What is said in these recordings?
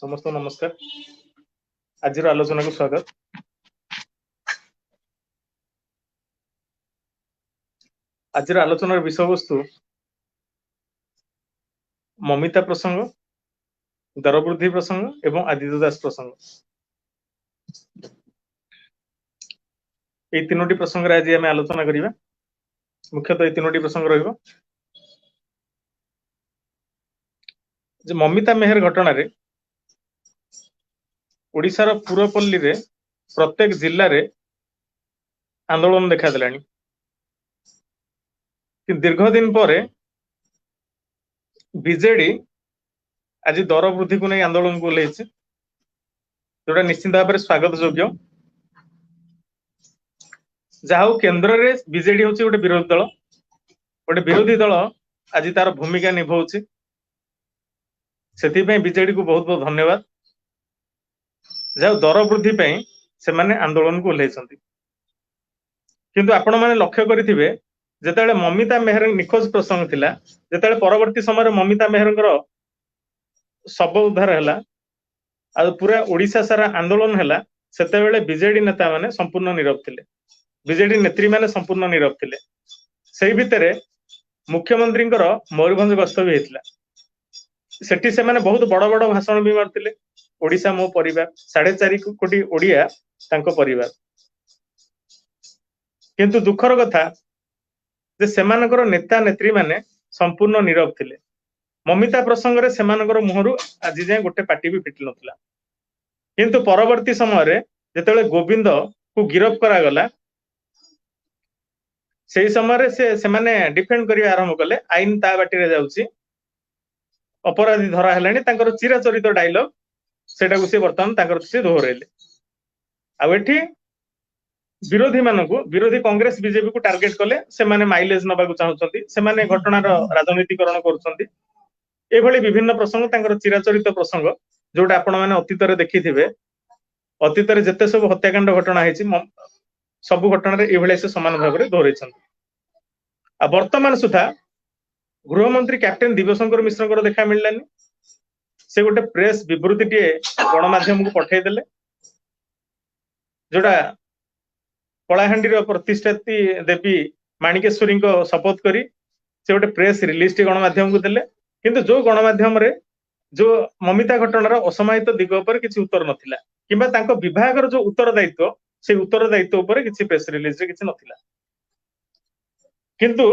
समस्त नमस्कार। आज आलोचना को स्वागत। आज आलोचनार विषय वस्तु ममिता प्रसंग, दर वृद्धि प्रसंग एवं आदित्य दास प्रसंग। ये तीनोटी प्रसंग आज आम आलोचना करिबा। मुख्यतः ये तीनोटी प्रसंग रहिबो। जे ममिता मेहर घटना रे ओडिशार पूर्वपल्ली रे प्रत्येक जिल्ला रे आंदोलन देखा देलानी कि दीर्घ दिन पर बीजेडी आज दर वृद्धि को नहीं आंदोलन को ओह्लैछि, जोटा निश्चित भाव में स्वागत योग्य। जहाँ केन्द्र रे बीजेडी होछि गोटे विरोधी दल, गोटे विरोधी दल आज तार भूमिका निभाउछि। सेथिपई बीजेडी को बहुत बहुत धन्यवाद। जहाँ दर वृद्धि पई से माने आंदोलन को ओह्लैछन्ति। किंतु आपण माने लक्ष्य करिथिबे जेतेबेले ममिता मेहर निखोज प्रसंग थिला, जेतेबेले परवर्ती समय ममिता मेहरଙ୍କର शव उद्धार हैला आ पूरा ओडिशा सारा आंदोलन हैला, सेतेबेले बीजेडी नेता माने संपूर्ण नीरव थिले, बीजेडी नेत्री माने संपूर्ण नीरव थिले। सेही भितरे मुख्यमंत्रीଙ୍କର मयूरभंज गस्त भी हेतिला। सेठी से माने बहुत बड़ बड़ भाषण भी मारथिले। ओडिशा मो परिवार, 4.5 कोटी ओडिया तांको परिवार। किंतु दुखर कथा जे सेमानकर नेता नेत्री माने संपूर्ण नीरव थिले। ममिता प्रसंग रे सेमानकर मुहरु आज जाय गोटे पार्टी भी फिटल नथिला। किंतु परवर्ती समय रे जेतेबेले गोविंद को गिरफ करा गला, सेही समय रे से माने डिफेंड करिया आरंभ कले। आईन ता बाटी रे जाउची, अपराधी धरा हेलानी, तांकर चिराचरित डायलॉग सेटा को से वर्तमान तांकर से दोहरेले। आ एठी विरोधी मानकु, विरोधी कांग्रेस बीजेपी को टार्गेट कले। से माने माइलेज नबाकू चाहुचंती, से माने घटनार राजनीतिकरण करूचंती। एभली विभिन्न प्रसंग तांकर चिराचरित प्रसंग जोटा आपण माने अतीत रे देखिथिबे। अतीत रे जते सब हत्याकांड घटना हेछि सब घटना रे एभली से समान भाव रे दोहरेछंती। आ वर्तमान सुधा गृहमंत्री कैप्टेन दिव्यशंकर मिश्र देखा मिललानी। से गोटे प्रेस विवृत्ति टे गणमाध्यम को पठे देले, जोटा कलाहांडीर प्रतिष्ठाती देवी माणिकेश्वरी को शपथ करी से गोटे प्रेस रिलीज टी गणमाध्यम को देले। किंतु जो गणमाध्यम रे जो ममिता घटनार असमाहित दिग पर किसी उत्तर नथिला, किंबा तांको विभागर जो उत्तरदायित्व से उत्तरदायित्व उपर किसी प्रेस रिलीज रे किसी नथिला। किंतु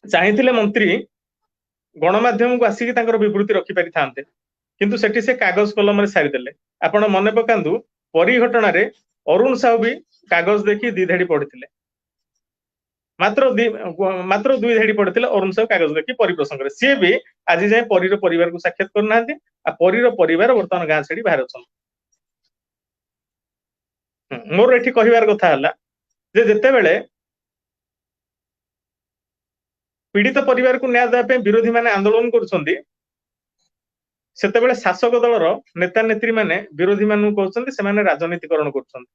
चाहिथिले मंत्री गणमाध्यम को आसिक तांकर विवृत्ति रखि पारि थांते, किंतु सेठी से कागज कलम रे सारी देले। आपण मने पकांदु परी घटना रे अरुण साहू भी कागज देखि दी धाड़ी पढ़िथिले। मात्र 2 धाड़ी पढ़िथिले अरुण साहू कागज देखि परी प्रसंग रे। से भी आज जाय परीर परिवार को साक्षात करनाहांती। आ परीर परिवार वर्तमान गां छाड़ी बाहर अछन। मोर एठी कहिवार कथा हला जे जेतेबेले पीड़ित परिवार को न्याय देबा पे विरोधी माने आंदोलन करूछंती, सेतेबेले शासक दलर नेता नेत्री माने विरोधी मानू कहउछंती से माने राजनीतिकरण करूछंती।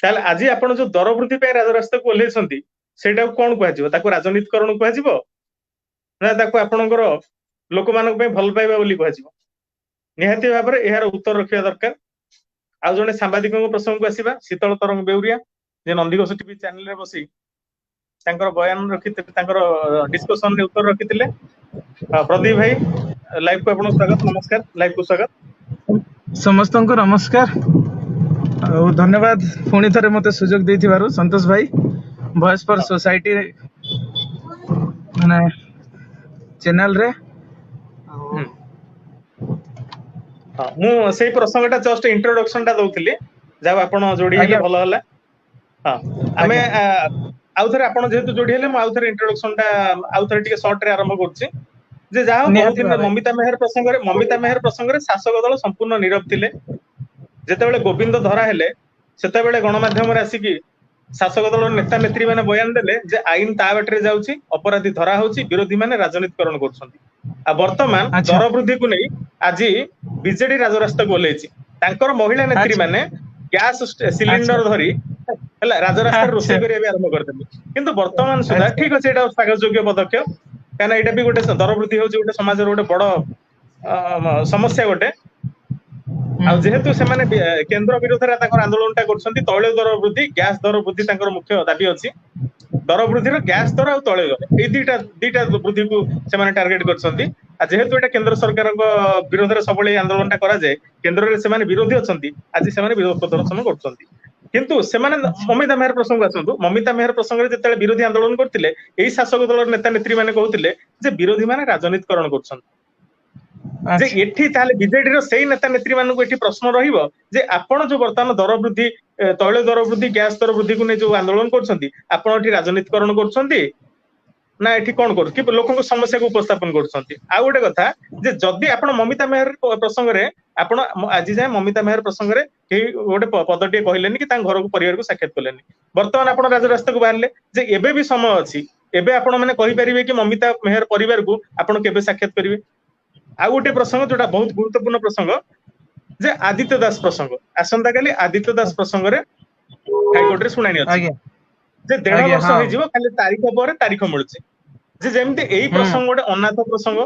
ताले आज आपण जो दर वृद्धि पे राजरास्ता को ओह्लैछंती, सेटा कोन कहजिवो? ताको राजनीतिकरण कहजिवो ना ताको आपणकर लोक मानक पे भल पाइबा बोली कहजिवो? निहाती भाबरे एहार उत्तर रखिया दरकार। आ जने सांबादिकଙ୍କ प्रसंग को आसीबा, शीतल तरंग बेउरिया जे नंदीघोष टीवी चैनल रे बसी तांकर बयान रखिते, तांकर डिस्कशन रे उत्तर रखितिले। प्रदीप भाई लाइव को आपन स्वागत। नमस्कार, लाइव को स्वागत। समस्त को नमस्कार और धन्यवाद पुणी थरे मते सुजोग देथिबारु संतोष भाई। वॉइस फॉर सोसाइटी माने चैनल रे मु सेही प्रसंगटा जस्ट इंट्रोडक्शन टा दउथिली, जाव आपण जोडी हेले भलो हला। आमे आउथरे आपण जेहेतु जोडी हेले, मु आउथरे इंट्रोडक्शन टा आउथरे टिके शॉर्ट रे आरंभ करछि। जे जाव बहुत दिन ममिता मेहर प्रसंग रे शासक दल संपूर्ण नीरव थिले। जेतेबेले गोविंद धरा हेले, सेतेबेले गणमाध्यम रे आसिकी शासक दल नेता नेत्री माने बयान देले जे आईन ता बाटरे जाउची, अपराधी धरा होउची, विरोधी माने राजनीतिकरण करछंती। आ वर्तमान दर वृद्धि को नै आजि बीजेडी राजरास्ता को ओह्लैछि। तांकर महिला नेत्री माने गैस सिलिंडर धरी हला राजरास्ता रोषे करिया आरंभ करदेले। किंतु वर्तमान सुधा ठीक अछि, एटा स्वागत योग्य पदक्षेप। काना एटा भी गोटे दर वृद्धि होउची, गोटे समाज रो गोटे बड़ समस्या गोटे आ जेहेतु से केंद्र विरोध में आंदोलन कर तैल दर वृद्धि गैस दर वृद्धि मुख्य दाबी अच्छी दर वृद्धि गैस दर और तैल दर ये दुईटा वृद्धि को टार्गेट कर जेहेतु एटा केंद्र सरकार विरोध में सब आंदोलन कराए केंद्र में विरोधी अच्छा आज से विरोध प्रदर्शन कर किंतु से ममिता मेहर प्रसंग आसतु ममिता मेहर प्रसंग में विरोधी आंदोलन करते यही शासक दल नेता नेत्री मैंने कहते विरोधी मैंने राजनीतिकरण कर बीजेडी रही नेता नेत्री मान प्रश्न रे आपण जो बर्तमान दर वृद्धि तैल दर वृद्धि गैस दर वृद्धि को जो आंदोलन कर राजनीतिकरण कर ना ये कौन कर लोक समस्या को उपस्थापन कर गोटे कथा जदि आप ममिता मेहर प्रसंग में आपण आज जाए ममिता मेहर प्रसंग में कहीं गोटे पदटे कहले कि घर को परिवार को साक्षात कले बर्तमान आप राजरास्ता को बाहर जे एबे भी समय अच्छी एबे आपण मैंने कहींपर कि ममिता मेहर परिवार को आपड़ के साक्षात करेंगे आउ गोटे प्रसंग जोटा बहुत गुरुत्वपूर्ण प्रसंग जे आदित्य दास प्रसंग आसंता काली आदित्य दास प्रसंग रे हाईकोर्ट रे सुनानी अछि जे 1.5 वर्ष हो जिवो खाली तारीख पर तारीख मिलुछि जे जेमति एही प्रसंग गोटे अनाथ प्रसंग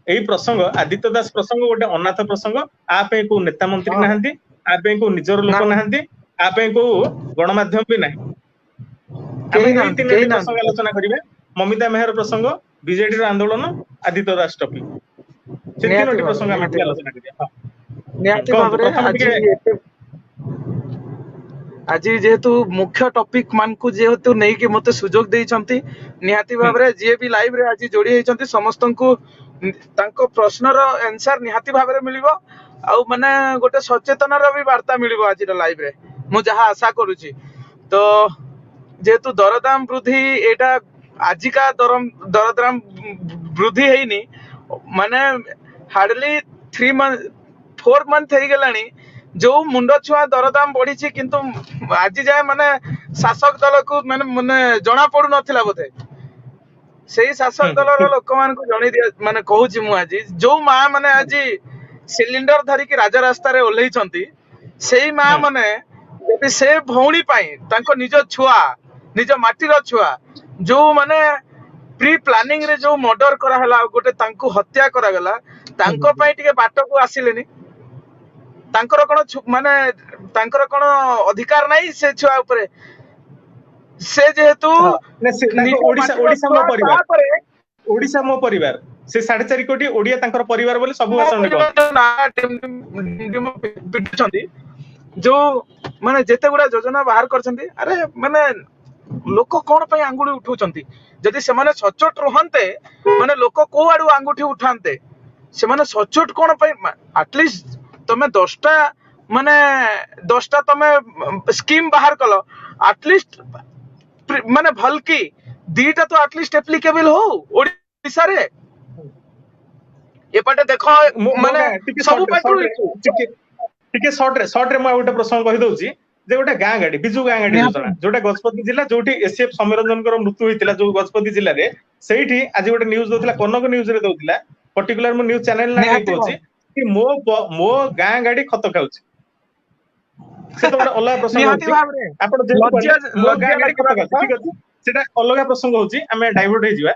एही प्रसंग आदित्य दास प्रसंग गोटे अनाथ प्रसंग आ पे को नेता मंत्री नाहंती आ पे को निजर लोक नाहंती आ पे को गणमाध्यम भी नाही आमे एही तीनटी प्रसंग आलोचना करिवे ममिता मेहर प्रसंग बीजेडी रो आंदोलन आदित्य दास टॉपिक आज जेहेतु मुख्य टॉपिक मान को जेहेतु नहीं कि मते सुजोग देइछंती निहाती भाबरे जे भी लाइव रे आज जोड़ी हेचंती समस्त को तांको प्रश्न रो आंसर निहाती भाबरे मिलिबो आ माने गोटे सचेतन रो भी वार्ता मिलिबो आज रो लाइव रे मु जहा आशा करूची तो जेहेतु दरदाम वृद्धि एटा आजिका दरदाम वृद्धि हेनी माने हार्डली 4 मंथ हो गलानी जो मुंड छुआ दरदाम बढ़ी किंतु आज जाए माने शासक दल को माने माने जना पड़ू नथिला बोधे सेही शासक दल रो लोक मान को जणी दिया माने कहूची मु आज जो मां माने आज सिलिंडर धरी कि राजा रास्ता रे ओल्हेई छंती सेही मां माने जदि से भौणी पाई तांको निज छुआ निज माटी रो छुआ जो माने प्री प्लानिंग रे जो मर्डर करा हला गोटे तांको हत्या करा गला तांको पई टिके बाट को आसिलेनी तांकर कोन माने तांकर कोन अधिकार नाही से छुआ ऊपर से जेहेतु ओडिसा मो परिवार से 4.5 कोटी ओडिया तांकर परिवार बोले सब भाषण को जो माने जेते गुडा योजना बाहर करछंती अरे माने लोक कोन पई आंगुली उठौछंती जदि से माने सचोट रहंते माने लोक को आडू आंगुठी उठांते से माने सचोट कोन पई एटलीस्ट तमे 10टा माने 10टा तमे स्कीम बाहर कलो एटलीस्ट माने भल की 2टा तो एटलीस्ट एप्लीकेबल हो ओडिसा रे एपटे देखो माने सब पेट्रोल टिके शॉर्ट रे म गोटे प्रसंग कहि दउची जे गोटे गाँ गाड़ी बिजु गाँ गाड़ी योजना जोटा गजपति जिला जोटी एसीएफ समीरंजन मृत्यु होइतिला जो गजपति जिला रे सेठी आज गोटे न्यूज दउतिला कनक न्यूज रे दउतिला पर्टिकुलर मो न्यूज चैनल ना कहूची कि मो गाँ गाड़ी खत खाउची से तो गोटे अलग प्रसंग होची आपण जे मो गाँ गाड़ी खत खाउची ठीक अछि सेटा अलग प्रसंग होची हमें डाइवर्ट हे जिवा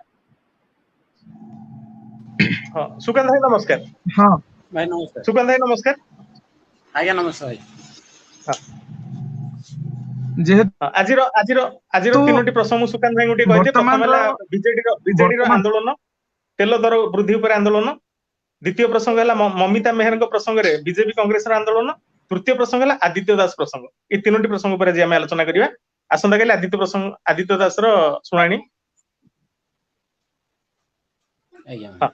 हां सुकांत भाई नमस्कार हां भाई नमस्कार सुकांत भाई नमस्कार आज्ञा नमस्कार भाई हां जेहेतु आजिर तीनोटी प्रसंग सुकांत भाई गोटे कहते प्रथम हला बीजेडी रो आंदोलन तेल दर वृद्धि उपर आंदोलन द्वितीय प्रसंग हला ममिता मेहर प्रसंग रे बीजेपी कांग्रेस रो आंदोलन तृतीय प्रसंग हला आदित्य दास प्रसंग ए तीनोटी प्रसंग पर जे हम आलोचना करिया आसंता काली आदित्य दास रो सुनानी हां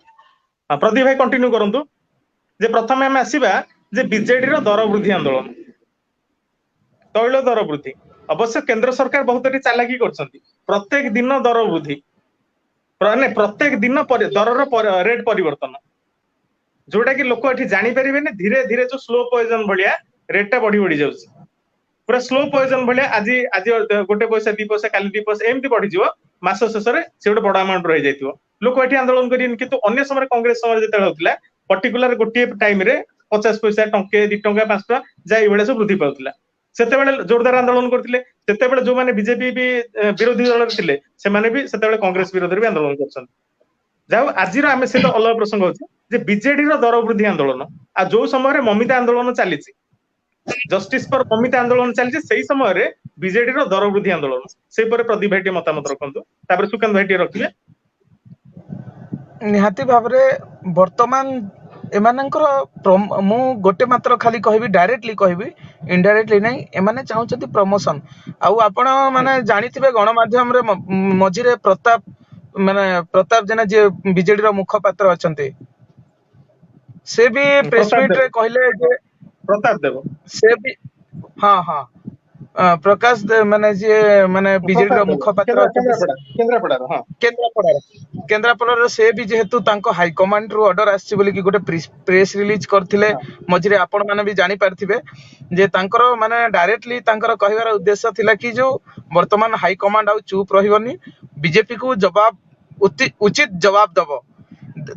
प्रदीप भाई कंटिन्यू करंतु जे प्रथम हम आसीबा जे बीजेडी रो दर वृद्धि आंदोलन तैल दर वृद्धि अवश्य केंद्र सरकार बहुत चालाकी करछंती प्रत्येक दिन दर वृद्धि प्रत्येक दिन दर रेट परिवर्तन जोटा कि लोक एठी जानि परिबेने धीरे धीरे जो स्लो पॉइजन भलिया रेट बढ़ी बढ़ी जाउची पूरा स्लो पॉइजन भलिया आज गोटे पैसा 2 पैसा काली 2 पैसा एमती बढ़ी जिवो मास शेष रे से गोटे बड़ अमाउंट रहि जाइतिबो लोक एठी आंदोलन करिन किंतु अन्य समय कांग्रेस समय जेते होतिला पर्टिकुलर गोटे टाइम रे 50 पैसा टंके 2 टंका 5 टंका जाय बेले सब वृद्धि पाउतिला सेते बेले जोरदार आंदोलन करथिले सेते बेले जो माने बीजेपी भी विरोधी दल थिले से माने भी सेते बेले कांग्रेस विरोधी भी आंदोलन करछन जाऊ आजिर आमे से तो अलग प्रसंग होछि ଯେ ବିଜେଡି ର ଦର ବୃଦ୍ଧି ଆନ୍ଦୋଳନ ଆଉ ଯୋଉ ସମୟରେ ମମିତା ଆନ୍ଦୋଳନ ଚାଲିଛି ଜଷ୍ଟିସ ଫର ମମିତା ଆନ୍ଦୋଳନ ଚାଲିଛି ସେଇ ସମୟରେ ବିଜେଡି ର ଦର ବୃଦ୍ଧି ଆନ୍ଦୋଳନ ସେଇପରେ ପ୍ରଦୀପ ଭାଇ ଟିକେ ମତାମତ ରଖନ୍ତୁ ତାପରେ ସୁକାନ୍ତ ଭାଇ ଟିକେ ରଖିବେ। ନିହାତି ଭାବରେ ବର୍ତ୍ତମାନ ଏମାନଙ୍କର ମୁଁ ଗୋଟେ ମାତ୍ର ଖାଲି କହିବି, ଡାଇରେକ୍ଟଲି କହିବି, ଇନଡାଇରେକ୍ଟଲି ନାହିଁ, ଏମାନେ ଚାହୁଁଛନ୍ତି ପ୍ରମୋସନ। ଆଉ ଆପଣ ମାନେ ଜାଣିଥିବେ ଗଣମାଧ୍ୟମରେ ମଝିରେ ପ୍ରତାପ ଜେନା ଯିଏ ବିଜେଡିର ମୁଖପାତ୍ର ଅଛନ୍ତି, ସେ ବି ପ୍ରେସ ପ୍ରତାପ ମିଟ ଦେବ ରେ କହିଲେ ଯେ ପ୍ରତାପ ଦେବ ସେ ବି ହଁ ପ୍ରକାଶ ମାନେ ଯିଏ ମାନେ ବିଜେଡିର ପ୍ରତାପ ଦେବ ମୁଖପାତ୍ର ଅଛନ୍ତି କେନ୍ଦ୍ରାପଡାର ହଁ କେନ୍ଦ୍ରାପଡ଼ାର ସେ ବି ଯେହେତୁ ତାଙ୍କ ହାଇକମାଣ୍ଡ ରୁ ଅର୍ଡର ଆସିଛି ବୋଲିକି ଗୋଟେ ପ୍ରେସ ରିଲିଜ କରିଥିଲେ ହଁ ମଝିରେ, ଆପଣ ମାନେ ବି ଜାଣିପାରିଥିବେ ଯେ ତାଙ୍କର ମାନେ ଡାଇରେକ୍ଟଲି ତାଙ୍କର କହିବାର ଉଦ୍ଦେଶ୍ୟ ଥିଲା କି ଯୋଉ ବର୍ତ୍ତମାନ ହାଇକମାଣ୍ଡ ଆଉ ଚୁପ ରହିବନି, ବିଜେପି କୁ ଜବାବ ଉଚିତ ଜବାବ ଦବ।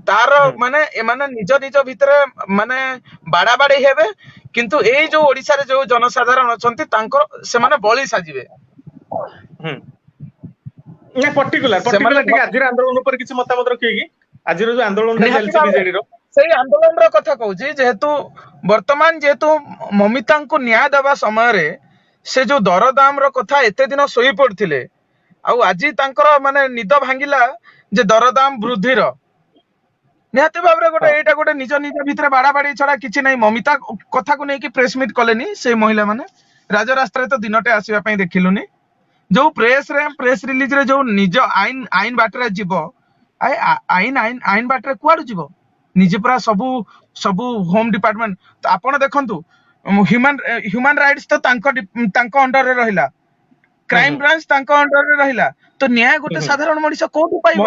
ତାର ମାନେ ଏମାନେ ନିଜ ନିଜ ଭିତରେ ମାନେ ବାଡାବାଡି ହେବେ, କିନ୍ତୁ ଏଇ ଯୋଉ ଓଡିଶାରେ ଯୋଉ ଜନସାଧାରଣ ଅଛନ୍ତି ତାଙ୍କର ସେମାନେ ବଳି ସାଜିବେ। ପର୍ଟିକୁଲାର ଟିକେ ଆଜିର ଆନ୍ଦୋଳନ ଉପରେ କିଛି ମତାମତ ରଖିବେ କି? ଆଜିର ଯୋଉ ଆନ୍ଦୋଳନଟା ନିହାତି ଚାଲିଛି ଭାବରେ ବିଜେଡିର ସେଇ ଆନ୍ଦୋଳନର କଥା କହୁଛି, ଯେହେତୁ ମମିତାଙ୍କୁ ନ୍ୟାୟ ଦେବା ସମୟରେ ସେ ଯୋଉ ଦରଦାମ ର କଥା ଏତେ ଦିନ ଶୋଇ ପଡିଥିଲେ, ଆଉ ଆଜି ତାଙ୍କର ମାନେ ନିଦ ଭାଙ୍ଗିଲା ଯେ ଦରଦାମ ବୃଦ୍ଧିର। ନିହାତି ଭାବରେ ଏଇଟା ଗୋଟେ ନିଜ ଭିତରେ ବାଡାବାଡି ଛଡା କିଛି ନାହିଁ। ମମିତା କଥାକୁ ନେଇକି ପ୍ରେସ ମିଟ କଲେନି ସେ ମହିଳା ମାନେ, ରାଜରାସ୍ତାରେ ତ ଦିନଟେ ଆସିବା ପାଇଁ ଦେଖିଲୁନି। ଯୋଉ ପ୍ରେସ ରିଲିଜ ରେ ଯୋଉ ନିଜ ଆଇନ ବାଟରେ ଯିବ, ଆଇନ ବାଟରେ କୁଆଡୁ ଯିବ? ନିଜେ ପୁରା ସବୁ ହୋମ ଡିପାର୍ଟମେଣ୍ଟ ଆପଣ ଦେଖନ୍ତୁ, ହ୍ୟୁମାନ ରାଇଟ୍ସ ତ ତାଙ୍କ ଅଣ୍ଡରରେ ରହିଲା, କ୍ରାଇମ ବ୍ରାଞ୍ଚ ତାଙ୍କ ଅଣ୍ଡରରେ ରହିଲା, ତ ନ୍ୟାୟ ଗୋଟେ ସାଧାରଣ ମଣିଷ କୋଉଠୁ ପାଇବ?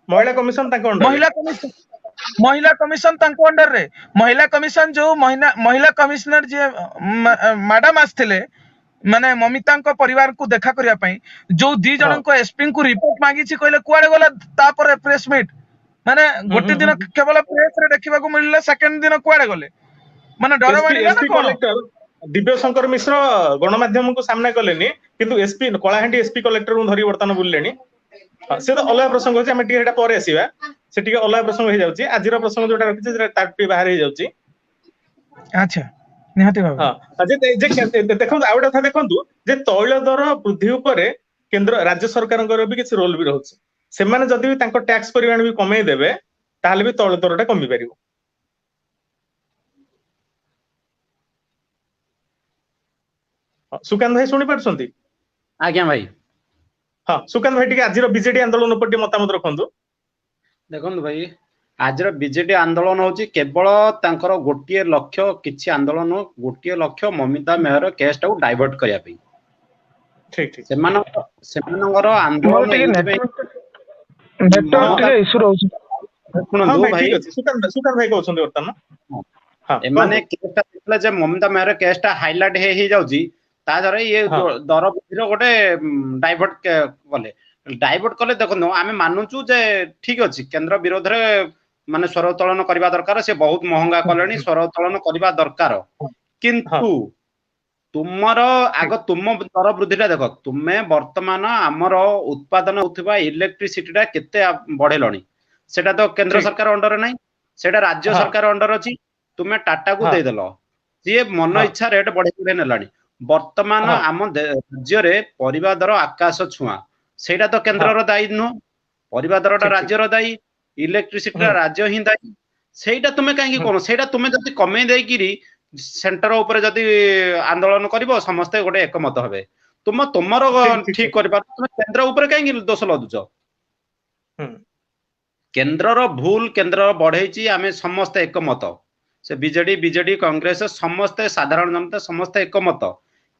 ମହିଳା କମିଶନ ତାଙ୍କ ଅଣ୍ଡରରେ, ମହିଳା କମିଶନ ତାଙ୍କ ଅଣ୍ଡରରେ। ମହିଳା କମିଶନ ଯୋଉ ମହିଳା କମିଶନର ଯିଏ ମ୍ୟାଡାମ ଆସିଥିଲେ ମାନେ ମମିତାଙ୍କ ପରିବାରକୁ ଦେଖା କରିବା ପାଇଁ, ଯୋଉ ଦି ଜଣଙ୍କ ଏସପି ଙ୍କୁ ରିପୋର୍ଟ ମାଗିଛି କହିଲେ କୁଆଡେ ଗଲା? ତାପରେ ପ୍ରେସ ମିଟ ମାନେ ଗୋଟେ ଦିନ କେବଳ ପ୍ରେସରେ ଦେଖିବାକୁ ମିଳିଲା, ସେକେଣ୍ଡ ଦିନ କୁଆଡେ ଗଲେ? ମାନେ ଡର ମାଡିଲା ନା ଏସପି କଣ? କଲେକ୍ଟର ଦିବ୍ୟ ଶଙ୍କର ମିଶ୍ର ଗଣମାଧ୍ୟମକୁ ସାମ୍ନା କଲେନି, କିନ୍ତୁ କଳାହାଣ୍ଡି ଏସପି କଲେକ୍ଟରଙ୍କୁ ଧରି ବର୍ତ୍ତମାନ ବୁଲିଲେଣି। ସେ ତ ଅଲଗା ପ୍ରସଙ୍ଗ ଅଛି, ଆମେ ଟିକେ ଏଟା ପରେ ଆସିବା, ସେ ଟିକେ ଅଲଗା ପ୍ରସଙ୍ଗ ହେଇଯାଉଛି। ଆଜିର ପ୍ରସଙ୍ଗ ଯୋଉଟା ରଖିଛି ସେଟା ତାର ଟିକେ ବାହାରେ ହେଇଯାଉଛି। ଆଚ୍ଛା, ନିହାତି ଭାବରେ ଦେଖନ୍ତୁ ଆଉ ଗୋଟେ କଥା ଦେଖନ୍ତୁ ଯେ ତୈଳ ଦର ବୃଦ୍ଧି ଉପରେ ରାଜ୍ୟ ସରକାରଙ୍କର ବି କିଛି ରୋଲ ବି ରହୁଛି। ସେମାନେ ଯଦି ବି ତାଙ୍କ ଟ୍ୟାକ୍ସ ପରିମାଣ ବି କମେଇ ଦେବେ ତାହେଲେ ବି ତୈଳ ଦରଟା କମି ପାରିବ। ସୁକାନ୍ତ ଭାଇ ଶୁଣି ପାରୁଛନ୍ତି? ଆଜ୍ଞା ଭାଇ। ହଁ ସୁକାନ୍ତ ଭାଇ ଟିକେ ଆଜିର ବିଜେଡି ଆନ୍ଦୋଳନ ଉପରେ ଟିକେ ମତାମତ ରଖନ୍ତୁ। ଦେଖନ୍ତୁ ଭାଇ, ଆଜିର ବିଜେଡି ଆନ୍ଦୋଳନ ହଉଛି କେବଳ ତାଙ୍କର ଗୋଟିଏ ଲକ୍ଷ୍ୟ, କିଛି ଆନ୍ଦୋଳନ, ଗୋଟିଏ ଲକ୍ଷ୍ୟ ମମିତା ମେହର କେସ୍ ଟାକୁ ଡାଇଭର୍ଟ କରିବା ପାଇଁ। ସେମାନଙ୍କର ଆନ୍ଦୋଳନ ଏଇଥିପାଇଁ ଶୁଣନ୍ତୁ ଭାଇ, ସୁକାନ୍ତ ଭାଇ କହୁଛନ୍ତି ବର୍ତ୍ତମାନ ଏମାନେ କେସଟା ଦେଖିଲେ ଯେ ମମିତା ମେହର କେସଟା ହାଇଲାଇଟ ହେଇଯାଉଛି, ତା ଦ୍ୱାରା ଇଏ ଦର ବୃଦ୍ଧିର ଗୋଟେ ଡାଇଭର୍ଟ କଲେ। ଦେଖନ୍ତୁ ଆମେ ମାନୁଛୁ ଯେ ଠିକ ଅଛି, କେନ୍ଦ୍ର ବିରୋଧରେ ମାନେ ସ୍ୱର ଉତ୍ତୋଳନ କରିବା ଦରକାର, ସେ ବହୁତ ମହଙ୍ଗା କଲେଣି, ସ୍ୱର ଉତ୍ତୋଳନ କରିବା ଦରକାର, କିନ୍ତୁ ତୁମର ଆଗ ତୁମ ଦର ବୃଦ୍ଧିଟା ଦେଖ। ତୁମେ ବର୍ତ୍ତମାନ ଆମର ଉତ୍ପାଦନ ହଉଥିବା ଇଲେକ୍ଟ୍ରିସିଟି ଟା କେତେ ବଢେଇଲଣି, ସେଟା ତ କେନ୍ଦ୍ର ସରକାର ଅଣ୍ଡରରେ ନାହିଁ, ସେଟା ରାଜ୍ୟ ସରକାର ଅଣ୍ଡର ଅଛି। ତୁମେ ଟାଟାକୁ ଦେଇଦେଲ, ସିଏ ମନ ଇଚ୍ଛା ରେଟ୍ ବଢେଇ ନେଲାଣି। ବର୍ତ୍ତମାନ ଆମ ରାଜ୍ୟରେ ପରିବା ଦର ଆକାଶ ଛୁଆଁ, ସେଇଟା ତ କେନ୍ଦ୍ରର ଦାୟୀ ନୁହଁ, ପରିବା ଦରଟା ରାଜ୍ୟର ଦାୟୀ, ଇଲେକ୍ଟ୍ରିସିଟିଟା ରାଜ୍ୟ ହିଁ ଦାୟୀ। ସେଇଟା ତୁମେ କାହିଁକି କଣ, ସେଇଟା ତୁମେ ଯଦି କମେଇ ଦେଇକିରି ସେଣ୍ଟର ଉପରେ ଯଦି ଆନ୍ଦୋଳନ କରିବ, ସମସ୍ତେ ଗୋଟେ ଏକମତ ହେବେ। ତୁମର ଠିକ କରିପାର, ତୁମେ କେନ୍ଦ୍ର ଉପରେ କାହିଁକି ଦୋଷ ଲଦୁଛ? କେନ୍ଦ୍ରର ଭୁଲ କେନ୍ଦ୍ର ବଢେଇଛି, ଆମେ ସମସ୍ତେ ଏକମତ। ସେ ବିଜେଡି କଂଗ୍ରେସ ସମସ୍ତେ, ସାଧାରଣ ଜନତା ସମସ୍ତେ ଏକମତ।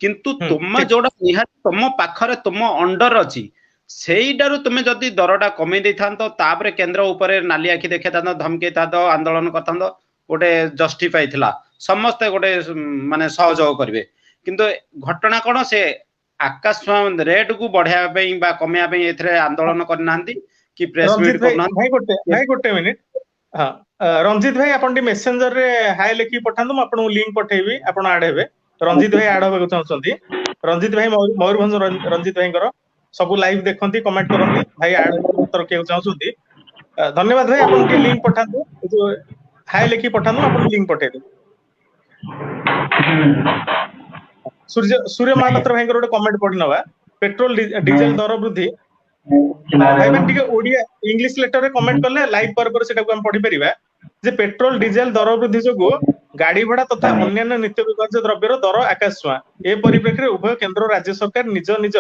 କିନ୍ତୁ ତୁମେ ଯୋଉଟା ନିହାତି ତୁମ ପାଖରେ ତୁମ ଅଣ୍ଡର ଅଛି, ସେଇଟାରୁ ତୁମେ ଯଦି ଦରଟା କମେଇ ଦେଇଥାନ୍ତ, ତାପରେ କେନ୍ଦ୍ର ଉପରେ ନାଲି ଆଖି ଦେଖେଇଥାନ୍ତ, ଧମକେଇଥାନ୍ତ, ଆନ୍ଦୋଳନ କରିଥାନ୍ତ, ଗୋଟେ ଜଷ୍ଟିଫାଇ ଥିଲା, ସମସ୍ତେ ଗୋଟେ ମାନେ ସହଯୋଗ କରିବେ। କିନ୍ତୁ ଘଟଣା କଣ, ସେ ଆକାଶ ରେଟ୍ କୁ ବଢେଇବା ପାଇଁ ବା କମେଇବା ପାଇଁ ଏଥିରେ ଆନ୍ଦୋଳନ କରିନାହାନ୍ତି କି ପ୍ରେସ୍ ମିଟ୍ କରୁନାହାନ୍ତି। ଭାଇ ଗୋଟେ ମିନିଟ, ରଞ୍ଜିତ ଭାଇ ଆପଣ ଟିକେ ମେସେଞ୍ଜର ରେ ହାଇ ଲେଖିକି ପଠାନ୍ତୁ, ମୁଁ ଆପଣଙ୍କୁ ଲିଙ୍କ ପଠେଇବି, ଆପଣ ଆଡ ହେବେ। ରଞ୍ଜିତ ଭାଇ ଆଡ ହେବାକୁ ଚାହୁଁଛନ୍ତି। ରଞ୍ଜିତ ଭାଇ ମୟୂରଭଞ୍ଜ ରଞ୍ଜିତ ଭାଇଙ୍କର ସବୁ ଲାଇଭ ଦେଖନ୍ତି, କମେଣ୍ଟ କରନ୍ତି, ଭାଇ ଆଡ ହେବାକୁ ମତ ରଖିବାକୁ ଚାହୁଁଛନ୍ତି। ଧନ୍ୟବାଦ ଭାଇ, ଆପଣ ଟିକେ ଲିଙ୍କ ପଠାନ୍ତୁ। जो हाय लेखि पठानु अपन लिंक पठे दे। सूर्य महापात्र भाई गोटे कमेंट पढ़ी नवा पेट्रोल डीजल दर वृद्धि भाई मैंने टिके ओडिया इंग्लिश लेटर रे कमेंट करले लाइव पर सेटा को हम पढ़ी परिबा जे पेट्रोल डीजल दर वृद्धि जोगु गाड़ी भड़ा तथा अन्य नित्य विभाज्य द्रव्यर दर आकाश छुआ ए परिप्रेक्षी उभय केंद्र राज्य सरकार निज निज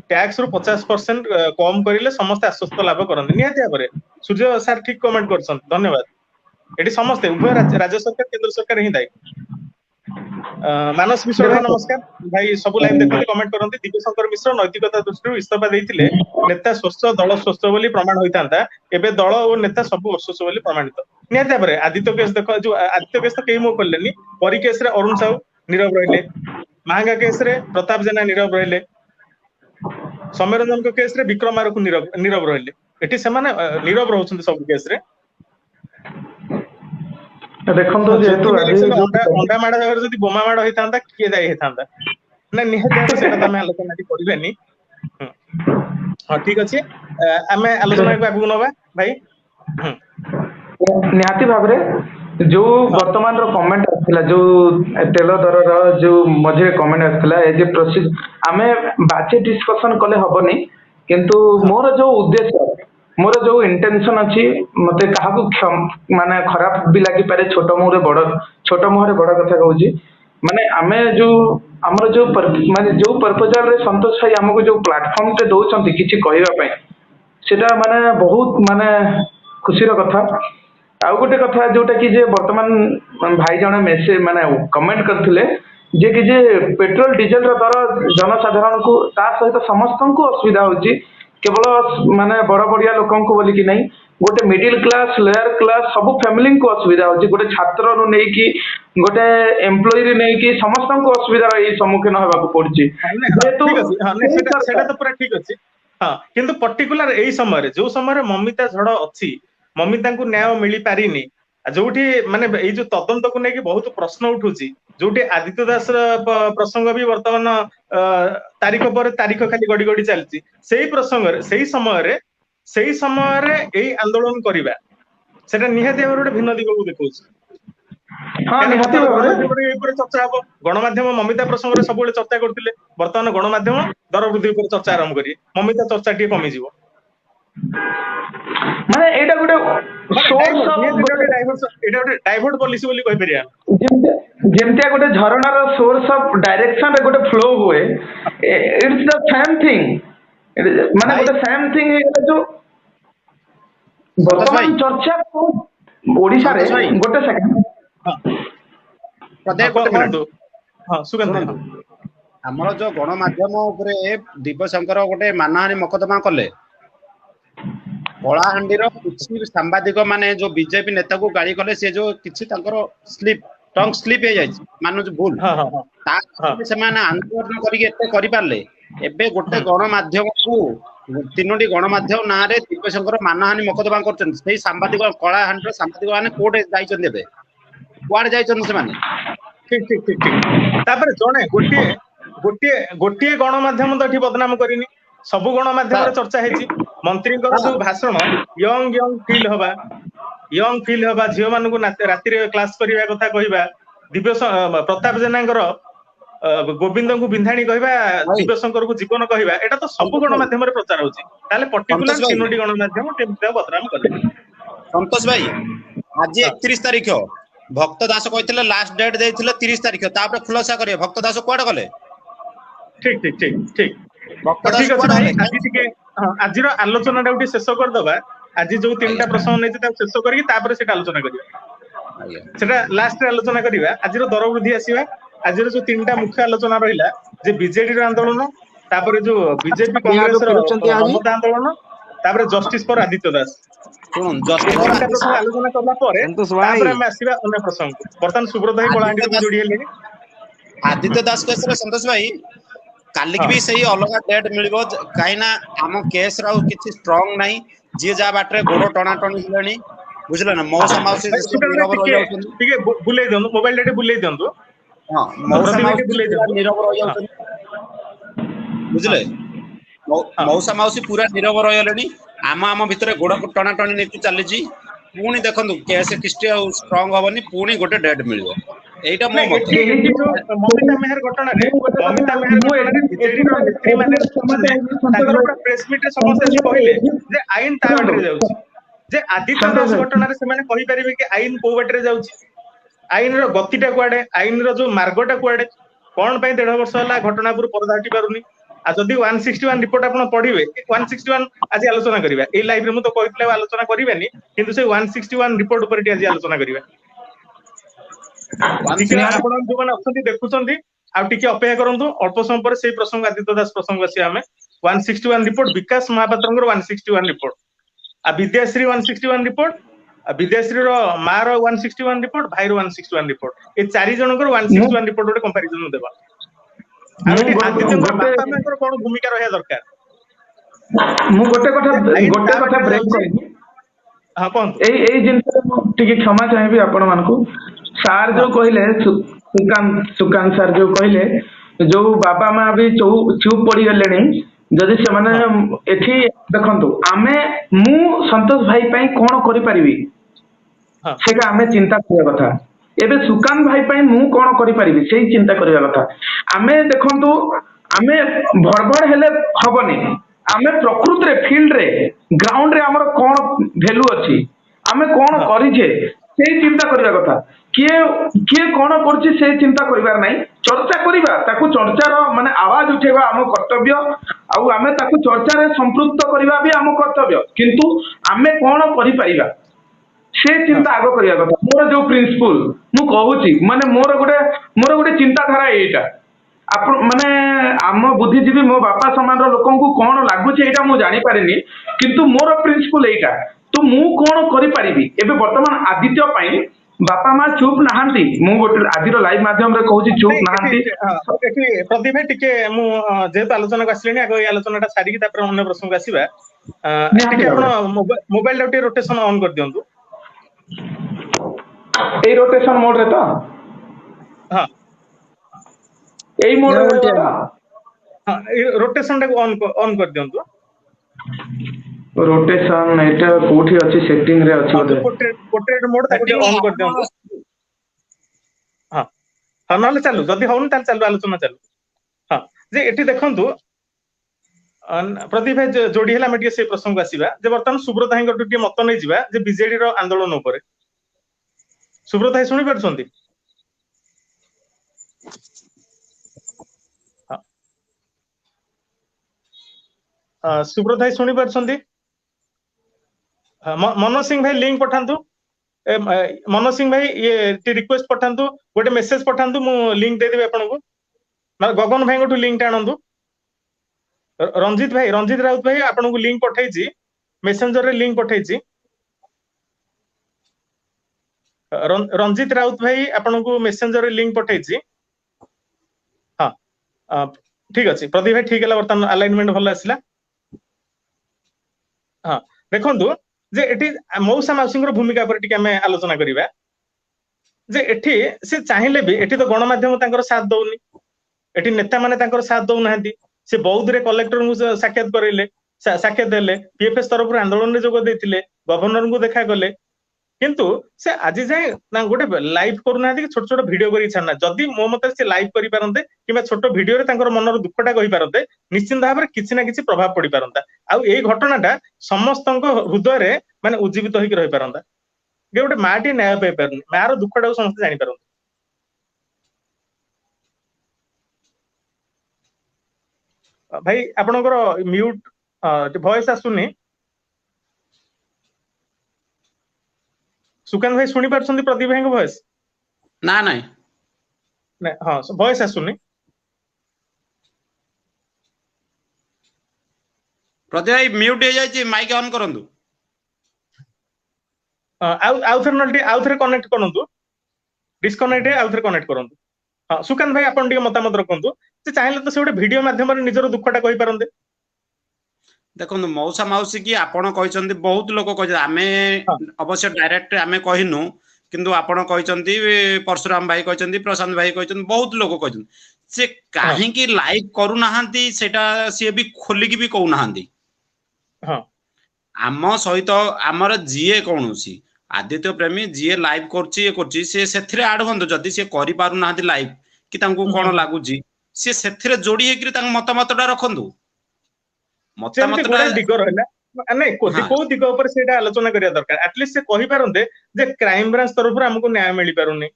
टैक्स रु 50% कम करिले समस्त आश्वस्त लाभ करन निहाती भाबरे सूर्य सर ठीक कमेंट करछन धन्यवाद एटी समस्त उभय राज्य सरकार केंद्र सरकार ही दायी मानस मिश्र भाई नमस्कार भाई सब लाइव देखते कमेंट करते दिव्यशंकर मिश्र नैतिकता दृष्टि इस्तीफा देते नेता स्वस्थ दल स्वस्थ बोली प्रमाण होता एवं दल और नेता सब अस्वस्थ बोली प्रमाणित निहत भाव में आदित्य केस देख जो आदित्य केस तो कई मुह कले परी केस अरुण साहू नीरव रहिले महंगा केस प्रताप जेना नीरव रहिले सौम्यरंजन केस विक्रम आर को नीरव रहिले एटी से नीरव रोचंती सब केस देखो जेहेतु अंडा माड़ जगह जब बोमा माड़ होता किए दायी होता ना निहत से आलोचना करबेनी हाँ ठीक अच्छे आम आलोचना को आगू नवा भाई निहाती भाव में जो वर्तमान रो कमेंट आसला जो तेल दर रो जो मझे कमेंट आसला ए जे प्रोसीड आमे बाचे डिस्कशन कले हबनी किंतु मोर जो उद्देश्य मोर जो इंटेंशन अच्छी मते कहा माने खराब भी लगी पारे छोट मुहरे बड़ कथा कहूँ माने आमे जो हमर जो माने जो प्रपोजल रे संतोष भाई हमको जो प्लेटफॉर्म ते दउछंती किछि कहबा पई सेटा माने बहुत माने खुशी रो कथा आउ गोटे कथा जोटा कि जे वर्तमान भाई जने मेसेज माने कमेंट करथिले जे कि जे पेट्रोल डीजल रो दर जनसाधारण को ता सहित समस्त को असुविधा होची केवल माने बड़ बड़िया लोकन को बोली कि नहीं गोटे मिडिल क्लास लोअर क्लास सब फैमिली को असुविधा होची गोटे छात्र नु नै कि गोटे एम्प्लॉय रे नै कि समस्त को असुविधा रे सम्मुखीन होबा को पड़ची ठीक अछि हां सेटा तो पूरा ठीक अछि हां किंतु पर्टिकुलर एई समय रे जो समय रे ममिता झड़ अछि ममिता को न्याय मिली पारिनी जोठी माने एई जो तदंत को नै कि बहुत प्रश्न उठुची जोठी आदित्य दास प्रसंग भी वर्तमान तारीख पर तारीख खाली गडी गडी चलची सेही प्रसंग रे सेही समय रे एई आंदोलन करिबा सेटा निहाती भाबरे गोटे भिन्न दिग को देखौछ हां निहाती भाबरे ऊपर चर्चा हबो गणमाध्यम ममिता प्रसंग रे सब चर्चा करथिले वर्तमान गणमाध्यम दर वृद्धि ऊपर चर्चा आरंभ करी ममिता चर्चा टी कमी जीवो माने एटा गोटे सोर्स ऑफ डाइवर्ट पॉलिसी बोली कहि परिया जेमतिया गोटे झरणार सोर्स ऑफ डायरेक्शन रे गोटे फ्लो हुए इट्स द सेम थिंग माने गोटे सेम थिंग जो वर्तमान चर्चा को ओडिसा रे गोटे सेकंड प्रदे गोटे मिनिट हां सुगंध हमर जो गणमाध्यम उपरे दिव्यशंकर गोटे मानहानि मोकदमा कले कलाहांडीर किसी सांबादिक माने जो बीजेपी नेता को गाड़ी कले से जो किसी तांकर स्लिप टंग स्लिप हे जाय मानु जो भूल ता से माने आंदोलन करी एते करि पारले एबे गोटे गणमाध्यम को तीनोटी गणमाध्यम ना रे दिव्यशंकर मानहानि मोकदमा करछन सेही सांबादिक कलाहांडीर सांबादिक माने कोर्ट जाइछन एबे कुआड जाइछन से माने ठीक ठीक ठीक ठीक तापर जणे गोटिए गणमाध्यम तो एठी बदनाम करिनी सब गणमाध्यम रे चर्चा हेची मंत्री जो भाषण यंग फील हवा झील मान राति क्लास करने कथा कहवा दिव्य प्रताप जेना गोविंद को बिंधाणी कहवा दिव्यशंकर को जीवन कहवा एटा तो सब गणमाध्यम रे प्रचार होची ताले पर्टिकुलर तीनोटी गणमाध्यम केमते बदनाम कले संतोष भाई आज 31 तारिख भक्त दास कहथिले लास्ट डेट देथिले 30 तारिख तापर खुलासा करियो भक्त दास कोड गले ठीक ठीक ठीक ठीक ठीक अछि भाई आज टिके आजिर आलोचना टा शेष करदबा आज जो तीनटा प्रश्न नै शेष करके तापर सेटा आलोचना करिया सेटा लास्ट आलोचना करिया आजिर दर वृद्धि आसीबा आजिर जो तीनटा मुख्य आलोचना रहिला जे बीजेडी रो आंदोलन तापर जो बीजेपी कांग्रेस रो ममता आंदोलन तापर justice for Aditya Das soon justice for प्रश्न आलोचना करला परे तापर हम आसीबा अन्य प्रसंग वर्तमान सुब्रत भाई कलाहांडी को जोडी हेले आदित्य दास केस रे संतोष भाई काली भी सही अलग डेट मिलबो काइना हम केस राउ किछि स्ट्रांग नाही जे जा बाटरे गोडो टणा टणी हिलनी बुझला ना मौसा माउसी नीरव रह जाउछन ठीक है बुले दंदो मोबाइल डेटा बुले दंदो हां मौसा माउसी बुले दंदो नीरव रह जाउछन बुझले मौसा माउसी पूरा नीरव रह गेलनी आम भीतर गोडो टणा टणी नेति चली छी पुणी देखंतु केस किस्टी स्ट्रांग हबनी पुणी गोटे डेट मिलियो एटा मो नहीं मत एठी एठी जो ममिता मेहर घटना रे ममिता मेहर घटना रे बीजेडी रो नेत्री माने ने ताकर पूरा प्रेस मीट रे समस्त आसी कहले जे आईन ता बाटे रे जाउची जे आदित्य दास घटना रे से माने कहि परिबे कि आईन को बाटे रे जाउची आईन रो गतिटा कुआडे आईन रो जो मार्गटा कुआडे कोन पई 1.5 वर्ष होला घटना पुर परदा हटी पारुनी आ जदी 161 रिपोर्ट आपण पढिबे 161 आज आलोचना करिबा ए लाइव रे मु तो कहितले आलोचना करिबानी किंतु से 161 रिपोर्ट ऊपर आज आलोचना करिबा आपण जो माने अछंती देखुछंती आ टिके अपेक्षा करंतु अल्प समय पर सेही प्रसंग आदित्य दास प्रसंग आसी हमें 161 रिपोर्ट विकास महापात्रंगर 161 रिपोर्ट आ विद्याश्री 161 रिपोर्ट आ विद्याश्री रो मा रो 161 रिपोर्ट भाई रो 161 रिपोर्ट ए चारि जनकर 161 रिपोर्ट गोटे कंपैरिजन देबा आ आदित्य बापा माकर कोन भूमिका रहया दरकार मु गोटे कथा ब्रेक करनी हां कोन ए जिंस टिके क्षमा चाहेबी आपण मानकू सार जो कहले सुकांत सार जो कहले जो बापा माँ भी चुप पड़ी गले जदि से माने एठी देखंतु आमे मु संतोष भाई पई कोन करि परिबी सेटा आमे चिंता करिया कथा एबे सुकांत भाई पई मु कोन करि परिबी सेही चिंता करिया कथा आमे देखंतु आमे भड़बड़ हेले हबनी आमे प्रकृति रे फील्ड रे ग्राउंड रे हमर कोन वैल्यू अछि आमे कोन करिछे सेही चिंता करिया कथा किए कोन करछि से चिंता करिवार नाही चर्चा करिबा ताकू चर्चार माने आवाज उठेबा हम कर्तव्य आउ आमे ताकू चर्चा रे संपृक्त करिबा भी हम कर्तव्य किंतु आमे कोन करि परिबा से चिंता आगो करिया कथा मोर जो प्रिंसिपल मु कहूची माने मोर गोटे चिंता धारा एटा आपण माने आम बुद्धिजीवी मो बापा समान लोकन को कोन लागुची एटा मु जानि पारिनी किंतु मोर प्रिंसिपल एटा तो मु कोन करि परिबी एबे वर्तमान आदित्य पई बापा माँ चुप नहांती मु गोटे आदिर लाइव माध्यम रे कहूची चुप नहांती एठी प्रदीप भाई टिके मु जेत आलोचना को आसलेनी आगो आलोचनाटा सारी की तापर अन्य प्रसंग आसीबा टिके आपण मोबाइल टे रोटेशन ऑन कर दियंतु ए रोटेशन मोड रे तो हां ए मोड रे हां रोटेशन टा ऑन कर दियंतु रोटेशन एटा कोठी अछि सेटिंग रे अछि बोले पोर्ट्रेट मोड ताके ऑन कर दियंतु हां हां नाले चालू जदी होउन ताल चालू आलोचना चालू हां जे एठी देखंतु प्रदीप भाई जोड़ी हला मेटिए से प्रसंग आसीबा जे वर्तमान सुब्रत भाई गटु टी मत नै जिबा जे बीजेडी रो आंदोलन ऊपर सुब्रत भाई सुनि परछंती हां सुब्रत भाई सुनि परछंती मनोज सिंह भाई लिंक पठांतु मनोज सिंह भाई ये रिक्वेस्ट पठांतु गोटे मेसेज पठांतु मु लिंक दे देबे आपन को गगन भाई गोटू लिंक टाणंतु रंजीत राउत भाई आपन को लिंक पठाइछि मेसेंजर रे लिंक पठाइछि रंजीत राउत भाई आपन को मेसेंजर रे लिंक पठाइछि हां ठीक अछि प्रदीप भाई ठीक हला वर्तमान अलाइनमेंट भल आसिला हां देखंतु जे एठी मौसा माउसिंग रो भूमिका पर टिके हमें आलोचना करिबा जे एठी से चाहिले भी एठी तो गणमाध्यम तांकर साथ दउनी एठी नेता माने तांकर साथ दउ नाहंती से बौद्ध रे कलेक्टर को साक्षात करैले साक्षात देले पीएफएस तरफ आंदोलन रे जोग देथिले गवर्नर को देखा गले किंतु से आज जाए ना गोटे लाइव करूना कि छोट छोट वीडियो करी छाना जदि मो मते से लाइव करि पारंते किबा छोट वीडियो रे तांकर मनर दुखटा कहि पारंते निश्चित भाबरे किछि ना किछि प्रभाव पड़ी पारंता आ एई घटनाटा समस्तक हृदय रे माने उज्जीवित होई रहि पारंता गोटे माटी न्याय पाई पारनी मार दुखटा समस्त जानि पारंते भाई आपनकर म्यूट वॉइस आसुनी सुकांत भाई सुनी पारछंती प्रदीप भाई को वॉइस ना नहीं ना हां वॉइस आसुनी प्रदीप भाई म्यूट हे जाय माइक ऑन करंतु आउ फिर नल्टी आउ फिर कनेक्ट करंतु डिस्कनेक्ट है आउ फिर कनेक्ट करंतु हां सुकांत भाई आपन टिके मतामत रखंतु जे चाहिले तो से गोटे वीडियो माध्यम रे निजर दुखटा कहि पारंते देखो मौसा मौसी की आपण कहते बहुत लोक कह आमे अवश्य डायरेक्ट आमे कहिनु किंतु आपण कहते परशुराम भाई कहते प्रशांत भाई कहते बहुत लोक कहते से कहीं लाइव करू नाहंती सेटा सी भी खोलिकी भी कहू नाहंती आम सहित आमर जीए कौन आदित्य प्रेमी जी लाइव करछि से सेथिरे आड होंदो जदी से करि पारु नाथि लाइव कि तांको कोन लागुची से सेथिरे जोडी हेकरी तांको मतामतटा रखंदु ଯେମିତି मतामतटा ଗୋଟା ଦିଗ ରହିଲା ନାଇଁ हाँ କୋଉ ଦିଗ ଉପରେ ସେଇଟା ଆଲୋଚନା କରିବା ଦରକାର ଆଟଲିଷ୍ଟ ସେ କହିପାରନ୍ତେ ଯେ କ୍ରାଇମ ବ୍ରାଞ୍ଚ ତରଫରୁ ଆମକୁ ନ୍ୟାୟ ମିଳିପାରୁନି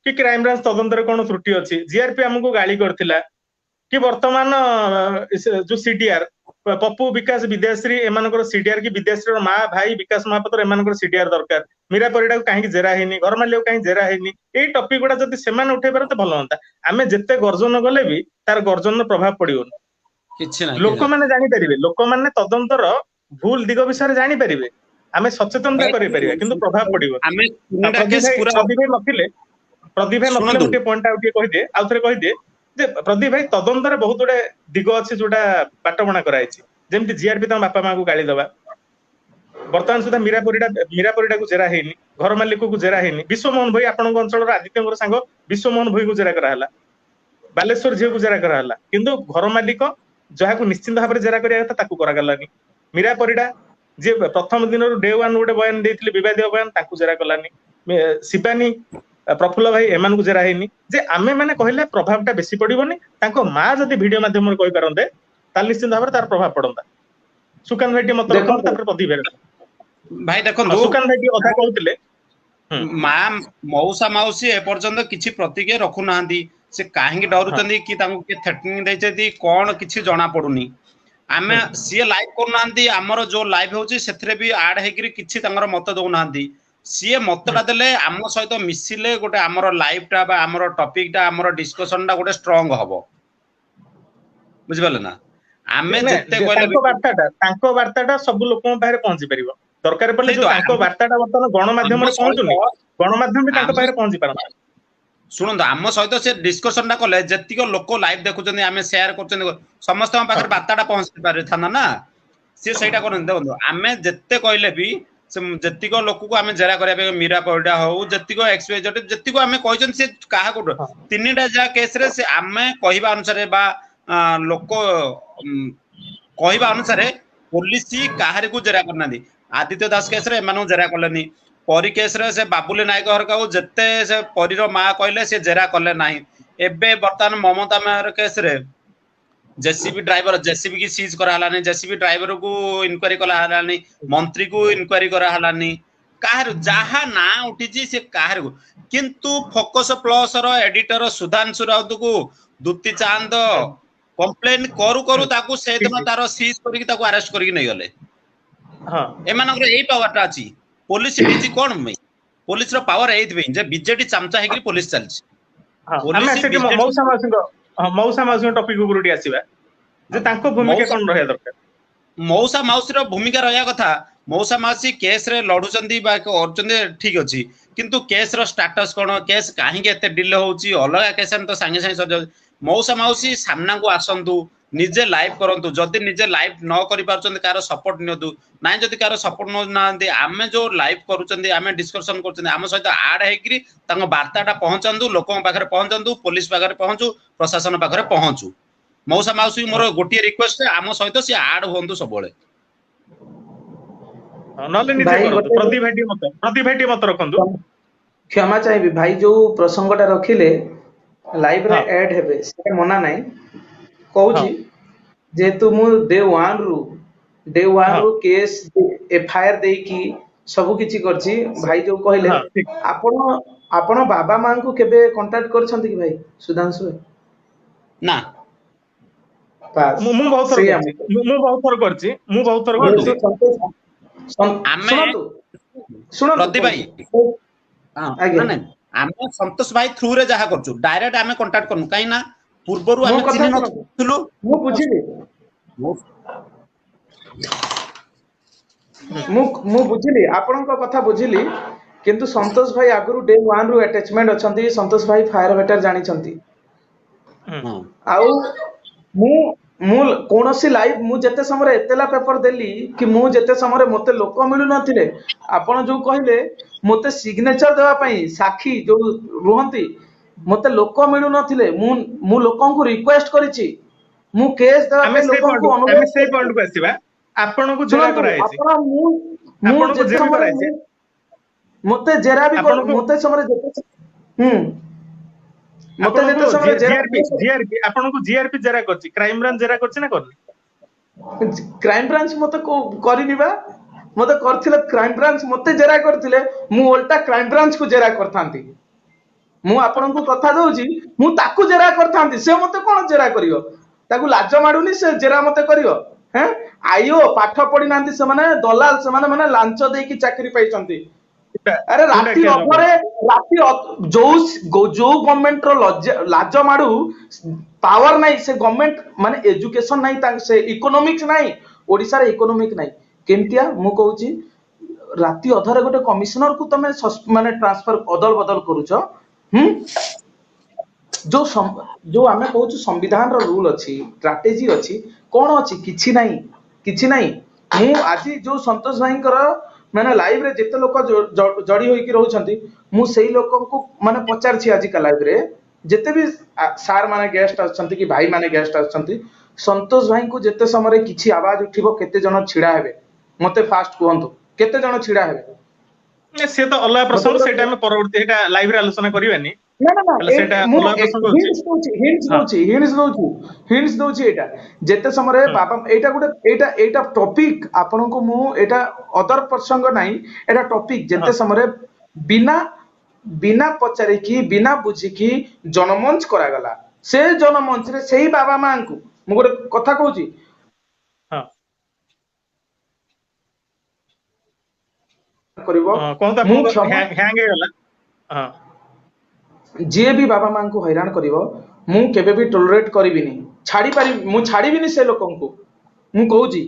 କି କ୍ରାଇମ ବ୍ରାଞ୍ଚ ତଦନ୍ତରେ କଣ ତ୍ରୁଟି ଅଛି ଜିଆରପି ଆମକୁ ଗାଳି କରିଥିଲା କି ବର୍ତ୍ତମାନ ଯୋଉ ସିଡିଆର ପପୁ ବିକାଶ ବିଦ୍ୟାଶ୍ରୀ ଏମାନଙ୍କର ସିଡିଆର କି ବିଦ୍ୟାଶ୍ରୀର ମା ଭାଇ ବିକାଶ ମହାପାତ୍ର ଏମାନଙ୍କର ସିଡିଆର ଦରକାର ମୀରା ପରିଡାକୁ କାହିଁକି ଜେରା ହେଇନି ଘର ମାଲିକକୁ କାହିଁକି ଜେରା ହେଇନି ଏଇ ଟପିକ ଗୁଡା ଯଦି ସେମାନେ ଉଠେଇ ପାରନ୍ତେ ଭଲ ହୁଅନ୍ତା ଆମେ ଯେତେ ଗର୍ଜନ କଲେ ବି ତାର ଗର୍ଜନର ପ୍ରଭାବ ପଡିବନି किछि ना ଲୋକମାନେ ଜାଣିପାରିବେ ଲୋକମାନେ ତଦନ୍ତର ଭୁଲ ଦିଗ ବିଷୟରେ ଜାଣିପାରିବେ ଆମେ ସଚେତନତା भाई କରିପାରିବା କିନ୍ତୁ ପ୍ରଭାବ ପଡିବ आमे ଆଉ ତିନିଟା କେସ୍ ପୁରା ପ୍ରଦୀପ ଭାଇ ନଥିଲେ ଶୁଣନ୍ତୁ ମୁଁ ଟିକେ ପଏଣ୍ଟ ଆଉ ଟିକେ କହିଦିଏ ଆଉ ଥରେ କହିଦିଏ ଯେ ପ୍ରଦୀପ ଭାଇ ତଦନ୍ତରେ ବହୁତ ଗୁଡେ ଦିଗ ଅଛି ଯୋଉଟା ବାଟବଣା କରାଯାଇଛି ଯେମିତି ଜିଆରପି ତାଙ୍କ ବାପା ମାଙ୍କୁ ଗାଳି ଦବା ବର୍ତ୍ତମାନ ସୁଦ୍ଧା ମୀରା ପରିଡାକୁ ଜେରା ହେଇନି ଘର ମାଲିକକୁ ଜେରା ହେଇନି ବିଶ୍ୱମୋହନ ଭୋଇ ଆପଣଙ୍କ ଅଞ୍ଚଳର ଆଦିତ୍ୟଙ୍କର ସାଙ୍ଗ ବିଶ୍ୱମୋହନ ଭୋଇକୁ ଜେରା କରାହେଲା ବାଲେଶ୍ୱର ଝିଅକୁ ଜେରା କରାହେଲା କିନ୍ତୁ ଘର ମାଲିକ ଯାହାକୁ ନିଶ୍ଚିନ୍ତ ଭାବରେ ଜେରା କରିବା କଥା ତାକୁ କରାଗଲାନି ମୀରା ପରିଡା ଯିଏ ପ୍ରଥମ ଦିନରୁ ଡେ ୱାନ୍ ଗୋଟେ ବୟାନ ଦେଇଥିଲେ ବିବାଦୀୟ ବୟାନ ତାଙ୍କୁ ଜେରା କଲାନି ଶିବାନୀ ପ୍ରଫୁଲ୍ଲ ଭାଇ ଏମାନଙ୍କୁ ଜେରା ହେଇନି ଯେ ଆମେ ମାନେ କହିଲେ ପ୍ରଭାବଟା ବେଶୀ ପଡିବନି ତାଙ୍କ ମା ଯଦି ଭିଡିଓ ମାଧ୍ୟମରେ କହିପାରନ୍ତେ ତାହେଲେ ନିଶ୍ଚିନ୍ତ ଭାବରେ ତାର ପ୍ରଭାବ ପଡନ୍ତା ସୁକାନ୍ତ ଭାଇ ଟିକେ ମତ ରଖନ୍ତୁ ଦେଖନ୍ତୁ ତାପରେ ପ୍ରଦୀପ ଭାଇ ଭାଇ ଦେଖନ୍ତୁ ସୁକାନ୍ତ ଭାଇ ଟିକେ ଅଧା କହୁଥିଲେ ମା ମଉସା ମାଉସୀ ଏପର୍ଯ୍ୟନ୍ତ କିଛି ପ୍ରତିକ୍ରିୟା ରଖୁନାହାନ୍ତି ସେ କାହିଁକି ଡରୁଛନ୍ତି କି ତାଙ୍କୁ କିଏ ଥ୍ରେଟନିଂ ଦେଇଛନ୍ତି କଣ କିଛି ଜଣା ପଡୁନି ଆମେ ସିଏ ଲାଇଭ କରୁନାହାନ୍ତି ଆମର ଯୋଉ ଲାଇଭ ହଉଛି ସେଥିରେ ବି ଆଡ ହେଇକିରି କିଛି ତାଙ୍କର ମତ ଦଉନାହାନ୍ତି ସିଏ ମତଟା ଦେଲେ ଆମ ସହିତ ମିଶିଲେ ଗୋଟେ ଆମର ଲାଇଭ ଟା ବା ଆମର ଟପିକ ଟା ଆମର ଡିସ୍କସନ ଟା ଗୋଟେ ଷ୍ଟ୍ରଙ୍ଗ ହବ ବୁଝିପାରିଲେ ନା ଆମେ ଯେତେ କହିଲେ ବି ତାଙ୍କ ବାର୍ତ୍ତାଟା ସବୁ ଲୋକଙ୍କ ପାଖରେ ପହଞ୍ଚି ପାରିବ ଦରକାର ପଡିଲେ ଯୋଉ ତାଙ୍କ ବାର୍ତ୍ତାଟା ବର୍ତ୍ତମାନ ଆମ ଗଣମାଧ୍ୟମରେ ପହଞ୍ଚୁନି ସହିତ ଗଣମାଧ୍ୟମ ବି ତାଙ୍କ ଆମ ପାଖରେ ପହଞ୍ଚି ପାରନ୍ତା ଶୁଣନ୍ତୁ ଆମ ସହିତ ସେ ଡିସ୍କସନ ଟା କଲେ ଯେତିକି ଲୋକ ଲାଇଭ ଦେଖୁଛନ୍ତି ଆମେ ସେୟାର କରୁଛନ୍ତି ସମସ୍ତଙ୍କ ପାଖରେ ବାର୍ତ୍ତାଟା ପହଞ୍ଚି ପାରିଥାନ୍ତା ନା ସିଏ ସେଇଟା କରନ୍ତି ଦେଖନ୍ତୁ ଆମେ ଯେତେ କହିଲେ ବି ସେ ଯେତିକ ଲୋକକୁ ଆମେ ଜେରା କରିବା ପାଇଁ ମୀରା ପରିଡା ହଉ ଯେତିକ ଏକ୍ସୱାଇଜେଡ୍ ଯେତିକ ଆମେ କହିଛନ୍ତି ସେ କାହାକୁ ତିନିଟା ଯାହା କେସରେ ସେ ଆମେ କହିବା ଅନୁସାରେ ବା ଲୋକ କହିବା ଅନୁସାରେ ପୋଲିସ କାହାରିକୁ ଜେରା କରିନାହାନ୍ତି ଆଦିତ୍ୟ ଦାସ କେସରେ ଏମାନଙ୍କୁ ଜେରା କଲେନି ପରି କେସରେ ସେ ବାବୁଲି ନାୟକ ହରକାକୁ ଯେତେ ସେ ପରିର ମା କହିଲେ ସେ ଜେରା କଲେ ନାହିଁ ଏବେ ବର୍ତ୍ତମାନ ମମତା ମେୟର କେସରେ जेसीबी ड्राइवर जेसीबी की सीज करा हलानी जेसीबी ड्राइवर को इनक्वारी करा हलानी मंत्री को इनक्वारी करा हलानी काहर जहा ना उठिची से काहर को किंतु फोकस प्लस रो एडिटर सुधांशु राउत को दुत्ती चांद कंप्लेन करू करू ताकू से दिन तारो सीज करिक ताकू अरेस्ट करिक नै गले हां एमानकर एई पावरटा अछि पुलिस डीजी कोन मै पुलिस रो पावर एइत बे जे बीजेडी चमचा हेकरी पुलिस चलछि हां हम से मौसा माउसी टॉपिक गुरुटी आसीबा जे तांको भूमिका कोन रहया दरकार मौसा माउसी रो भूमिका रहया कथा मौसा माउसी केस रे लडुचंदी बा करचंदी ठीक अछि किंतु केस रो स्टेटस कोन केस काहे के एते डिले होउची अलगा केस तो संगे संगे सज मौसा माउसी सामना को आसंतु निजे लाइव करंतु जदी निजे लाइव न करि पारचंदी कार सपोर्ट नियदु नाइ जदी कार सपोर्ट न नांदी आमे जो लाइव करूचंदी आमे डिस्कशन करचंदी आम सहित आड हेकरी तांग वार्ताटा पहुंचंदु लोकन पाखरे पहुंचंदु पुलिस पाखरे पहुंचु प्रशासन पाखरे पहुंचु मौसा माउसी मोर गोटी रिक्वेस्ट आम सहित से आड होंदु सबले नले निजे करंतु प्रदीप भाई मत रखंतु क्षमा चाहिए भाई जो प्रसंगटा रखिले लाइव रे ऐड हेबे से मना नाही कहूची जेतु मु डे 1 रु केस एफआईआर देई की सब किछि करछि भाई जो कहले आपण बाबा मां को केबे कांटेक्ट करछंती कि भाई सुधांशु ना मु बहुत थर करछि सुनो प्रदीप भाई आज्ञा ना आमे संतोष भाई थ्रू रे जहा करछु डायरेक्ट आमे कांटेक्ट करनु काई ना पूर्वरु आमे चिन्ह नथुलु मु बुझिली मु बुझिली आपन को कथा बुझिली किंतु संतोष भाई आगरु डे 1 रु अटैचमेंट अछंती संतोष भाई फायर वेटर जानि छंती आउ मु कोनोसी लाइव मु जते समय एतेला पेपर देली कि मु जते समय मते लोक मिलु नथिले आपण जो कहिले मते सिग्नेचर देवा पई साखी जो रुहंती मते लोक मिलु नथिले मु लोकन को रिक्वेस्ट करिछि मु केस देवा पे लोकन को अनुरोध हम से पॉइंट को आसीबा आपण को जेरा कराइछि आपण मु जते समय मते जेरा भी ଆପଣଙ୍କୁ मते समय जेते मते ଆପଣଙ୍କୁ जेते समय जेरा ଜିଆରପି ଆପଣଙ୍କୁ ଜିଆରପି ଜେରା କରିଛି, କ୍ରାଇମ ବ୍ରାଞ୍ଚ ଜେରା କରିଛି ନା କରିନି? क्राइम ब्रांच मते करनी बा मते करथिले क्राइम ब्रांच मते जेरा करथिले मु उल्टा क्राइम ब्रांच को जेरा करथांती मु आपनku कथा दउची मु ताकू जेरा करथांती से मते कोन जेरा करियो ताकू लाज माडुनी से जेरा मते करियो हैं आईओ पाठ पढी नांती से माने दलाल से माने लांच देकी चाकरी पाइचंती अरे କୋଉଟା राति କିଏ अधरे राति जो जो गवर्नमेंट रो लाज माडू पावर नहीं से गवर्नमेंट माने एजुकेशन नहीं से इकोनॉमिक्स नहीं ओडिसा रे इकोनॉमिक नहीं केमतिया मु कहूची राति अधरे गोटे कमिश्नर को तमे माने ट्रांसफर अदल बदल करूछ जो आमे कहूछु संविधान रो रूल अछि स्ट्रेटजी अछि कोन अछि किछि नहीं मु आज जो संतोष भाई माने लाइव रे जेते लोक जड़ी होई कि रहउछंती मु सेही लोक को माने पचार छी आज का लाइव रे जेते भी सार माने गेस्ट आछंती कि भाई माने गेस्ट आछंती संतोष भाई को जेते समय रे किछि आवाज उठिबो केते जण छिडा हेबे मते फास्ट कहंतु केते जण छिडा हेबे से तो अलग प्रसंग, सेटा हम परवर्ती एटा लाइव रे आलोचना करबानी ना ना पहले सेटा अलग प्रसंग होची। हिंट्स दोची एटा जेते समय रे बाबा एटा गुटे एटा टॉपिक आपन को मु एटा अदर प्रसंग नाही एटा टॉपिक जेते समय रे बिना पचारि की बिना बुझी की जनमंच करा गला से जनमंच रे सेही बाबा मां को मु गुटे कथा कहूची करिवो कोन ता हैंग हे गला हां जे भी बाबा मां को हैरान करिवो मु केबे भी टॉलरेट करिबिनी छाड़ीबिनी से लोकन को मु कहूची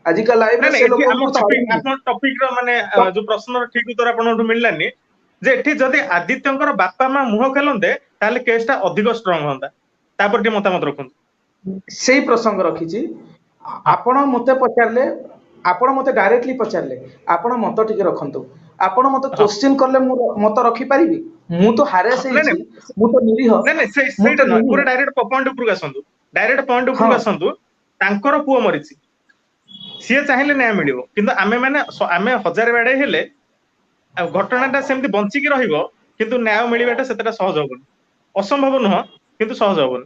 आज का लाइव रे से लोकन को आपन टॉपिक रो माने जो प्रश्न रो ठीक उत्तर आपन मिललानी जे एठी जदी आदित्यंकर बापा मां मुह खेलंदे ताले केसटा अधिक स्ट्रांग होंदा तापर के मतामत रखुन सेही प्रसंग रखिची आपण मते पचारले आपण मते डायरेक्टली पचारले आपण मत टिके रखंतु आपण मते क्वेश्चन करले मु मत रखि परिबी मु तो हारे से मु तो निरीह नहीं सेटा न पूरा डायरेक्ट पॉइंट ऊपर आसंतु डायरेक्ट पॉइंट ऊपर आसंतु तांकर पुओ मरिची सिए चाहिले न्याय मिलिबो किंतु आमे माने आमे हजार बेडे हेले घटनाटा सेमती बंची की रहिबो किंतु न्याय मिलिबाटा सेटा सहज होबो असंभव न किंतु सहज होबो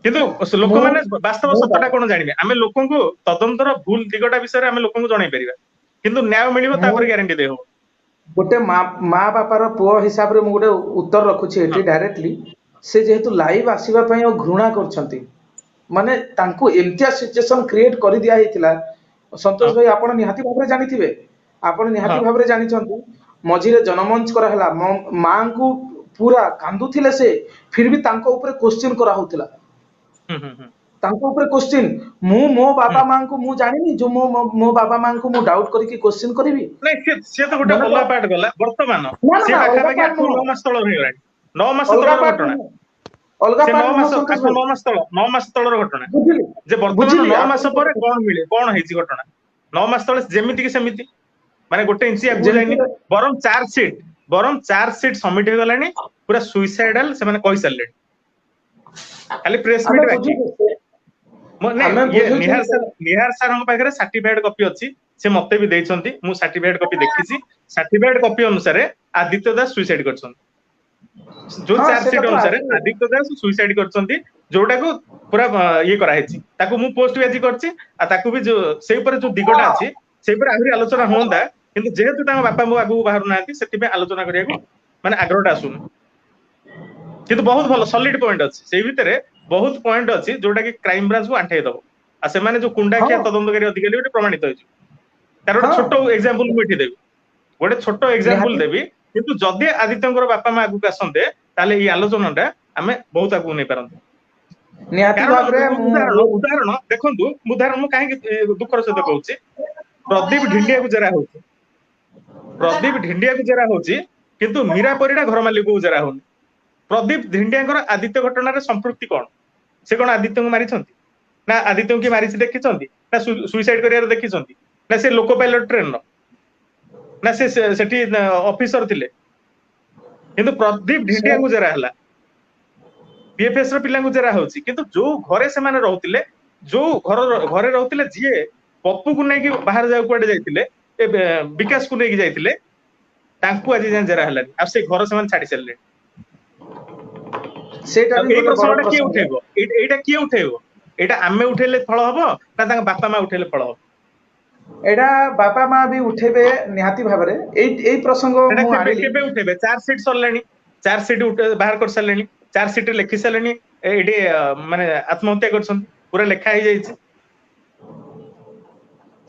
किंतु लोक माने वास्तव सत्यटा कोन जानिबे आमे लोकन को तदंतर भूल दिगटा विषय आमे लोकन को जणाई परिबा किंतु न्याय मिलिबो तापर ग्यारंटी देहो गोटे माँ बापार पुओ हिसाब रे मु गोटे उत्तर रखुछि एठी डायरेक्टली से जेहेतु लाइव आसीबा पई ओ घृणा करछंती माने तांको एमतिया सिचुएशन क्रिएट करि दिया हेतिला संतोष भाई आपण निहाती भाबरे जानिथिबे आपण निहाती भाबरे जानिछंती मझिरे जनमंच करा हला मां को पूरा कांदुथिले से फिर भी तांको ऊपर क्वेश्चन करा होतिला तांको ऊपर क्वेश्चन मो बाबा मां को मु जानिनी जो मो बाबा मां को मु डाउट करी क्वेश्चन करबी नहीं से तो गोटे अलग पार्ट गला वर्तमान से पाखा पाखी 9 मास तळ होई गलानी 9 मास तळर घटना अलगा से 9 मास तळर घटना जे वर्तमान 9 मास पर कोन मिले कोन हेची घटना 9 मास तळ जेमिति कि सेमिति माने गोटे इंची आगु जाइनी बरम चार्ज शीट सबमिट हो गलानी पूरा सुइसाइडल से माने कहि सरले खाली प्रेस मीट बाकी निहार सर पाखे सर्टिफाइड कॉपी अच्छी से मते भी देइछंती मु सर्टिफाइड कॉपी देखिछि सर्टिफाइड कॉपी अनुसार आदित्य दास सुइसाइड करछन जो चार्जशीट अनुसार आदित्य दास सुइसाइड करछंती जोटा को पूरा ये करा हेछि ताकू मु पोस्ट भी आज करछि आ ताकू भी जो सेही पर जो दिगटा अछि सेही पर आहुरी आलोचना होंदा किंतु जेहेतु तांग बापा मो आगु बाहर नांती सेति पे आलोचना करिया को माने आग्रहटा आसुन किंतु बहुत भलो सॉलिड पॉइंट अछि सेही भितरे बहुत पॉइंट अछि जोटा कि क्राइम ब्रांच को आंठे दबो आ से माने जो कुंडाखिया तदंतकारी अधिकारी गोटे प्रमाणित होइछ तार गोटे छोटो एग्जांपल मु एठी देबी गोटे छोटो एग्जांपल देबी किंतु जदि आदित्यंकर बापा मा आगु आसंते ताले ई आलोचनाटा हमें बहुत आगु नै परंते निहाती भाबरे उदाहरण देखंतु उदाहरण मु काहे दुखर सहित कहूची प्रदीप ढिंडिया को जरा होची प्रदीप ढिंडिया को जरा होची किंतु मीरा परिडा घर मालिक को जरा होनी प्रदीप ढिंडिया आदित्य घटना संपृक्ति कौन से कौन आदित्य को मारी ना आदित्य की मारी देखी ना सुइसाइड कर देखी ना से लोको पायलट ट्रेन ना से ऑफिसर थिले किंतु प्रदीप ढिंडिया को जरा हला पीएफएस रो पिला को जरा होची किंतु जो घरे से माने रहउतिले जो घरे रहउतिले जिए पप्पू को नै कि बाहर जाउ कोडे जाइतिले ए विकास को नै कि जाइतिले तांकु आज जाए जेरा हलानी आ से घर से छाड़ी सारे सेटा भी एई गोटे बड़ प्रश्नटा किए प्रश्न उठेबो एटा किए उठेबो एटा आमे उठेले फल हबो ना तांका बापा मा उठेले फल हबो एटा बापा माँ भी उठेबे निहाती भाबरे एई प्रसंग एटा मु केबे आनिली केबे उठेबे चार्ज शीट सरलेनी चार्ज शीट बाहर कर सरलेनी चार्ज शीट लिखि सरलेनी एडी माने आत्महत्या करछन पूरा लेखा ही जाईछि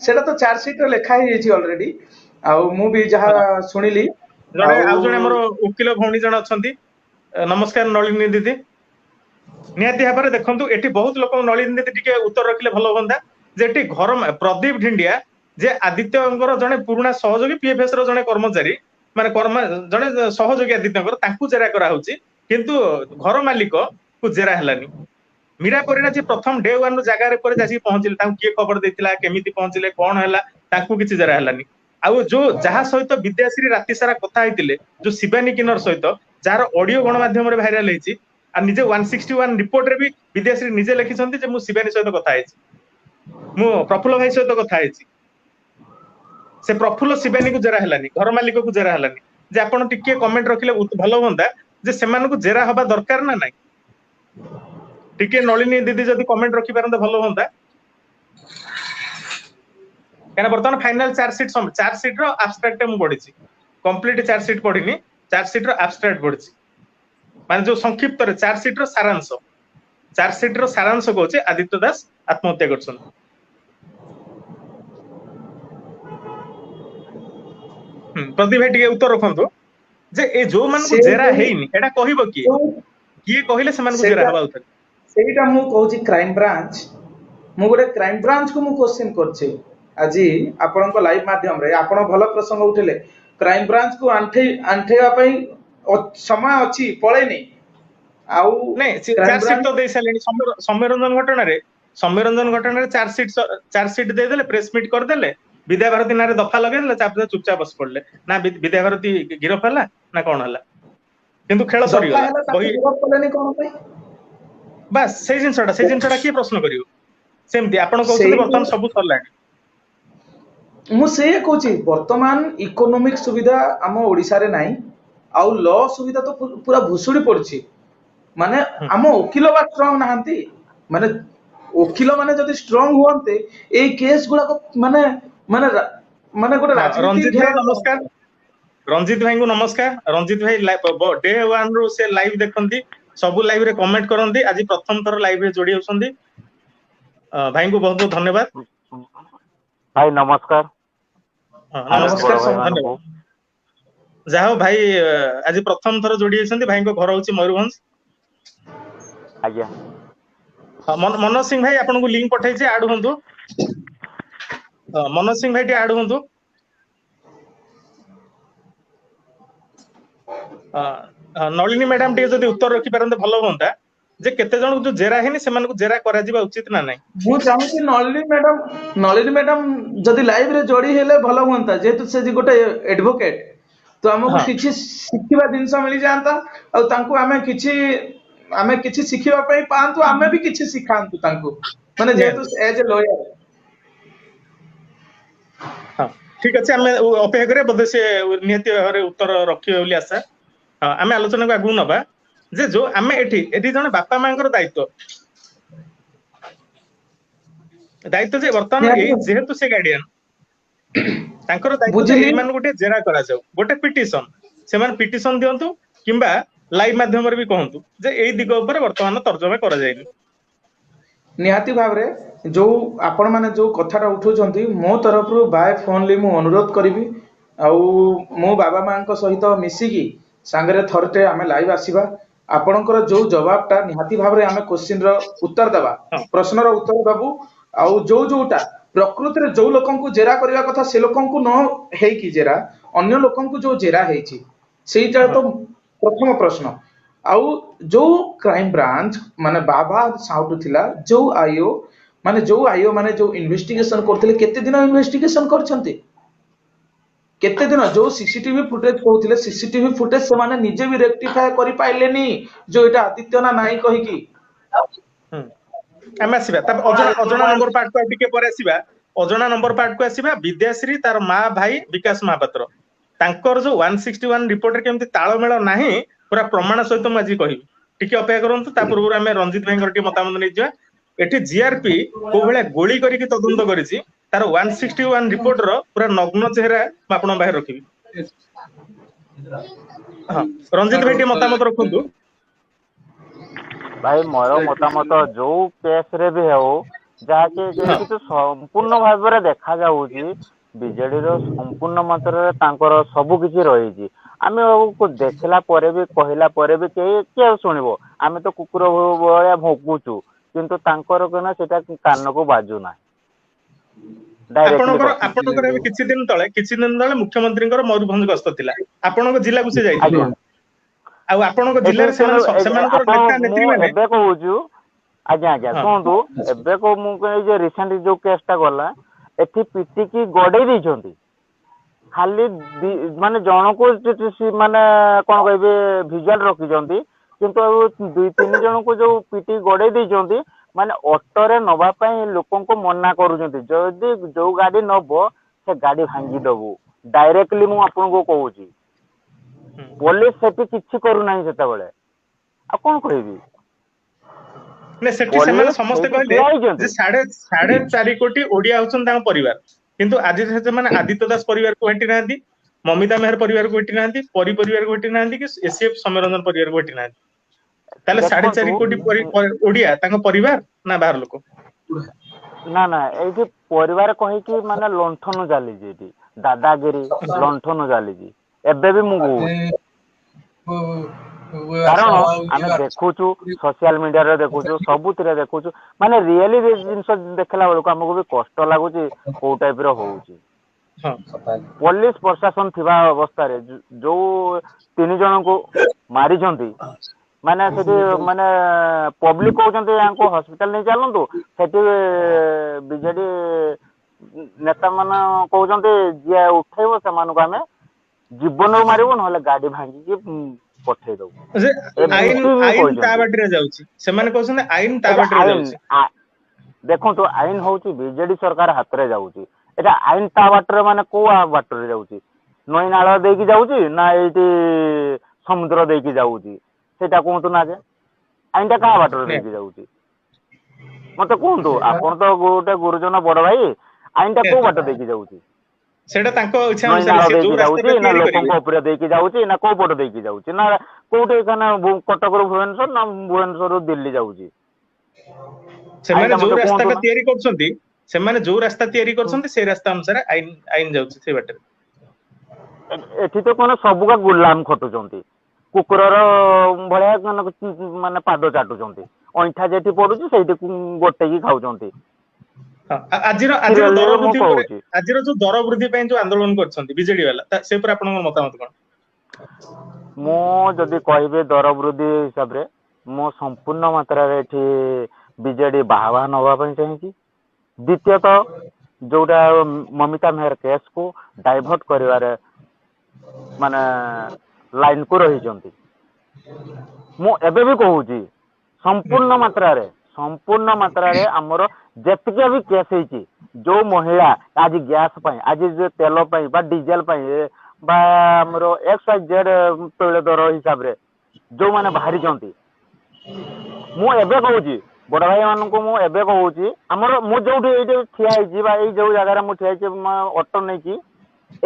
सेटा तो चार्ज शीट रे लिखा ही जाइछि ऑलरेडी आ मु भी जहा सुनिली जणे आउ आउ जणे हमर उकिल भौणी जण अछंती नमस्कार नलिनी दीदी निहाती भाବରେ ଦେଖନ୍ତୁ ଏଠି ବହୁତ ଲୋକ ନଳିନୀ ଦିଦି ଟିକେ ଉତ୍ତର ରଖିଲେ ଭଲ ହୁଅନ୍ତା ଯେ ଏଠି ଘର ପ୍ରଦୀପ ଢିଣ୍ଡିଆ ଯେ ଆଦିତ୍ୟଙ୍କର ଜଣେ ପୁରୁଣା ସହଯୋଗୀ ପିଏଫଏସ୍ ର ଜଣେ କର୍ମଚାରୀ ମାନେ ଜଣେ ସହଯୋଗୀ ଆଦିତ୍ୟଙ୍କର ତାଙ୍କୁ ଜେରା କରାହଉଛି କିନ୍ତୁ ଘର ମାଲିକ କୁ ଜେରା ହେଲାନି ମୀରା ପରିଣା ଯେ ପ୍ରଥମ ଡେ 1 ରୁ ଜାଗାରେ ପରେ ଆସିକି ପହଞ୍ଚିଲେ ତାଙ୍କୁ କିଏ ଖବର ଦେଇଥିଲା କେମିତି ପହଞ୍ଚିଲେ କଣ ହେଲା ତାଙ୍କୁ କିଛି ଜେରା ହେଲାନି ଆଉ ଯୋଉ ଯାହା ସହିତ ବିଦ୍ୟାଶ୍ରୀ ରାତି ସାରା କଥା ହେଇଥିଲେ ଯୋଉ ଶିବାନୀ କିନ୍ନର ସହିତ ଯାହାର ଅଡିଓ ଗଣମାଧ୍ୟମରେ ଭାଇରାଲ ହେଇଛି আর নিজে 161 রিপোর্ট রে भी विद्याश्री নিজে লিখিছন্তি যে মু শিবানী সହିତ কথা ହେଇছি মু প্রফুল্ল ভাই সହିତ কথা ହେଇছি ସେ ପ୍ରଫୁଲ୍ଲ ଶିବାନୀ କୁ ଜେରା ହେଲାନି ଘର ମାଲିକ କୁ ଜେରା ହେଲାନି ଯେ ଆପଣ ଟିକେ କମେଣ୍ଟ ରଖିଲେ ଭଲ ହୁଅନ୍ତା ଯେ ସେମାନଙ୍କୁ ଜେରା ହବା ଦରକାର ନା ନାହିଁ ଟିକେ ନଳିନୀ ଦିଦି ଯଦି କମେଣ୍ଟ ରଖି ପାରନ୍ତେ ଭଲ ହୁଅନ୍ତା କାରଣ ବର୍ତ୍ତମାନ ଫାଇନାଲ ଚାର୍ଜ ସିଟ୍ ର ଆବଷ୍ଟ୍ରାକ୍ଟ ମୁଁ ପଢିଛି କମ୍ପ୍ଲିଟ ଚାର୍ଜ ସିଟ୍ ପଢିନି ଚାର୍ଜ ସିଟ୍ ର ଆବଷ୍ଟ୍ରାକ୍ଟ ପଢିଛି ମାନେ ଯୋଉ ସଂକ୍ଷିପ୍ତ ରେ ଚାର୍ଜ ସିଟ୍ ର ସାରାଂଶ କହୁଛି ଆଦିତ୍ୟ ଦାସ ଆତ୍ମହତ୍ୟା କରିଛନ୍ତି ପ୍ରଦୀପ ଭାଇ ଟିକେ ଉତ୍ତର ରଖନ୍ତୁ ଯେ ଏ ଯୋଉ ମାନଙ୍କୁ ଜେରା ହେଇନି ଏଟା କହିବ କିଏ କିଏ କହିଲେ ସେମାନଙ୍କୁ ଜେରା ହବା ଉଚିତ ସେଇଟା ମୁଁ କହୁଛି କ୍ରାଇମ ବ୍ରାଞ୍ଚ ମୁଁ ଗୋଟେ କ୍ରାଇମ ବ୍ରାଞ୍ଚ କୁ ମୁଁ କ୍ୱେଶ୍ଚିନ୍ କରିଛି ଆଜି ଆପଣଙ୍କ ଲାଇଭ ମାଧ୍ୟମରେ ଆପଣ ଭଲ ପ୍ରସଙ୍ଗ ଉଠିଲେ କ୍ରାଇମ ବ୍ରାଞ୍ଚ କୁ ଆଣ୍ଠେଇବା ପାଇଁ ସମୟ ଅଛି ପଳେଇନି ଆଉ ନାଇଁ ଚାର୍ଜ ସିଟ୍ ତ ଦେଇ ସାରିଲେଣି ସୌମ୍ୟରଞ୍ଜନ ଘଟଣାରେ ଚାର୍ଜ ସିଟ୍ ଦେଇଦେଲେ ପ୍ରେସ ମିଟ୍ କରିଦେଲେ ବିଦ୍ୟାଭାରତୀ ନାଁରେ ଦଫା ଲଗେଇଦେଲେ ତାପରେ ଚୁପଚାପ ବସି ପଡିଲେ ନା ବିଦ୍ୟାଭାରତୀ ଗିରଫ ହେଲା ନା କଣ ହେଲା କିନ୍ତୁ ଖେଳ ସରିଗଲା ବହି ବାସ୍ ସେଇ ଜିନିଷଟା କିଏ ପ୍ରଶ୍ନ କରିବ ସେମିତି ଆପଣ କହୁଛନ୍ତି ବର୍ତ୍ତମାନ ସବୁ ସରିଲାଣି ମୁଁ ସେଇଆ କହୁଛି ବର୍ତ୍ତମାନ ଇକୋନୋମିକ ସୁବିଧା ଆମ ଓଡିଶାରେ ନାହିଁ ଆଉ ଲ ସୁବିଧା ତ ପୁରା ଭୁଷୁଡି ପଡିଛି ମାନେ ଆମ ଓକିଲ ବା ଷ୍ଟ୍ରଙ୍ଗ ନାହାନ୍ତି ମାନେ ଓକିଲ ମାନେ ଯଦି ଷ୍ଟ୍ରଙ୍ଗ ହୁଅନ୍ତେ ଏଇ କେସ୍ ଗୁଡାକ ମାନେ ମାନେ ମାନେ ଗୋଟେ ରଞ୍ଜିତ ଭାଇ ନମସ୍କାର ରଞ୍ଜିତ ଭାଇଙ୍କୁ ନମସ୍କାର ରଞ୍ଜିତ ଭାଇ ଡେ 1 ରୁ ସେ ଲାଇଭ ଦେଖନ୍ତି ସବୁ ଲାଇଭ ରେ କମେଣ୍ଟ କରନ୍ତି ଆଜି ପ୍ରଥମ ଥର ଲାଇଭ ରେ ଯୋଡି ହେଉଛନ୍ତି ଭାଇଙ୍କୁ ବହୁତ ବହୁତ ଧନ୍ୟବାଦ ଭାଇ ନମସ୍କାର ନମସ୍କାର ଯାହା ହଉ ଭାଇ ଆଜି ପ୍ରଥମ ଥର ଯୋଡି ହେଇଛନ୍ତି ଭାଇଙ୍କ ଘର ହଉଛି ମୟୂରଭଞ୍ଜ ଆଜ୍ଞା ମନୋଜ ସିଂ ଭାଇ ଆପଣଙ୍କୁ ଲିଙ୍କ ପଠେଇଛି ଆଡ ହୁଅନ୍ତୁ ମନୋଜ ସିଂ ଭାଇ ଟିକେ ଆଡ ହୁଅନ୍ତୁ ନଳିନୀ ମ୍ୟାଡାମ ଟିକେ ଯଦି ଉତ୍ତର ରଖିପାରନ୍ତେ ଭଲ ହୁଅନ୍ତା ଯେ କେତେ ଜଣକୁ ଯୋଉ ଜେରା ହେଇନି ସେମାନଙ୍କୁ ଜେରା କରାଯିବା ଉଚିତ ନା ନାହିଁ ମୁଁ ଚାହୁଁଛି ନଳିନୀ ମ୍ୟାଡାମ ଯଦି ଲାଇଭ ରେ ଯୋଡି ହେଲେ ଭଲ ହୁଅନ୍ତା ଯେହେତୁ ସେ ଗୋଟେ ଆଡଭୋକେଟ ତ ଆମକୁ କିଛି ଶିଖିବା ଜିନିଷ ମିଳିଯାଆନ୍ତା ଆଉ ତାଙ୍କୁ ଆମେ କିଛି ଶିଖିବା ପାଇଁ ପାଆନ୍ତୁ ଆମେ ବି କିଛି ଶିଖାନ୍ତୁ ତାଙ୍କୁ ମାନେ ଯେହେତୁ ଏଜ ଏ ଲୟର ଠିକ ଅଛି ଆମେ ଅପେକ୍ଷା କରିବା ବୋଧେ ସେ ନିହାତି ଭାବରେ ଉତ୍ତର ରଖିବେ ବୋଲି ଆଶା ଆମେ ଆଲୋଚନାକୁ ଆଗକୁ ନବା ଯେ ଯୋଉ ଆମେ ଏଠି ଜଣେ ବାପା ମାଙ୍କର ଦାୟିତ୍ୱ ଯେ ବର୍ତ୍ତମାନ ଏଇ ଯେହେତୁ ସେ ଗାର୍ଡିଆନ ତାଙ୍କର ଦାୟିତ୍ୱ ଯେ ଏଇମାନଙ୍କୁ ଟିକେ ଜେରା କରାଯାଉ ଗୋଟେ ପିଟିସନ ସେମାନେ ପିଟିସନ ଦିଅନ୍ତୁ କିମ୍ବା ଲାଇଭ ମାଧ୍ୟମରେ ବି କହନ୍ତୁ ଯେ ଏଇ ଦିଗ ଉପରେ ବର୍ତ୍ତମାନ ତର୍ଜମା କରାଯାଇନି ନିହାତି ଭାବରେ ଯୋଉ ଆପଣ ମାନେ ଯୋଉ କଥାଟା ଉଠୁଛନ୍ତି ମୋ ତରଫରୁ ବାଏ ଫୋନଲି ମୁଁ ଅନୁରୋଧ କରିବି ଆଉ ମୋ ବାବା ମାଙ୍କ ସହିତ ମିଶିକି ସାଙ୍ଗରେ ଥରଟେ ଆମେ ଲାଇଭ ଆସିବା ଆପଣଙ୍କର ଯୋଉ ଜବାବଟା ନିହାତି ଭାବରେ ଆମେ କ୍ୱେଶ୍ଚିନ ର ଉତ୍ତର ଦେବା ପ୍ରଶ୍ନର ଉତ୍ତର ଦେବୁ ଆଉ ଯୋଉଟା ପ୍ରକୃତିରେ ଯୋଉ ଲୋକଙ୍କୁ ଜେରା କରିବା କଥା ସେ ଲୋକଙ୍କୁ ନ ହେଇକି ଜେରା ଅନ୍ୟ ଲୋକଙ୍କୁ ଯୋଉ ଜେରା ହେଇଛି ସେଇଟା ତ ପ୍ରଥମ ପ୍ରଶ୍ନ ଆଉ ଯୋଉ କ୍ରାଇମ ବ୍ରାଞ୍ଚ ମାନେ ବାବା ସାଉଟ ଥିଲା ଯୋଉ ଆଇଓ ମାନେ ଯୋଉ ଇନଭେଷ୍ଟିଗେସନ କରୁଥିଲେ କେତେ ଦିନ ଇନଭେଷ୍ଟିଗେସନ କରିଛନ୍ତି କେତେ ଦିନ ଯୋଉ ସିସିଟିଭି ଫୁଟେଜ କହୁଥିଲେ ସିସିଟିଭି ଫୁଟେଜ ସେମାନେ ନିଜେ ବି ରେକ୍ଟିଫାଏ କରିପାରିଲେନି ଯୋଉ ଏଟା ଆଦିତ୍ୟ ନା ନାହିଁ କହିକି ଆମେ ଆସିବା ଅଜଣା ନମ୍ବର ପାର୍ଟକୁ ଟିକେ ପରେ ଆସିବା ଅଜଣା ନମ୍ବର ପାର୍ଟକୁ ଆସିବା ବିଦ୍ୟାଶ୍ରୀ ତାର ମା ଭାଇ ବିକାଶ ମହାପାତ୍ର तांकर जो 161 रिपोर्ट केमती तालमेल नाही पूरा प्रमाण सहित मु आज कहि टिके अपेक्षा करंतु ता पूर्व आमे रंजित भाईंकर टिके मतामत नै जिया एठी जीआरपी को भले गोली करी की तदंत करिछि तार 161 रिपोर्ट रो पूरा नग्न चेहरा आपण बाहर रखिबी हां रंजित भाई टिके मतामत रखंतु भाई मोर मतामत जो केस रे भी हो जाके जे कि संपूर्ण भाव रे देखा जाउची बीजेडी रो संपूर्ण मात्रा तांकर सब किछि रहिछि आमे को देखला परे भी कहला परे भी के सुनिबो आमे तो कुकुर भलिया भोकुचु किंतु तांकर कोना सेटा कान को बाजू ना आपणकर किछि दिन तळे मुख्यमंत्री मयूरभंज गस्त थिला आपणक जिल्ला को से जाइथिले आ आपणक जिल्ला रे सेमानकर नेता नेत्री माने एबे कहूचु आज्ञा आज्ञा सुनतु एबे को मु जे रिसेंटली जो केसटा गला एथि पिटी की गडे दैछंती खाली माने जण को माने कोन कहबे विजुअल रखिजंती किंतु दुई तीन जन को जो पिटी गडे दैछंती माने ऑटो रे नबा पई लोकन को मना करूजंती जदी जो गाड़ी नबो से गाड़ी भांगी दबु डायरेक्टली मु आपन को कहूची पुलिस सेठी किछि करू नाही सेता बेले आ कोन कहबी ने सेठी सेमाने समस्त कहले जे 4.5 कोटी ओडिया होछन तांग परिवार किंतु आज से माने आदित्य दास परिवार को हेटी नांदी ममिता मेहर परिवार को हेटी नांदी परिवार को हेटी नांदी कि एसीएफ समरंजन परिवार को हेटी नांदी ताले 4.5 कोटी ओडिया तांग परिवार ना बाहर लोक ना ना एठी परिवार कहि कि माने लंठन जाली जेठी दादागिरी लंठन जाली जी एबे भी मु कारण आमे देखुचु सोशल मीडिया रे देखुचु सबुतिरे देखुचु माने रियली जिंस देखला बेलको हमको भी कष्ट लागुची को टाइप रो होउची पुलिस प्रशासन थिबा अवस्था रे जो तीन जन को मारी जंती माने सेठी माने पब्लिक कहउचंती यांको हॉस्पिटल नै चालंतु सेठी बीजेडी नेता माने कहउचंती जे उठैबो समान को हमें जीवन मारिबो नहले गाड़ी भांगी के पठे दो आईन ता बाटी रे जाउची से माने कहउछन आईन ता बाटी रे जाउची देखो तो आईन होउची बीजेडी सरकार हाथ रे जाउची एटा आईन ता बाटी रे माने को बाटी रे जाउची नई नाळ देकी जाउची ना एटी समुद्र देकी जाउची सेटा कोंतु ना जे आईन ता का बाटी रे देकी जाउची मते कोंतु आपन तो गोटे गुरुजन बड़ भाई आईन ता को बाटी देकी जाउची सेटा तांको इच्छा अनुसार से जो रास्ता ना लोकन को ऊपर देकी जाउची ना को पट देकी जाउची ना कोटे खाना कटक रो भुवनेश्वर ना भुवनेश्वर रो दिल्ली जाउची से माने जो रास्ता का तयारी करछंती से माने जो रास्ता तयारी करछंती से रास्ता अनुसार आईन जाउची से बाटे एठी तो कोन सब का गुलाम खटुचंती कुकुर रो भलिया माने पाद चाटुचंती ओंठा जेठी पडुची सेठी गोटे की खाउचंती आजिर जो दर वृद्धि पे जो आंदोलन करछंती बीजेडी वाला से पर आपन मतामत कोन मो जदी कहबे दर वृद्धि हिसाब रे मो संपूर्ण मात्रा रे एठी बीजेडी बाहवा नवा पई चाहिची द्वितीयतः जोटा ममिता मेहर केस को डाइवर्ट करिवारे माने लाइन को रही जंती मो एबे भी कहूची संपूर्ण मात्रा रे हमरो जेतिके भी केस होइची जो महिला आज गैस पई आज जो तेल पई बा डीजल पई बा हमरो एक्स वाई जेड तैल दर हिसाब रे जो माने बाहरी जंती मु एबे कहूची बड़ भाई मान को मु एबे कहूची हमरो मु जोठी एठी ठिया हिची बा एई जो जगह रे मु ठिया हिची ऑटो नै की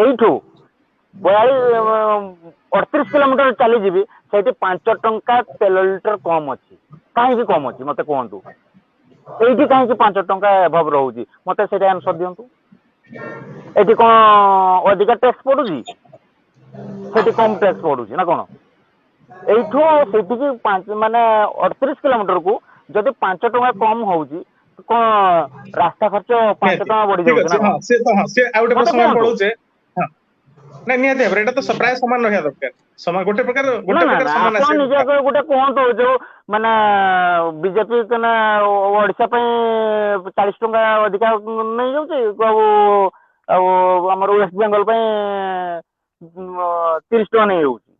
एइठू 38 किलोमीटर चली जीवी सेठी 5 टंका तेल लीटर कम अछि काहे कम अछि मते कहंतु एठी काहे 5 टंका अभाव रहउची मते सेटा आंसर दियंतु एठी कोन अधिक टैक्स पडुची सेठी कम टैक्स पडुची ना कोन एठो सेठी की 5 माने 38 किलोमीटर को जदि 5 टंका कम होउची कोन रास्ता खर्च 5 टंका बढ़ी जाउची ना से तो हां से आउट प्रश्न पडुचे ना नियते एटा तो प्राय समान रहया दरकार समान गोटे प्रकार समान आसे निजे गोटे कोंतो जो माने बीजेपी कना ओडिसा पे 40 टंका अधिक नै जाउची हमर वेस्ट बेंगल पे 30 टंका नै जाउची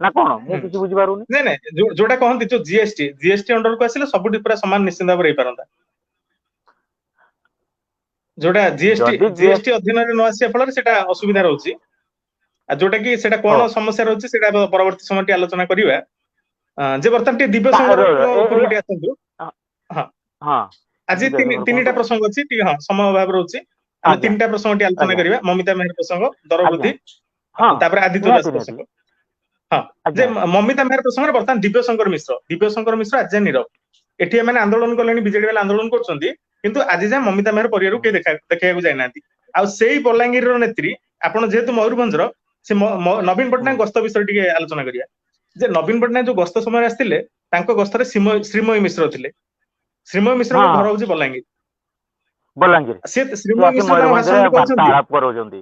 ना कोन मु किछि बुझी पारुनी नै जोटा कहंती जो जीएसटी अंडर को आसिले सबुटी पूरा समान निश्चित भाव रे पारंता जोटा जीएसटी अधीन रे न आसिया फल सेटा असुविधा रहउची जोटा कि सेटा कोन हो समस्या रहउछि सेटा परवर्ती समय आलोचना करिवा जे बर्तन टी दिव्य शंकर उपरको टी आसंतु हां हाँ आज दिव्यशंकर तीनटा कुहतु प्रसंग अछि हां समय अभाव रहउछि हम आज्ञा तीनटा प्रसंग टी आलोचना आज्ञा करिवा ममिता मेहर प्रसंग दर आज्ञा वृद्धि हाँ तापर आदित्य दास निहाती निहाती प्रसंग हां जे आज्ञा ममिता मेहर प्रसंग बर्तन दिव्य शंकर मिश्र आज नीरव एठी माने आंदोलन कलेनी बीजेडी वाला आंदोलन करछंती किंतु आज जे ममिता मेहर परिवार के देखैया जाय नांती आ सेही बलांगीर रो नेत्री आपण जेहेतु मयूरभंज रो से नवीन पटनायक गस्त विषय टिके आलोचना करिया जे नवीन पटनायक जो गस्त समय आस्थिले तांको गस्तरे श्रीमयी मिश्र थिले श्रीमयी मिश्र हाँ को घर हाँ होଉଛି बलांगीर बलांगीर से सी श्रीमयी आसी मिश्र ताଙ୍କ मयूरभंज ଭାଷଣରେ वार्ता କହିଛନ୍ତି आलाप करोजंती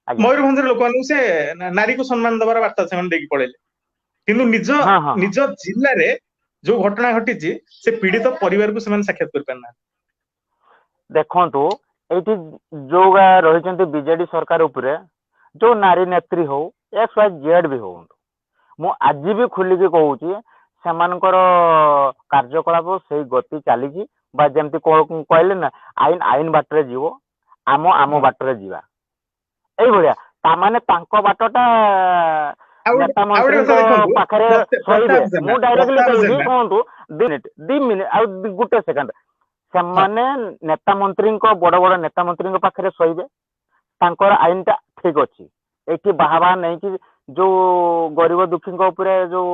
आज्ञा ମୟୂରଭଞ୍ଜର ଲୋକମାନଙ୍କୁ ସେ ନାରୀକୁ ସମ୍ମାନ ଦେବାର ବାର୍ତ୍ତା ସେମାନେ ଦେଇକି ପଳେଇଲେ କିନ୍ତୁ ନିଜ हाँ हाँ हाँ ନିଜ ଜିଲ୍ଲାରେ ଯୋଉ ଘଟଣା ଘଟିଛି ସେ ପୀଡିତ ପରିବାରକୁ ସେମାନେ ସାକ୍ଷାତ କରିପାରୁନାହାନ୍ତି देखंतु एठी जोगा रहिचंती बीजेडी सरकार उपरे जो नारी नेत्री हो एक्स वाई जेड भी हो मु आज भी खुलिकी कहूची सेमानकर कार्यकलाप से गति चली जमती कहले ना आईन आईन बाटरे जीव आम आम बाटरे जीवा एई भलिया तामाने तांको बाटटा नेता ଆଉ ଗୋଟେ मंत्री କଥା ଦେଖନ୍ତୁ पाखरे ପ୍ରତାପ सहीबे ଜେନା मु डायरेक्टली ପ୍ରତାପ कहूची ଜେନା कहतु 2 मिनिट 2 मिनिट आ गुटे सेकंड ସେମାନେ ନେତା ମନ୍ତ୍ରୀଙ୍କ ବଡ ବଡ ନେତା ମନ୍ତ୍ରୀଙ୍କ ପାଖରେ ଶୋଇବେ ତାଙ୍କର ଆଇନଟା ଠିକ ଅଛି ଏଠି ବାହା ନେଇକି ଯୋଉ ଗରିବ ଦୁଃଖୀଙ୍କ ଉପରେ ଯୋଉ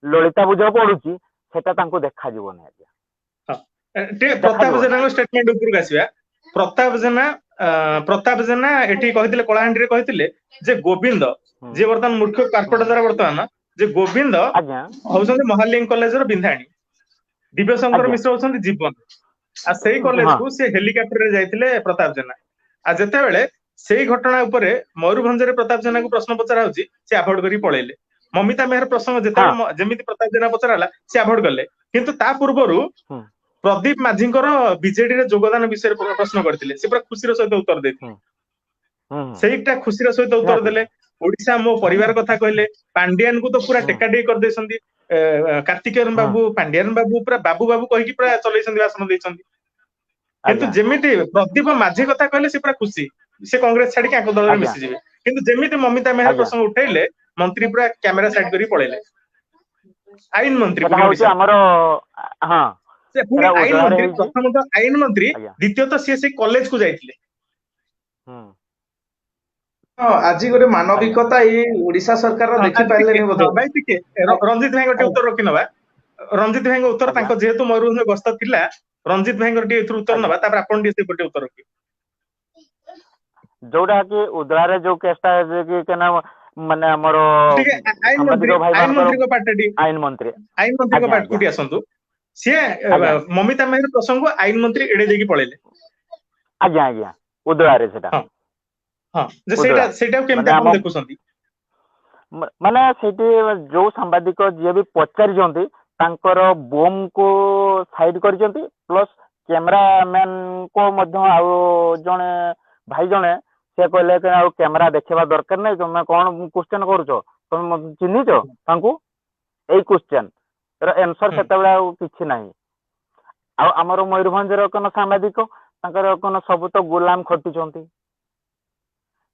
ଲଳିତା ବୁଝ ପଡୁଛି ସେଟା ତାଙ୍କୁ ଦେଖାଯିବନି ଆଜ୍ଞା ପ୍ରତାପ ଜେନାଙ୍କ ଷ୍ଟେଟମେଣ୍ଟ ଉପରକୁ ଆସିବା ପ୍ରତାପ ଜେନା ଏଠି କହିଥିଲେ କଳାହାଣ୍ଡିରେ କହିଥିଲେ ଯେ ଗୋବିନ୍ଦ ଯିଏ ବର୍ତ୍ତମାନ ମୁଖ୍ୟ କର୍ପୋରେଟ ଦ୍ୱାରା ବର୍ତ୍ତମାନ ଯେ ଗୋବିନ୍ଦ ଆଜ୍ଞା ହଉଛନ୍ତି ମହାଲିଙ୍ଗ କଲେଜର ବିନ୍ଧାଣୀ ଦିବ୍ୟଶଙ୍କର ମିଶ୍ର ହଉଛନ୍ତି ଜୀବନ ଆଉ ସେଇ କଲେଜକୁ ସେ ହେଲିକପ୍ଟରରେ ଯାଇଥିଲେ ପ୍ରତାପ ଜେନା ଆଉ ଯେତେବେଳେ ସେଇ ଘଟଣା ଉପରେ ମୟୂରଭଞ୍ଜରେ ପ୍ରତାପ ଜେନାକୁ ପ୍ରଶ୍ନ ପଚରା ହଉଛି ସେ ଆଭଏଡ କରି ପଳେଇଲେ ମମିତା ମେହର ପ୍ରସଙ୍ଗ ଯେତେବେଳେ ଯେମିତି ପ୍ରତାପ ଜେନା ପଚରା ହେଲା ସେ ଆଭଏଡ କଲେ କିନ୍ତୁ ତା ପୂର୍ବରୁ ପ୍ରଦୀପ ମାଝୀଙ୍କର ବିଜେଡିରେ ଯୋଗଦାନ ବିଷୟରେ ପ୍ରଶ୍ନ କରିଥିଲେ ସେ ପୁରା ଖୁସିର ସହିତ ଉତ୍ତର ଦେଇଥିଲେ ସେଇଟା ଖୁସିର ସହିତ ଉତ୍ତର ଦେଲେ ଓଡିଶା ମୋ ପରିବାର କଥା କହିଲେ ପାଣ୍ଡିଆନକୁ ତ ପୁରା ଟେକାଟେକି କରିଦେଇଛନ୍ତି କାର୍ତ୍ତିକେୟନ ବାବୁ ପାଣ୍ଡିଆନ ବାବୁ ପୁରା ବାବୁ ବାବୁ କହିକି ପୁରା ଚଲେଇଛନ୍ତି ଭାଷଣ ଦେଇଛନ୍ତି କିନ୍ତୁ ଯେମିତି ପ୍ରଦୀପ ମାଝୀ କଥା କହିଲେ ସେ ପୁରା ଖୁସି ସେ କଂଗ୍ରେସ ଛାଡିକି ଆଙ୍କ ଦଳରେ ମିଶିଯିବେ କିନ୍ତୁ ଯେମିତି ମମିତା ମେହର ପ୍ରସଙ୍ଗ ଉଠେଇଲେ ମନ୍ତ୍ରୀ ପୁରା କ୍ୟାମେରା ସାଇଡ କରି ପଳେଇଲେ ଆଇନ ମନ୍ତ୍ରୀ ପୁଣି ଓଡିଶା ସେ ପୁଣି ଆଇନ ମନ୍ତ୍ରୀ ପ୍ରଥମତଃ ଆଇନ ମନ୍ତ୍ରୀ ଦ୍ୱିତୀୟତଃ ସିଏ ସେଇ କଲେଜକୁ ଯାଇଥିଲେ ଆଜି ଗୋଟେ ମାନବିକତା ଏଇ ଓଡିଶା ସରକାର ଦେଖି ପାରିଲେନି ବୋଧେ ଭାଇ ଟିକେ ରଞ୍ଜିତ ଭାଇ ଗୋଟେ ଉତ୍ତର ରଖିନବା ରଞ୍ଜିତ ଭାଇଙ୍କ ଉତ୍ତର ତାଙ୍କ ଯେହେତୁ ମୟୂରଭଞ୍ଜ ଗସ୍ତ ଥିଲା ରଞ୍ଜିତ ଭାଇଙ୍କର ଟିକେ ଏଥିରୁ ଉତ୍ତର ନବା ତାପରେ ଆପଣ ଟିକେ ସେପଟେ ଉତ୍ତର ରଖିବେ ଯୋଉଟା କି ଉଦଳାରେ ଯୋଉ କେସଟା କି କେନା ମାନେ ଆମର ଆଇନମନ୍ତ୍ରୀଙ୍କ ପାର୍ଟିକୁ ଟିକେ ଆସନ୍ତୁ ସିଏ ମମିତା ମେହର ପ୍ରସଙ୍ଗ ଆଇନ ମନ୍ତ୍ରୀ ଏଡେଇ ଦେଇକି ପଳେଇଲେ ଆଜ୍ଞା ଆଜ୍ଞା ଉଦଳାରେ ସେଟା ହଁ ଯେ ସେଇଟା କେମିତି ଆପଣ ଦେଖୁଛନ୍ତି ମାନେ ସେଇଠି ଯୋଉ ସାମ୍ବାଦିକ ଯିଏ ବି ପଚାରିଛନ୍ତି ତାଙ୍କର ବୋମ୍ କୁ ସାଇଡ କରିଛନ୍ତି ପ୍ଲସ କ୍ୟାମେରାମ୍ୟାନ କୁ ମଧ୍ୟ ଆଉ ଜଣେ ଭାଇ ଜଣେ ସେ କହିଲେ କି ଆଉ କ୍ୟାମେରା ଦେଖିବା ଦରକାର ନାହିଁ ତମେ କଣ କ୍ୱେଶ୍ଚନ କରୁଛ ତମେ ଚିହ୍ନିଛ ତାଙ୍କୁ ଏଇ କ୍ୱେଶ୍ଚନ ଆନ୍ସର ସେତେବେଳେ ଆଉ କିଛି ନାହିଁ ଆଉ ଆମର ମୟୂରଭଞ୍ଜର କୋନ ସାମ୍ବାଦିକ ତାଙ୍କର କୋନ ସବୁ ତ ଗୁଲାମ ଖଟିଛନ୍ତି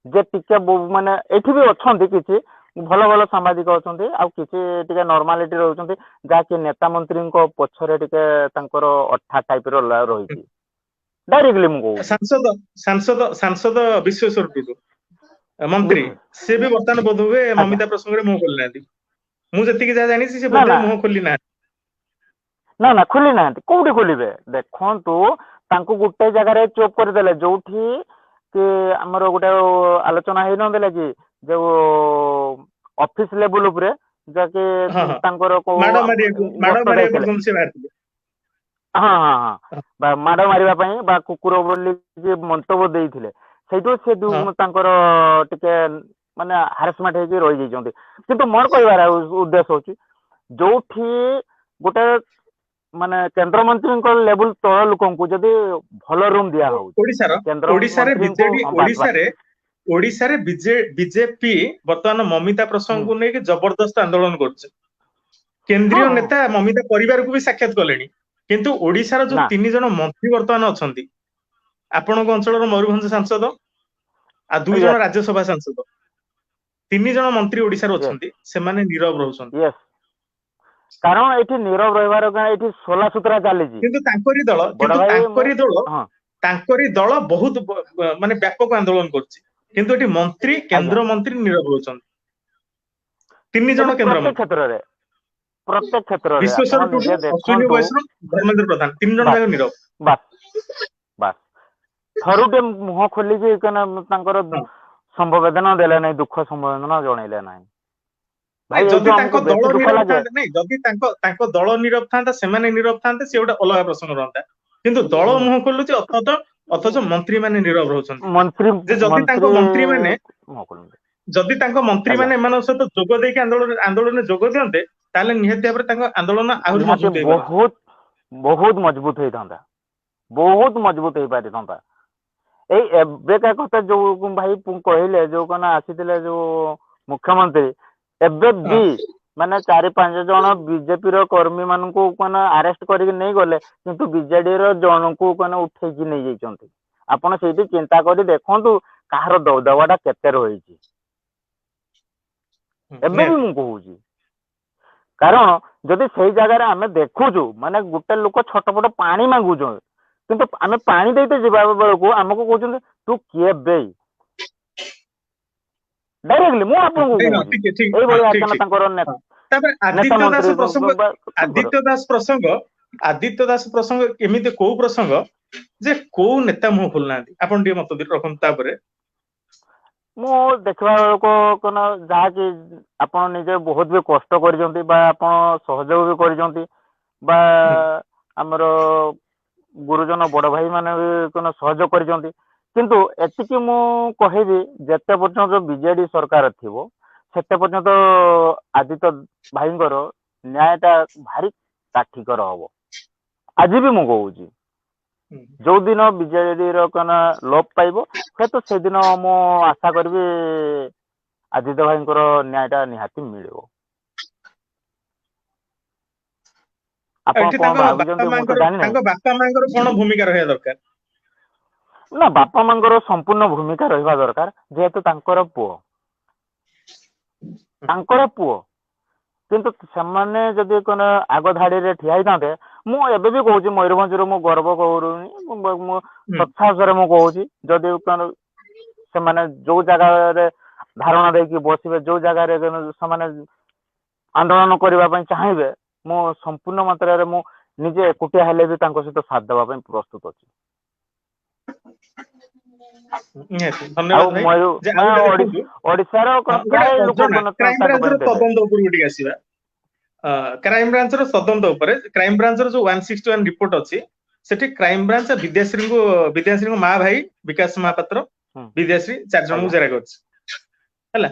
ଯେ ଟିକେ ମାନେ ଏଠି ବି ଅଛନ୍ତି କିଛି ଭଲ ଭଲ ସାମ୍ବାଦିକ ଅଛନ୍ତି ଆଉ କିଛି ଟିକେ ନର୍ମାଲିଟି ରହୁଛନ୍ତି ଯାହାକି ନେତା ମନ୍ତ୍ରୀଙ୍କ ପଛରେ ଟିକେ ତାଙ୍କର ଅଠା ଟାଇପର ରହିଛି ଡାଇରେକ୍ଟଲି ମୁଁ କହୁଛି ସାଂସଦ ବିଶ୍ୱେଶ୍ୱର ଟୁଡୁ ମନ୍ତ୍ରୀ ସେ ବି ବର୍ତ୍ତମାନ ବୋଧ ହୁଏ ମମିତା ପ୍ରସଙ୍ଗରେ ମୁହଁ ଖୋଲି ନାହାନ୍ତି ମୁଁ ଯେତିକି ଯାହା ଜାଣିଛି ସେ ବୋଧେ ମୁହଁ ଖୋଲି ନାହାନ୍ତି ନା ଖୋଲି ନାହାନ୍ତି କୋଉଠି ଖୋଲିବେ ଦେଖନ୍ତୁ ତାଙ୍କୁ ଗୋଟେ ଜାଗାରେ ଚୁପ୍ କରିଦେଲେ ଯୋଉଠି କି ଆମର ଗୋଟେ ଆଲୋଚନା ହେଇନଥିଲା କି ଯୋଉ ଅଫିସ ଲେବୁଲ ଉପରେ ଯାକି ତାଙ୍କର ମାଡ ମାରିବା ପାଇଁ ବା କୁକୁର ବୋଲି ମନ୍ତବ୍ୟ ଦେଇଥିଲେ ସେଇଠୁ ସେ ତାଙ୍କର ଟିକେ ମାନେ ହାରାସମେଣ୍ଟ ହେଇକି ରହିଯାଇଛନ୍ତି କିନ୍ତୁ ମୋର କହିବାର ଉଦ୍ଦେଶ୍ୟ ହଉଛି ଯୋଉଠି ଗୋଟେ ମାନେ କେନ୍ଦ୍ରମନ୍ତ୍ରୀଙ୍କ ଲେବୁଲ ତଳ ଲୋକଙ୍କୁ ଯଦି ଭଲ ରୁମ ଦିଆ ହଉଛି ଓଡିଶାରେ ବିଜେପି ବର୍ତ୍ତମାନ ମମିତା ପ୍ରସଙ୍ଗକୁ ନେଇକି ଜବରଦସ୍ତ ଆନ୍ଦୋଳନ କରୁছে କେନ୍ଦ୍ରୀୟ ନେତା ମମିତା ପରିବାରକୁ ବି ସାକ୍ଷାତ କଲେଣି କିନ୍ତୁ ଓଡିଶାର ଯୋଉ 3 ଜଣ ମନ୍ତ୍ରୀ ବର୍ତ୍ତମାନ ଅଛନ୍ତି ଆପଣଙ୍କ ଅଞ୍ଚଳର ମୟୂରଭଞ୍ଜ ସାଂସଦ ଆଉ 2 ଜଣ ରାଜ୍ୟସଭା ସାଂସଦ 3 ଜଣ ମନ୍ତ୍ରୀ ଓଡିଶାରେ Yes. ଅଛନ୍ତି ସେମାନେ ନୀରବ ରହୁଛନ୍ତି ୟେସ୍, କାରଣ ଏଠି ନୀରବ ରହିବାର କାରଣ ଏଠି ସୋଲା ସୁତରା ଚାଲିଛି। କିନ୍ତୁ ତାଙ୍କରି ଦଳ ବଡ ଭାଇ ହଁ ତାଙ୍କରି ଦଳ ବହୁତ ମାନେ ବ୍ୟାପକ ଆନ୍ଦୋଳନ କରୁଛି କିନ୍ତୁ ଏଠି ମନ୍ତ୍ରୀ କେନ୍ଦ୍ରମନ୍ତ୍ରୀ ନୀରବ ରହୁଛନ୍ତି 3 ଜଣ ଏଠି ପ୍ରତ୍ୟେକ କେନ୍ଦ୍ରମନ୍ତ୍ରୀ କ୍ଷେତ୍ରରେ ବିଶ୍ୱେଶ୍ୱର ଆପଣ ଟୁଡୁ, ନିଜେ ଅଶ୍ୱିନୀ ଦେଖନ୍ତୁ। ବୈଷ୍ଣବ, ଧର୍ମେନ୍ଦ୍ର ପ୍ରଧାନ 3 ଜଣ ବାସ୍ ଯାକ ନୀରବ। ବାସ୍ ବାସ୍ ଥରୁଟେ ମୁହଁ ଖୋଲିକି ତାଙ୍କର ହଁ। ସମ୍ବେଦନା ଦେଲେ ନାହିଁ, ଦୁଃଖ ସମ୍ବେଦନା ଜଣେଇଲେ ନାହିଁ। ଭାଇ ନାଇଁ ଏଇ ଯଦି ଯୋଉ ତାଙ୍କ ଆମକୁ ଦଳ ବେଶୀ ଦୁଃଖ ନୀରବ ଲାଗେ। ଥାନ୍ତା, ନାଇଁ ଯଦି ତାଙ୍କ ଦଳ ନୀରବ ଥାନ୍ତା, ସେମାନେ ନୀରବ ଥାନ୍ତେ, ସେ ଗୋଟେ ଅଲଗା ପ୍ରସଙ୍ଗ ରହନ୍ତା। କିନ୍ତୁ ଦଳ ମୁହଁ ଖୋଲୁଛି ଅଥଚ ମନ୍ତ୍ରୀ ମାନେ ନୀରବ ରହୁଛନ୍ତି। ମନ୍ତ୍ରୀ ଯେ ଯଦି ତାଙ୍କ ମନ୍ତ୍ରୀ ମାନେ ମୁହଁ ଖୋଲନ୍ତି। ଯଦି ତାଙ୍କ ମନ୍ତ୍ରୀ ମାନେ ଏମାନଙ୍କ ସହିତ ଯୋଗ ଦେଇକି ଆନ୍ଦୋଳନରେ ଯୋଗ ଦିଅନ୍ତେ, ତାହେଲେ ନିହାତି ଭାବରେ ତାଙ୍କ ଆନ୍ଦୋଳନ ଆହୁରି ନିହାତି ମଜବୁତ ହେଇପାରନ୍ତା। ବହୁତ ମଜବୁତ ହେଇଥାନ୍ତା, ବହୁତ ମଜବୁତ ହେଇପାରିଥାନ୍ତା। ଏଇ ଏବେକା କଥା ଯୋଉ ଭାଇ କହିଲେ, ଯୋଉ କଣ ଆସିଥିଲେ ଯୋଉ ମୁଖ୍ୟମନ୍ତ୍ରୀ, ଏବେ ହଁ ବି ମାନେ 4-5 ଜଣ ବିଜେପିର କର୍ମୀ ମାନଙ୍କୁ ଆରେଷ୍ଟ କରିକି ନେଇ ଗଲେ, କିନ୍ତୁ ବିଜେଡି ର ଜଣଙ୍କୁ ଉଠେଇକି ନେଇଯାଇଛନ୍ତି। ଆପଣ ସେଇଠି ଚିନ୍ତା କରି ଦେଖନ୍ତୁ କାହାର ଦବଦବାଟା କେତେ ରହିଛି। ଏବେ ବି ନିହାତି ମୁଁ କହୁଛି, କାରଣ ଯଦି ସେଇ ଜାଗାରେ ଆମେ ଦେଖୁଛୁ ମାନେ ଗୋଟେ ଲୋକ ଛଟପଟ ପାଣି ମାଗୁଛୁ, କିନ୍ତୁ ଆମେ ପାଣି ଦେଇତେ ଯିବା ବେଳକୁ ଆମକୁ କହୁଛନ୍ତି ତୁ କିଏ ବେ। ଡାଇରେକ୍ଟଲି ମୁଁ ଆପଣଙ୍କୁ କହୁଛି ଏଇଭଳିଆ ତାଙ୍କର ହଁ। ତାପରେ ନେତା ମନ୍ତ୍ରୀ ଆଦିତ୍ୟ ଦାସ ପ୍ରସଙ୍ଗ ଏମିତି କୋଉ ପ୍ରସଙ୍ଗ ଯେ କୋଉ ନେତା ମୁହଁ ଖୋଲୁନାହାନ୍ତି, ଆପଣ ଟିକେ ମତ ରଖନ୍ତୁ। ତାପରେ ମୁଁ ଦେଖିବା ବେଳକୁ ଯାହାକି ଆପଣ ନିଜେ ବହୁତ ବି କଷ୍ଟ କରିଛନ୍ତି ବା ଆପଣ ସହଯୋଗ ବି କରିଛନ୍ତି ବା ଆମର ଗୁରୁଜନ ବଡ ଭାଇ ମାନେ ବି ସହଯୋଗ କରିଛନ୍ତି, କିନ୍ତୁ ଏତିକି ମୁଁ କହିବି ଯେତେ ପର୍ଯ୍ୟନ୍ତ ବିଜେଡି ସରକାର ଥିବ ସେତେ ପର୍ଯ୍ୟନ୍ତ ଆଦିତ୍ୟ ଭାଇଙ୍କର ନ୍ୟାୟଟା ଭାରି କାଠିକର ହବ। ଆଜି ବି ମୁଁ କହୁଛି, ଯୋଉ ଦିନ ବିଜେଡିର ଲୋପ ପାଇବ, ହୁଏତ ସେଦିନ ମୁଁ ଆଶା କରିବି ଆଦିତ୍ୟ ଭାଇଙ୍କର ନ୍ୟାୟଟା ନିହାତି ମିଳିବ। ଆପଣ ଏଠି କଣ ତାଙ୍କ ଭାବୁଛନ୍ତି ମୁଁ ତ ଜାଣିନାହିଁ। ବାପା ମାଙ୍କର କଣ ଭୂମିକା ରହିବା ଦରକାର? ନା, ବାପା ମାଙ୍କର ସମ୍ପୂର୍ଣ୍ଣ ଭୂମିକା ରହିବା ଦରକାର, ଯେହେତୁ ତାଙ୍କର ପୁଅ। କିନ୍ତୁ ସେମାନେ ଯଦି ଆଗ ଧାଡିରେ ଠିଆ ହେଇଥାନ୍ତେ, ମୁଁ ଏବେ ବି କହୁଛି ମୟୂରଭଞ୍ଜରୁ ମୁଁ ଗର୍ବ କରୁନି, ମୁଁ ସତ୍ସାହସରେ ମୁଁ କହୁଛି, ଯଦି ସେମାନେ ଯୋଉ ଜାଗାରେ ଧାରଣା ଦେଇକି ବସିବେ, ଯୋଉ ଜାଗାରେ ସେମାନେ ଆନ୍ଦୋଳନ କରିବା ପାଇଁ ଚାହିଁବେ, ମୁଁ ସମ୍ପୂର୍ଣ୍ଣ ମାତ୍ରାରେ ମୁଁ ନିଜେ ଏକୁଟିଆ ହେଲେ ବି ତାଙ୍କ ସହିତ ସାଥ ଦେବା ପାଇଁ ପ୍ରସ୍ତୁତ ଅଛି। ନିହାତି ଆଉ ଧନ୍ୟବାଦ ଭାଇ। ଯେ ଆଉ ଗୋଟେ ଦେଖନ୍ତୁ, ଓଡିଶାର ପ୍ରାୟ ଲୋକ କ୍ରାଇମବ୍ରାଞ୍ଚର ତଦନ୍ତ ଉପରକୁ ଟିକେ ଆସିବା। କ୍ରାଇମବ୍ରାଞ୍ଚର ତଦନ୍ତ ଉପରେ, କ୍ରାଇମବ୍ରାଞ୍ଚର ଯୋଉ 161 ରିପୋର୍ଟ ଅଛି, ସେଠି କ୍ରାଇମବ୍ରାଞ୍ଚ ବିଦ୍ୟାଶ୍ରୀଙ୍କ ମା ଭାଇ ବିକାଶ ମହାପାତ୍ର, ବିଦ୍ୟାଶ୍ରୀ 4 ଜଣଙ୍କୁ ଜେରା କରିଛି ହେଲା।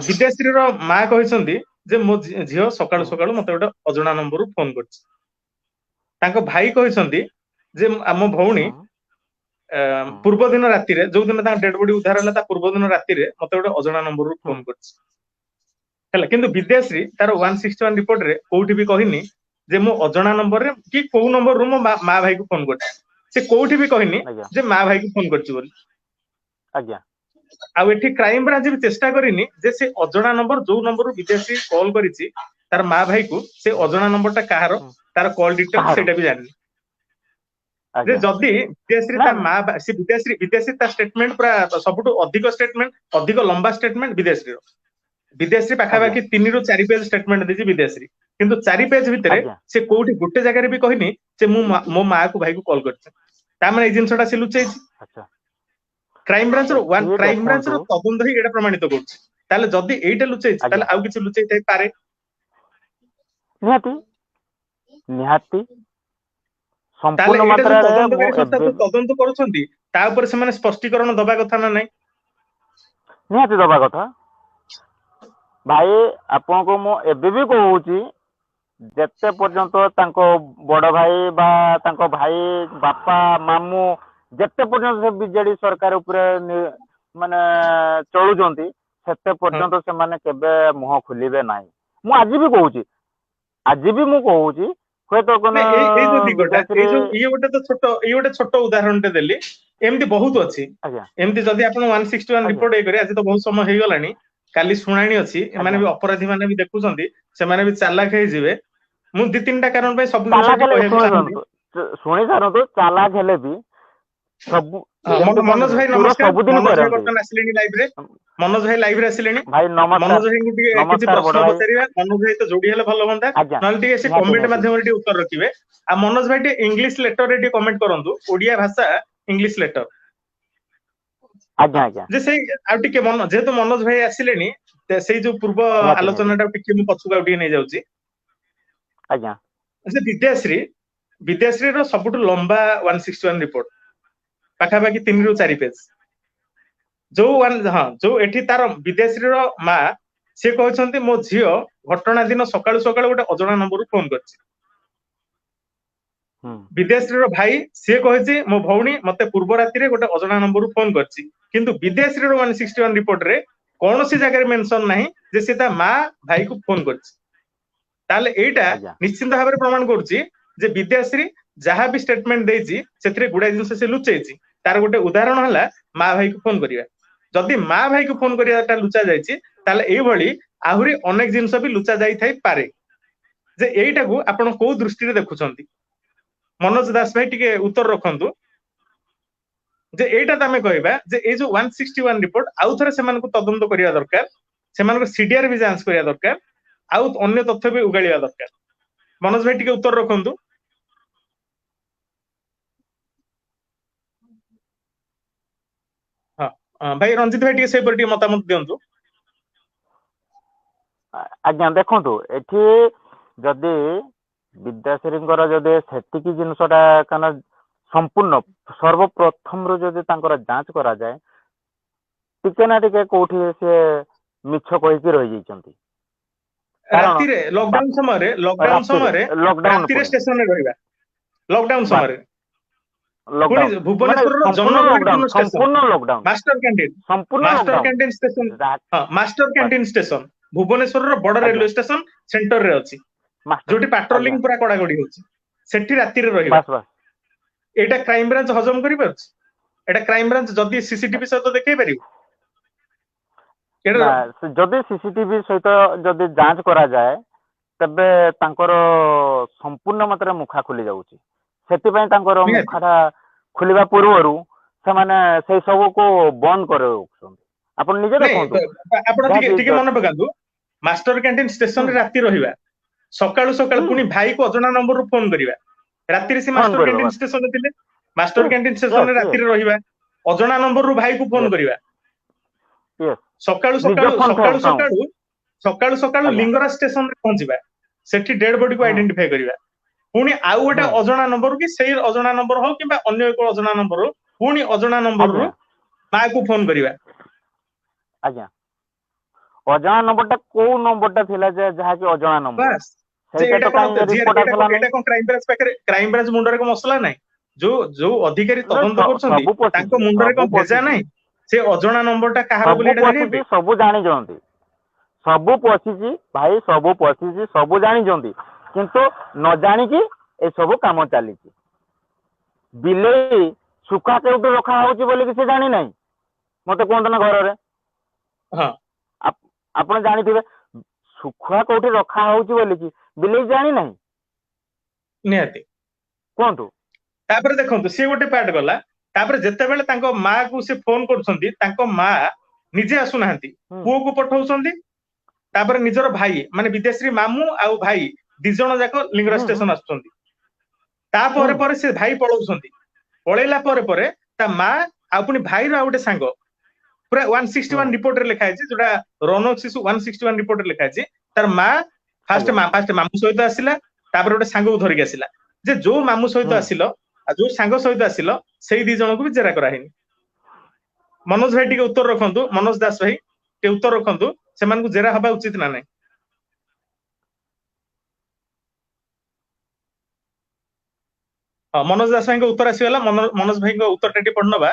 ବିଦ୍ୟାଶ୍ରୀର ମା କହିଛନ୍ତି ଯେ ମୋ ଝିଅ ସକାଳୁ ସକାଳୁ ମତେ ଗୋଟେ ଅଜଣା ନମ୍ବରରୁ ଫୋନ କରିଛି। ତାଙ୍କ ଭାଇ କହିଛନ୍ତି ଯେ ଆମ ଭଉଣୀ ପୂର୍ବ ଦିନ ରାତିରେ, ଯୋଉ ଦିନ ତାଙ୍କ ଡେଡ ବଡି ଉଦ୍ଧାର ହେଲା ତା ପୂର୍ବ ଦିନ ରାତିରେ ମତେ ଗୋଟେ ଅଜଣା ନମ୍ବରରୁ ଫୋନ କରିଛି ହେଲା। କିନ୍ତୁ ବିଦ୍ୟାଶ୍ରୀ ତାର 161 ରିପୋର୍ଟରେ କୋଉଠି ବି କହିନି ଯେ ମୁଁ ଅଜଣା ନମ୍ବରରେ କି କୋଉ ନମ୍ବରରୁ ମୋ ମା ଭାଇକୁ ଫୋନ କରିଛି। ସେ କୋଉଠି ବି କହିନି ଯେ ମା ଭାଇକୁ ଫୋନ କରିଛି ବୋଲି। ଆଉ ଏଠି କ୍ରାଇମବ୍ରାଞ୍ଚ ବି ଚେଷ୍ଟା କରିନି ଯେ ସେ ଅଜଣା ନମ୍ବର, ଯୋଉ ନମ୍ବରରୁ ବିଦ୍ୟାଶ୍ରୀ କଲ କରିଛି ତାର ମା ଭାଇକୁ, ସେ ଅଜଣା ନମ୍ବରଟା କାହାର, ତାର କଲ ଡିଟେଲ ସେଇଟା ବି ଜାଣିନି। ଯେ ଯଦି ବିଦ୍ୟାଶ୍ରୀ ତା ମା, ସେ ବିଦ୍ୟାଶ୍ରୀ ତା ଷ୍ଟେଟମେଣ୍ଟ ପୁରା ସବୁଠୁ ଅଧିକ ଲମ୍ବା ଷ୍ଟେଟମେଣ୍ଟ ବିଦ୍ୟାଶ୍ରୀ ପାଖାପାଖି 3 ରୁ 4 ପେଜ ଷ୍ଟେଟମେଣ୍ଟ ଦେଇଛି ବିଦ୍ୟାଶ୍ରୀ, କିନ୍ତୁ 4 ପେଜ ଭିତରେ ସେ କୋଉଠି ଗୋଟେ ଜାଗାରେ ବି କହିନି ଯେ ମୁଁ ମୋ ମା କୁ ଭାଇକୁ କଲ କରିଛି। ତାମାନେ ଏଇ ଜିନିଷଟା ସେ ଲୁଚେଇଛି। କ୍ରାଇମବ୍ରାଞ୍ଚର ତଦନ୍ତ ହିଁ ଏଇଟା ପ୍ରମାଣିତ କରୁଛି। ତାହେଲେ ଯଦି ଏଇଟା ଲୁଚେଇଛି, ତାହେଲେ ଆଉ କିଛି ଲୁଚେଇ ଥାଇପାରେ। ନିହାତି ତାହେଲେ ସମ୍ପୂର୍ଣ୍ଣ ଏଇଟା ଯୋଉ ମାତ୍ରାରେ ତଦନ୍ତକାରୀ ସଂସ୍ଥା ଯୋଉ ତଦନ୍ତ କରୁଛନ୍ତି, ତା ଉପରେ ସେମାନେ ସ୍ପଷ୍ଟୀକରଣ ଦବା କଥା ନା ନାଇଁ? ନିହାତି ଦବା କଥା। ଭାଇ ଆପଣଙ୍କୁ ମୁଁ ଏବେ ବି କହୁଛି, ଯେତେ ପର୍ଯ୍ୟନ୍ତ ତାଙ୍କ ବଡ ଭାଇ ବା ତାଙ୍କ ଭାଇ, ବାପା, ମାମୁଁ ଯେତେ ପର୍ଯ୍ୟନ୍ତ ସେ ବିଜେଡି ସରକାର ଉପରେ ଚଳୁଛନ୍ତି, ସେତେ ପର୍ଯ୍ୟନ୍ତ ସେମାନେ କେବେ ମୁହଁ ଖୋଲିବେ ନାହିଁ। ମୁଁ ଆଜି ବି କହୁଛି ହୁଏତ ଏଇ ଯୋଉ ଦିଗଟା, ଇଏ ଗୋଟେ ଛୋଟ ଉଦାହରଣଟେ ଦେଲି, ଏମିତି ବହୁତ ଅଛି। ଏମିତି ଯଦି ଆପଣ 161 ରିପୋର୍ଟ ଆଜି ତ ବହୁତ ସମୟ ହେଇଗଲାଣି, काली शुणाणी अछि एमाने भी अपराधी माने भी देखुछंती सेमाने भी चालाक ହେଇଯିବେ ମୁଁ ଦି ତିनटा कारण ପାଇଁ ସବୁ जिनिस चालाक एठी हेले कहବାକୁ चाहुंदी शुणी सारंतु चालाक हेले भी सब मनोज भाई चोर नमस्कार सबुदिन मनोज भाई करते बर्तमान आसिलेनी लाइव रे मनोज भाई लाइव रे आसिलेनी भाई मनोज नमस्कार भाई को टिके किछि नमस्कार बड़ प्रश्न भाई पचारिबा मनोज भाई तो जोडी हेले भलो होंदा आज्ञा नल टिके से निहाती कमेंट निहाती माध्यम रे उत्तर रखिबे आ मनोज भाई टे इंग्लिश लेटर रे टे कमेंट करंतु ओडिया भाषा इंग्लिश लेटर आज्ञा आज्ञा जे से आ टिके मन जेहेतु मनोज भाई आसिलेनी सेई जो पूर्व निहाती निहाती आलोचना टा टिके मु पछुका टिके नै जाउची आज्ञा जे विद्याश्री रो सबुटु लंबा 161 रिपोर्ट पाखापाखि 3 रु 4 पेज जो जो एठी तार विद्याश्री रो मा से कहछंती मो झियो घटना दिन सकाळु सकाळु गोटे अजणा नंबर फोन करछि विद्याश्री रो भाई से कहछि मो भौणी मते पूर्व राति रे गोटे अजणा नंबर फोन करछि किंतु विद्याश्री रो 161 रिपोर्ट रे कोनोसी जगह रे मेंशन नाही जे से ता मा भाई को फोन करछि ताले एटा आज्ञा निश्चित भाबरे प्रमाण करछि जे विद्याश्री जहा भी स्टेटमेंट देछि सेथरे गुडा जिंस से लुचैछि तार गोटे उदाहरण हला मा भाई को फोन करिया जदि मा भाई को फोन करियाटा लुचा जायछि ताले एई भली आहुरी अनेक जिंस भी लुचा जाई थाई पारे जे एईटा को आपण को दृष्टि रे देखुछंती मनोज दास भाई टिके उत्तर रखंतु जे एईटा तमे कहबा जे ए जो 161 रिपोर्ट आउ थरे सेमान को तदंत करिया दरकार सेमान को सीडीआर भी जांच करिया दरकार आउ अन्य तथ्य भी उगालिया दरकार मनोज भाई टिके उत्तर रखंतु हां भाई रंजित भाई टिके से पर टिके मतामत दियंतु आज्ञा देखंतु एठी जदी विद्याश्रींकर जदि सेतिकी जिनसटा काना संपूर्ण सर्वप्रथम रो जदि तांकर जांच करा जाए टिके ना टिके कोठी से मिछ कहि के रहि जाइचंती राति रे लॉकडाउन समय रे राति रे स्टेशन रे रहबा लॉकडाउन समय रे लॉकडाउन भुवनेश्वर रो जनगणना संपूर्ण लॉकडाउन मास्टर कैंटीन स्टेशन हां मास्टर कैंटीन स्टेशन भुवनेश्वर रो बड़ रेलवे स्टेशन सेंटर रे अछि जोटी पेट्रोलिंग पूरा कड़ा कड़ी होछि सेठी राति रे रहबा बस बस एटा क्राइम ब्रांच हजम करि परछ एटा क्राइम ब्रांच जदी सीसीटीवी सहित देखै पारि जदि सीसीटीवी सहित जदि जांच करा जाए तबे तांकर संपूर्ण मात्रा मुखा खुली जाउची सेति पय तांकर मुखाटा खुलिबा पूर्वरु से माने से सब को बंद करे आपण निजे देखंतु आपण टिके मन पकांतु मास्टर कैंटीन स्टेशन रे राति रहिबा सकाळु सकाळु पुनी भाई को अजणा नंबर रो फोन करिवा राति रे से मास्टर कैंटीन स्टेशन रे थिले मास्टर कैंटीन स्टेशन रे राति रे रहिबा अजणा नंबर रो भाई को फोन करिवा सकाळु सकाळु लिंगराज स्टेशन रे पहुंचीबा सेठी डेड बॉडी को आइडेंटिफाई करिवा पुनी आउ गोटे अजणा नंबर कि सेही अजणा नंबर हो किबा अन्य एक अजणा नंबर हो पुनी अजणा नंबर रो मा को फोन करिवा आज्ञा अजणा नंबरटा को नंबरटा थिला जे जहा कि अजणा नंबर बस एटा कोन क्राइम ब्रांच मुंडरे को मसला नाही जो अधिकारी तदंत करछन्ती तांको मुंडरे को भेजा नाही से अजणा नंबरटा कहार बोली जानि सब जानि जंती सब पछिची भाई सब पछिची सब जानि जंती किंतु न जानि कि ए सब काम चाली बिले सुखा केउटे रखा होची बोली कि से जानि नाही मते कोन ना घर रे हां आपण जानि थिबे सुखा कोठी रखा होची बोली कि बिले जानि नाही निहाती कोंतु तापर देखंतु से गोटे पार्ट गला तापर जते बेले तांको मां को से फोन करछन्ती तांको मां निजे आसु नाहंती पुओ को पठाउछन्ती तापर निजर भाई माने विद्याश्री मामू आउ भाई दि जण जाको लिंगराज स्टेशन आछन्ती तापर पर से भाई पळौछन्ती पळेला पर ता मां आ पुनी भाई रो गोटे सांग पूरा 161 रिपोर्ट रे लिखा है जोटा रोनक शिशु 161 रिपोर्ट रे लिखा है तार मां फास्ट मामू सहित आसिला तापर गोटे सांग को धरिक आसिला जे जो मामू सहित आसिलो आ जो सांग सहित आसिलो सेही दि जण को भी जेरा कराहिनी मनोज भाई टिके उत्तर रखंतु मनोज दास भाई टे उत्तर रखंतु सेमान को जेरा हबा उचित ना नै मनोज दास भाई को उत्तर आसीगला मनोज भाई को उत्तर टेटी पढनबा